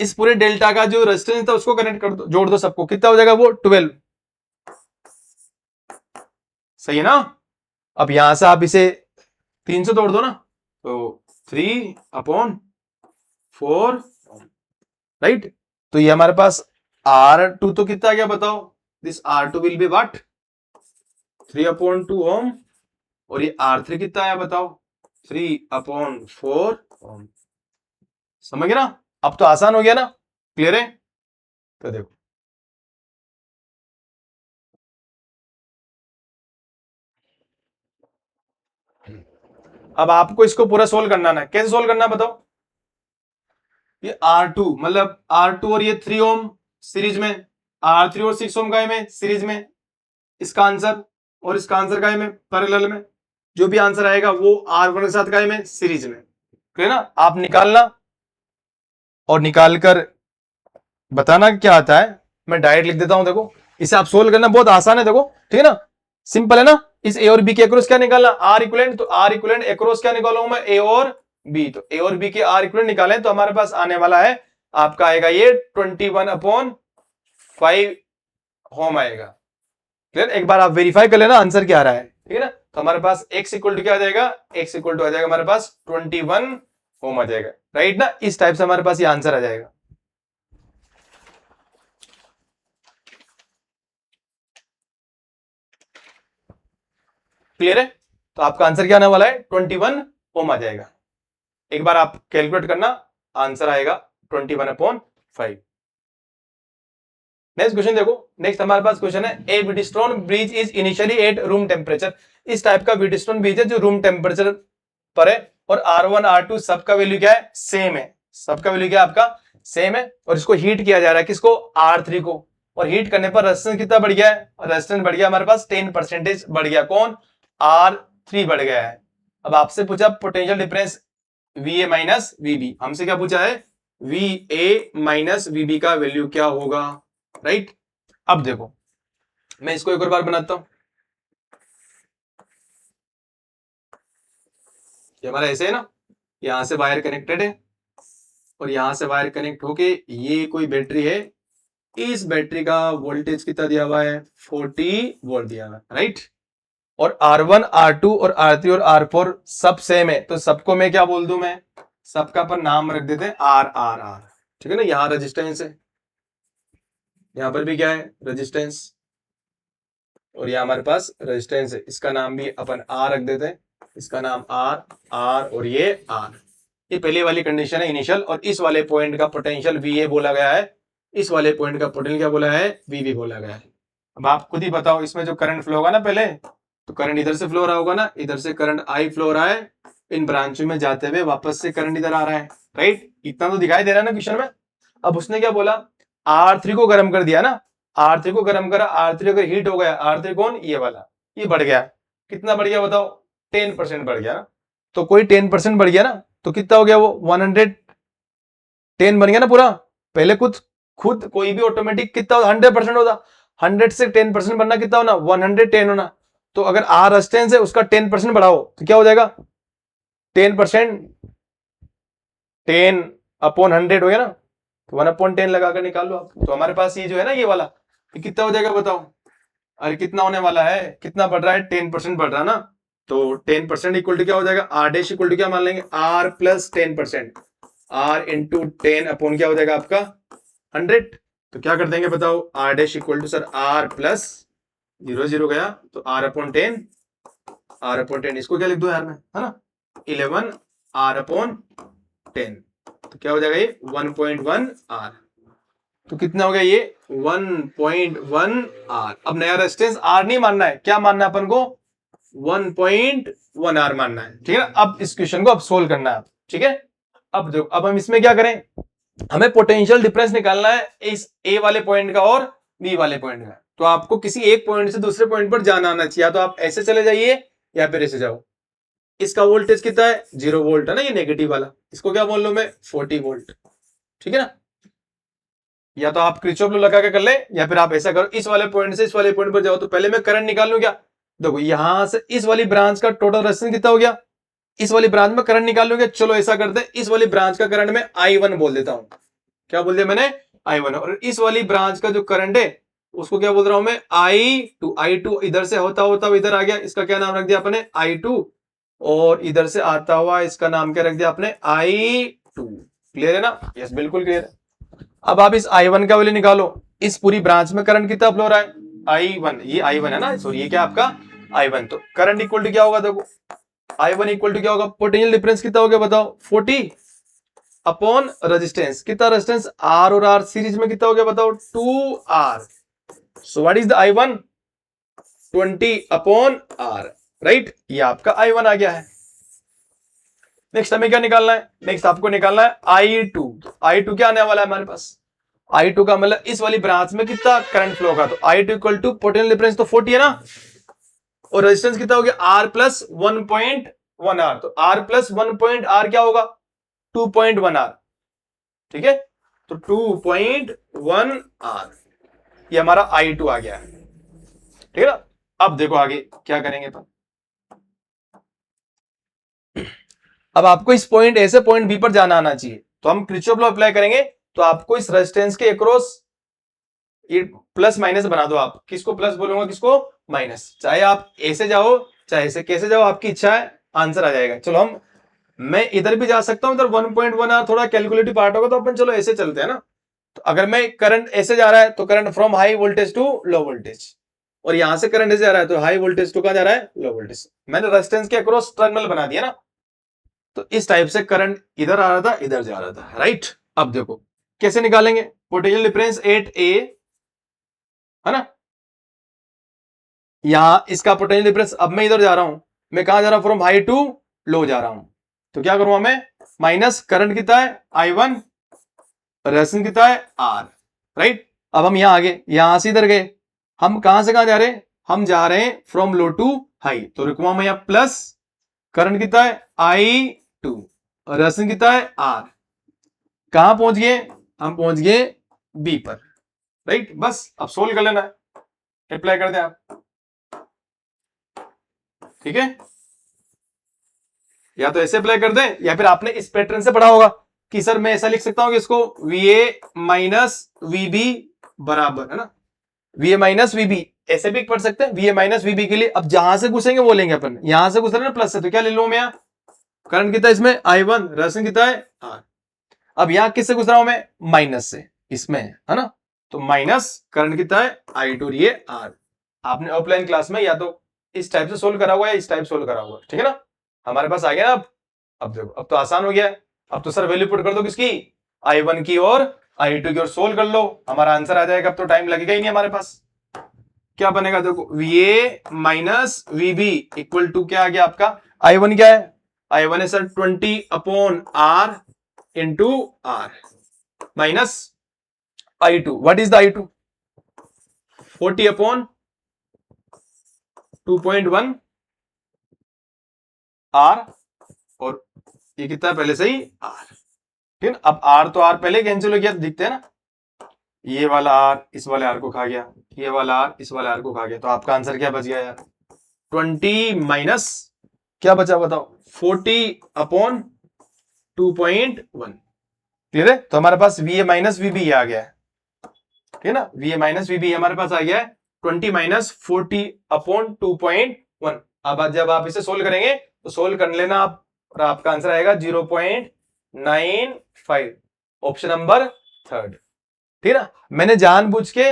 इस पूरे डेल्टा का जो रेजिस्टेंस था उसको कनेक्ट कर दो, जोड़ दो सबको, कितना हो जाएगा वो 12, सही है ना। अब यहां से आप इसे 3 से तोड़ दो ना, तो 3 अपॉन 4 राइट। तो ये हमारे पास R2 तो कितना आ गया बताओ, this R2 will be what 3 upon 2 ओम, और ये R3 कितना आया बताओ 3 अपॉन 4 ओम, समझ गए ना। अब तो आसान हो गया ना, क्लियर है। तो देखो अब आपको इसको पूरा सोल्व करना है, कैसे सोल्व करना बताओ। ये R2 मतलब R2 और ये 3 ओम सीरीज में, R3 और 6 ओम का में सीरीज में, इसका आंसर और इसका आंसर का में पैरेलल में, जो भी आंसर आएगा वो R1 के साथ का में सीरीज में, ठीक है ना। आप निकालना और निकाल कर बताना क्या आता है, मैं डायरेक्ट लिख देता हूं, देखो इसे आप सोल्व करना बहुत आसान है, देखो ठीक है ना, सिंपल है ना। इस ए और बी के अक्रॉस क्या निकालना आर इक्विवेलेंट, तो आर इक्विवेलेंट अक्रॉस क्या निकालूंगा मैं ए और बी, तो ए और बी के आर इक्विवेलेंट निकालें तो हमारे पास आने वाला है आपका आएगा ये 21/5 होम आएगा, क्लियर। एक बार आप वेरीफाई कर लेना आंसर क्या आ रहा है, ठीक है ना। तो हमारे पास x इक्वल टू क्या आ जाएगा, x इक्वल टू आ जाएगा हमारे पास 21 होम आ जाएगा, राइट ना। इस टाइप से हमारे पास ये आंसर आ जाएगा, क्लियर है। तो आपका आंसर क्या आने वाला है 21 ओम आ जाएगा। एक बार आप कैलकुलेट करना, आंसर आएगा 21/5। नेक्स्ट क्वेश्चन देखो, नेक्स्ट हमारे पास क्वेश्चन है a Wheatstone bridge is initially at room temperature. इस टाइप का व्हीटस्टोन ब्रिज है जो रूम टेम्परेचर पर है, और R1 R2 सबका वैल्यू क्या है सेम है, सबका वैल्यू क्या है आपका सेम है, और इसको हीट किया जा रहा है किसको R3 को, और हीट करने पर रेजिस्टेंस कितना बढ़ गया है, रेजिस्टेंस बढ़ गया हमारे पास 10% बढ़ गया, कौन R3 बढ़ गया है। अब आपसे पूछा potential difference VA minus VB, हमसे क्या पूछा है VA माइनस VB का वैल्यू क्या होगा, राइट। अब देखो मैं इसको एक और बार बनाता हूं, ये हमारा ऐसे है ना, यहां से वायर कनेक्टेड है और यहां से वायर कनेक्ट होके ये कोई बैटरी है इस बैटरी का वोल्टेज कितना दिया हुआ है, 40 वोल्ट दिया हुआ है, राइट। और R1 R2 और R3 और R4 सब सेम है, तो सबको मैं क्या बोल दूं, मैं सबका पर नाम रख देते हैं R। ठीक है ना। यहां रेजिस्टेंस है, यहां पर भी क्या है, रेजिस्टेंस, और यहां हमारे पास रेजिस्टेंस है, इसका नाम भी अपन R रख देते हैं, इसका नाम R और ये R। ये पहली वाली कंडीशन है इनिशियल, और इस वाले पॉइंट का पोटेंशियल VA बोला गया है, इस वाले पॉइंट का पोटेंशियल क्या बोला है, VB बोला गया है। अब आप खुद ही बताओ, इसमें जो करंट फ्लो होगा ना, पहले तो करंट इधर से फ्लो रहा होगा ना, इधर से करंट I फ्लो रहा है, इन ब्रांचों में जाते हुए वापस से करंट इधर आ रहा है, राइट। इतना तो दिखाई दे रहा है ना क्वेश्चन में। अब उसने क्या बोला, R3 को गर्म कर दिया ना, R3 को गर्म करा, R3 अगर हीट हो गया, R3 कौन, ये वाला, ये बढ़ गया, कितना बढ़ गया बताओ, 10% बढ़ गया ना। तो कोई 10% बढ़ गया ना, तो कितना हो गया वो 110 बन गया ना पूरा। पहले कुछ खुद कोई भी ऑटोमेटिक कितना 100% होता, 100 से 10% बनना कितना होना, 110 होना। तो अगर R रेजिस्टेंस है, उसका 10% बढ़ाओ तो क्या हो जाएगा, 10%, 10/100 हो गया ना, तो 1/10 लगाकर निकाल लो आप। तो हमारे पास ये जो है ना, ये वाला, ये कितना हो जाएगा बताओ, अरे कितना होने वाला है, कितना बढ़ रहा है, 10% बढ़ रहा है ना। तो 10% इक्वल टू क्या हो जाएगा, R डैश इक्वल टू क्या मान लेंगे, R plus 10%, R into 10 upon क्या हो जाएगा आपका 100। तो क्या कर देंगे बताओ, R dash equal to sir R plus 0 गया, तो R/10, R/10, इसको क्या लिख दो यार मैं, है ना, 11 R/10, तो क्या हो जाएगा ये 1.1 R। तो कितना हो गया ये 1.1 R। अब नया रेजिस्टेंस R नहीं मानना है, क्या मानना है अपन को, 1.1 R मानना है, ठीक है ना। अब इस क्वेश्चन को अब सोल्व करना है, ठीक है। अब देखो, अब हम इसमें क्या करें, हमें पोटेंशियल डिफरेंस निकालना है इस A वाले पॉइंट का और B वाले पॉइंट का। तो आपको किसी एक पॉइंट से दूसरे पॉइंट पर जाना आना चाहिए, या तो आप ऐसे चले जाइए या फिर ऐसे जाओ। इसका वोल्टेज कितना है, 0 वोल्ट है ना, ये नेगेटिव वाला, इसको क्या बोल लो मैं 40 वोल्ट, ठीक है ना। या तो आप क्रिचॉफ लॉ लगा के कर ले, या फिर आप ऐसा करो, इस वाले पॉइंट से इस वाले पॉइंट पर जाओ। तो पहले मैं करंट निकाल लूं क्या, देखो यहां से इस वाली ब्रांच का टोटल रेजिस्टेंस कितना हो गया, इस वाली ब्रांच में करंट निकाल लूंगा। चलो ऐसा करते हैं, इस वाली ब्रांच का करंट में I1 बोल देता हूं, क्या बोल दिया मैंने, I1। और इस वाली ब्रांच का जो करंट है उसको क्या बोल रहा हूं मैं, I2 इधर से होता होता इधर आ गया, इसका क्या नाम रख दिया आपने, I2। और इधर से आता हुआ इसका नाम क्या रख दिया आपने, I2। क्लियर है ना, यस बिल्कुल क्लियर है। अब आप इस I1 का वैल्यू निकालो, इस पूरी ब्रांच में करंट कितना फ्लो रहा है, I1, ये I1 है ना, सॉरी ये क्या आपका I1। तो करंट इक्वल टू क्या होगा, देखो I1 इक्वल टू क्या होगा, पोटेंशियल डिफरेंस कितना हो गया बताओ, 40 अपॉन रेजिस्टेंस, कितना रेजिस्टेंस R और R सीरीज में कितना हो गया बताओ, 2R। So what is the I1, 20/R, right. ये आपका I1 आ गया है। नेक्स्ट हमें क्या निकालना है, नेक्स्ट आपको निकालना है I2। तो I2 क्या आने वाला है हमारे पास, I2 का मतलब इस वाली ब्रांच में कितना करंट फ्लो होगा, तो I2 equal to potential difference तो 40 है ना, और रेजिस्टेंस कितना हो गया R प्लस 1.1R। तो R प्लस 1.R क्या होगा, 2.1R, ठीक है। तो 2.1R ये हमारा I2 आ गया है, ठीक है ना। अब देखो आगे क्या करेंगे अपन, अब आपको इस पॉइंट ए से पॉइंट बी पर जाना आना चाहिए, तो हम किरचॉफ लॉ अप्लाई करेंगे। तो आपको इस रेजिस्टेंस के अक्रॉस ये प्लस माइनस बना दो, आप किसको प्लस बोलूंगा किसको माइनस, चाहे आप ऐसे जाओ चाहे ऐसे, कैसे जाओ आपकी इच्छा है, आंसर आ जाएगा। चलो हम, मैं इधर भी जा सकता हूं, इधर 1.1R थोड़ा कैलकुलेटिव पार्ट होगा, तो अपन चलो ऐसे चलते हैं ना। तो अगर मैं करंट ऐसे जा रहा है तो current from high voltage to low voltage, और यहां से करंट ऐसे जा रहा है तो हाई वोल्टेज टू कहां जा रहा है, लो वोल्टेज। मैंने रेजिस्टेंस के अक्रॉस टर्मिनल बना दिया ना, तो इस टाइप से करंट इधर आ रहा था इधर जा रहा था, राइट। अब देखो कैसे निकालेंगे, पोटेंशियल डिफरेंस 8A है ना, यहां इसका पोटेंशियल डिफरेंस, अब मैं इधर जा रहा हूं, मैं कहां जा रहा हूं, फ्रॉम हाई टू लो जा रहा हूं। तो क्या करूंगा मैं, माइनस करंट कितना है I1, रेजिस्टेंस कितना है R, राइट। अब हम यहां आगे, यहां से इधर गए, हम कहां से कहां जा रहे हैं, हम जा रहे हैं फ्रॉम लो टू हाई। तो रुकवा मैं यहां प्लस, करंट कितना है I2, रेजिस्टेंस कितना है R। कहां पहुंच गए, हम पहुंच गए बी पर, राइट। बस अब सोल्व कर लेना है, अप्लाई कर दें आप, ठीक है। या तो ऐसे अप्लाई कर दें, या फिर आपने इस पैटर्न से पढ़ा होगा कि सर मैं ऐसा लिख सकता हूं कि इसको VA माइनस VB बराबर, है ना, वी ए माइनस वीबी, ऐसे भी पढ़ सकते हैं वी ए माइनस वीबी के लिए। अब जहां से घुसेंगे वो लेंगे अपन, यहां से घुस रहे ना प्लस से, तो क्या ले लूं मैं, यहाँ करंट कितना है इसमें I1, रेजिस्टेंस कितना है R। अब यहां किससे घुस रहा हूं मैं, माइनस से, इसमें, है ना, तो माइनस करंट कितना है I2, ये R। आपने ऑफलाइन क्लास में या तो इस टाइप से सोल्व करा हुआ है, इस टाइप सोल्व करा हुआ है, ठीक है ना। हमारे पास आ गया ना अब देखो, अब तो आसान हो गया है। अब तो सर वैल्यू पुट कर दो किसकी, I1 की और I2 की, और सोल्व कर लो, हमारा आंसर आ जाएगा। अब तो टाइम लगेगा ही नहीं हमारे पास। क्या बनेगा देखो, VA minus VB equal to क्या आ गया आपका, I1 क्या है, I1 है sir 20/R into R minus I2, what is the I2, 40/2.1 R, और ये कितना पहले से ही R, ठीक है। अब R तो R पहले कैंसिल हो गया, दिखते हैं ना, ये वाला R इस वाले R को खा गया, ये वाला R इस वाले R को खा गया, तो आपका आंसर क्या बच गया यार, 20 माइनस क्या बचा बताओ, 40/2.1। क्लियर है, तो हमारे पास VA माइनस VB आ गया है, ठीक है ना, VA माइनस VB हमारे पास आ गया है 20 माइनस 40/2.1। अब जब आप इसे सोल्व करेंगे तो सोल्व कर लेना आप, और आपका आंसर आएगा 0.95, ऑप्शन नंबर 3, ठीक है ना। मैंने जानबूझ के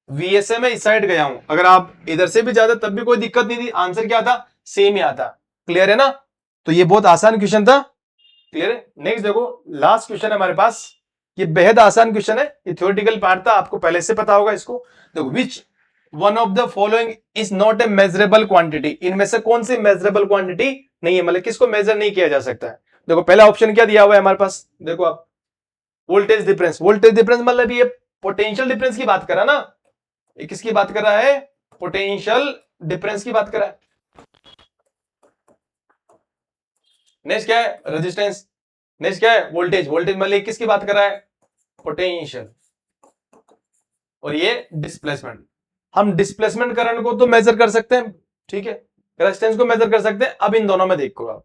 VSA में इस साइड गया हूं, अगर आप इधर से भी ज्यादा तब भी कोई दिक्कत नहीं थी, आंसर क्या था, सेम ही आता। क्लियर है ना, तो ये बहुत आसान क्वेश्चन था। क्लियर है, नेक्स्ट देखो, लास्ट क्वेश्चन हमारे पास, ये बेहद आसान क्वेश्चन है, ये थ्योरेटिकल पार्ट था, आपको पहले से पता होगा इसको। देखो, which one of the following is not a measurable quantity, इनमें से कौन सी मेजरेबल क्वांटिटी नहीं है, मतलब किसको मेजर नहीं किया जा सकता है। देखो पहला ऑप्शन क्या दिया हुआ है हमारे पास, देखो आप, वोल्टेज डिफरेंस, वोल्टेज डिफरेंस मतलब ये पोटेंशियल डिफरेंस की बात कर रहा है ना, ये किसकी बात कर रहा है, पोटेंशियल डिफरेंस की बात कर रहा है। नेक्स्ट क्या है, रेजिस्टेंस, नेक्स्ट क्या है, वोल्टेज, वोल्टेज मतलब किसकी बात कर रहा है, पोटेंशियल, और ये डिस्प्लेसमेंट। हम डिस्प्लेसमेंट करंट को तो मेजर कर सकते हैं, ठीक है, रेजिस्टेंस को मेजर कर सकते हैं। अब इन दोनों में देखो आप,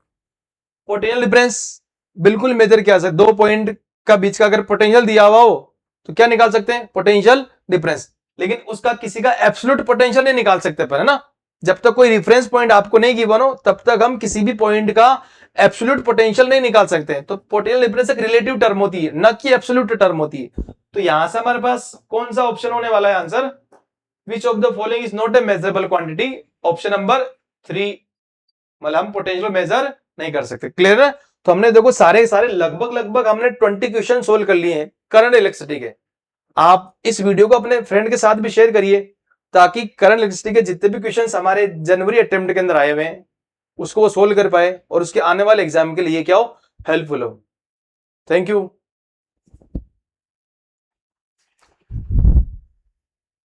पोटेंशियल डिफरेंस बिल्कुल मेजर किया सकते, दो पॉइंट का बीच का अगर पोटेंशियल दिया हुआ हो तो क्या निकाल सकते हैं, पोटेंशियल डिफरेंस, लेकिन उसका किसी का एब्सोल्यूट पोटेंशियल नहीं निकाल सकते पर, है ना। जब तक कोई रेफरेंस पॉइंट आपको नहीं गिवन हो तब तक हम किसी भी पॉइंट का एब्सोल्यूट पोटेंशियल नहीं निकाल सकते। तो पोटेंशियल डिफरेंस एक रिलेटिव टर्म होती है, न कि एब्सोल्यूट टर्म होती है। तो यहां से हमारे पास कौन सा ऑप्शन होने वाला है answer, which of the following is not a measurable quantity, option number 3, मतलब हम पोटेंशियल मेजर नहीं कर सकते। क्लियर है, तो हमने देखो सारे लगभग हमने 20 क्वेश्चन सोल्व कर लिए हैं करंट इलेक्ट्रिसिटी के। आप इस वीडियो को अपने फ्रेंड के साथ भी शेयर करिए, ताकि करंट इलेक्ट्रिसिटी के जितने भी क्वेश्चन हमारे जनवरी अटेम्प्ट के अंदर आए हुए हैं उसको वो सोल्व कर पाए, और उसके आने वाले एग्जाम के लिए क्या हो, हेल्पफुल हो। Thank you.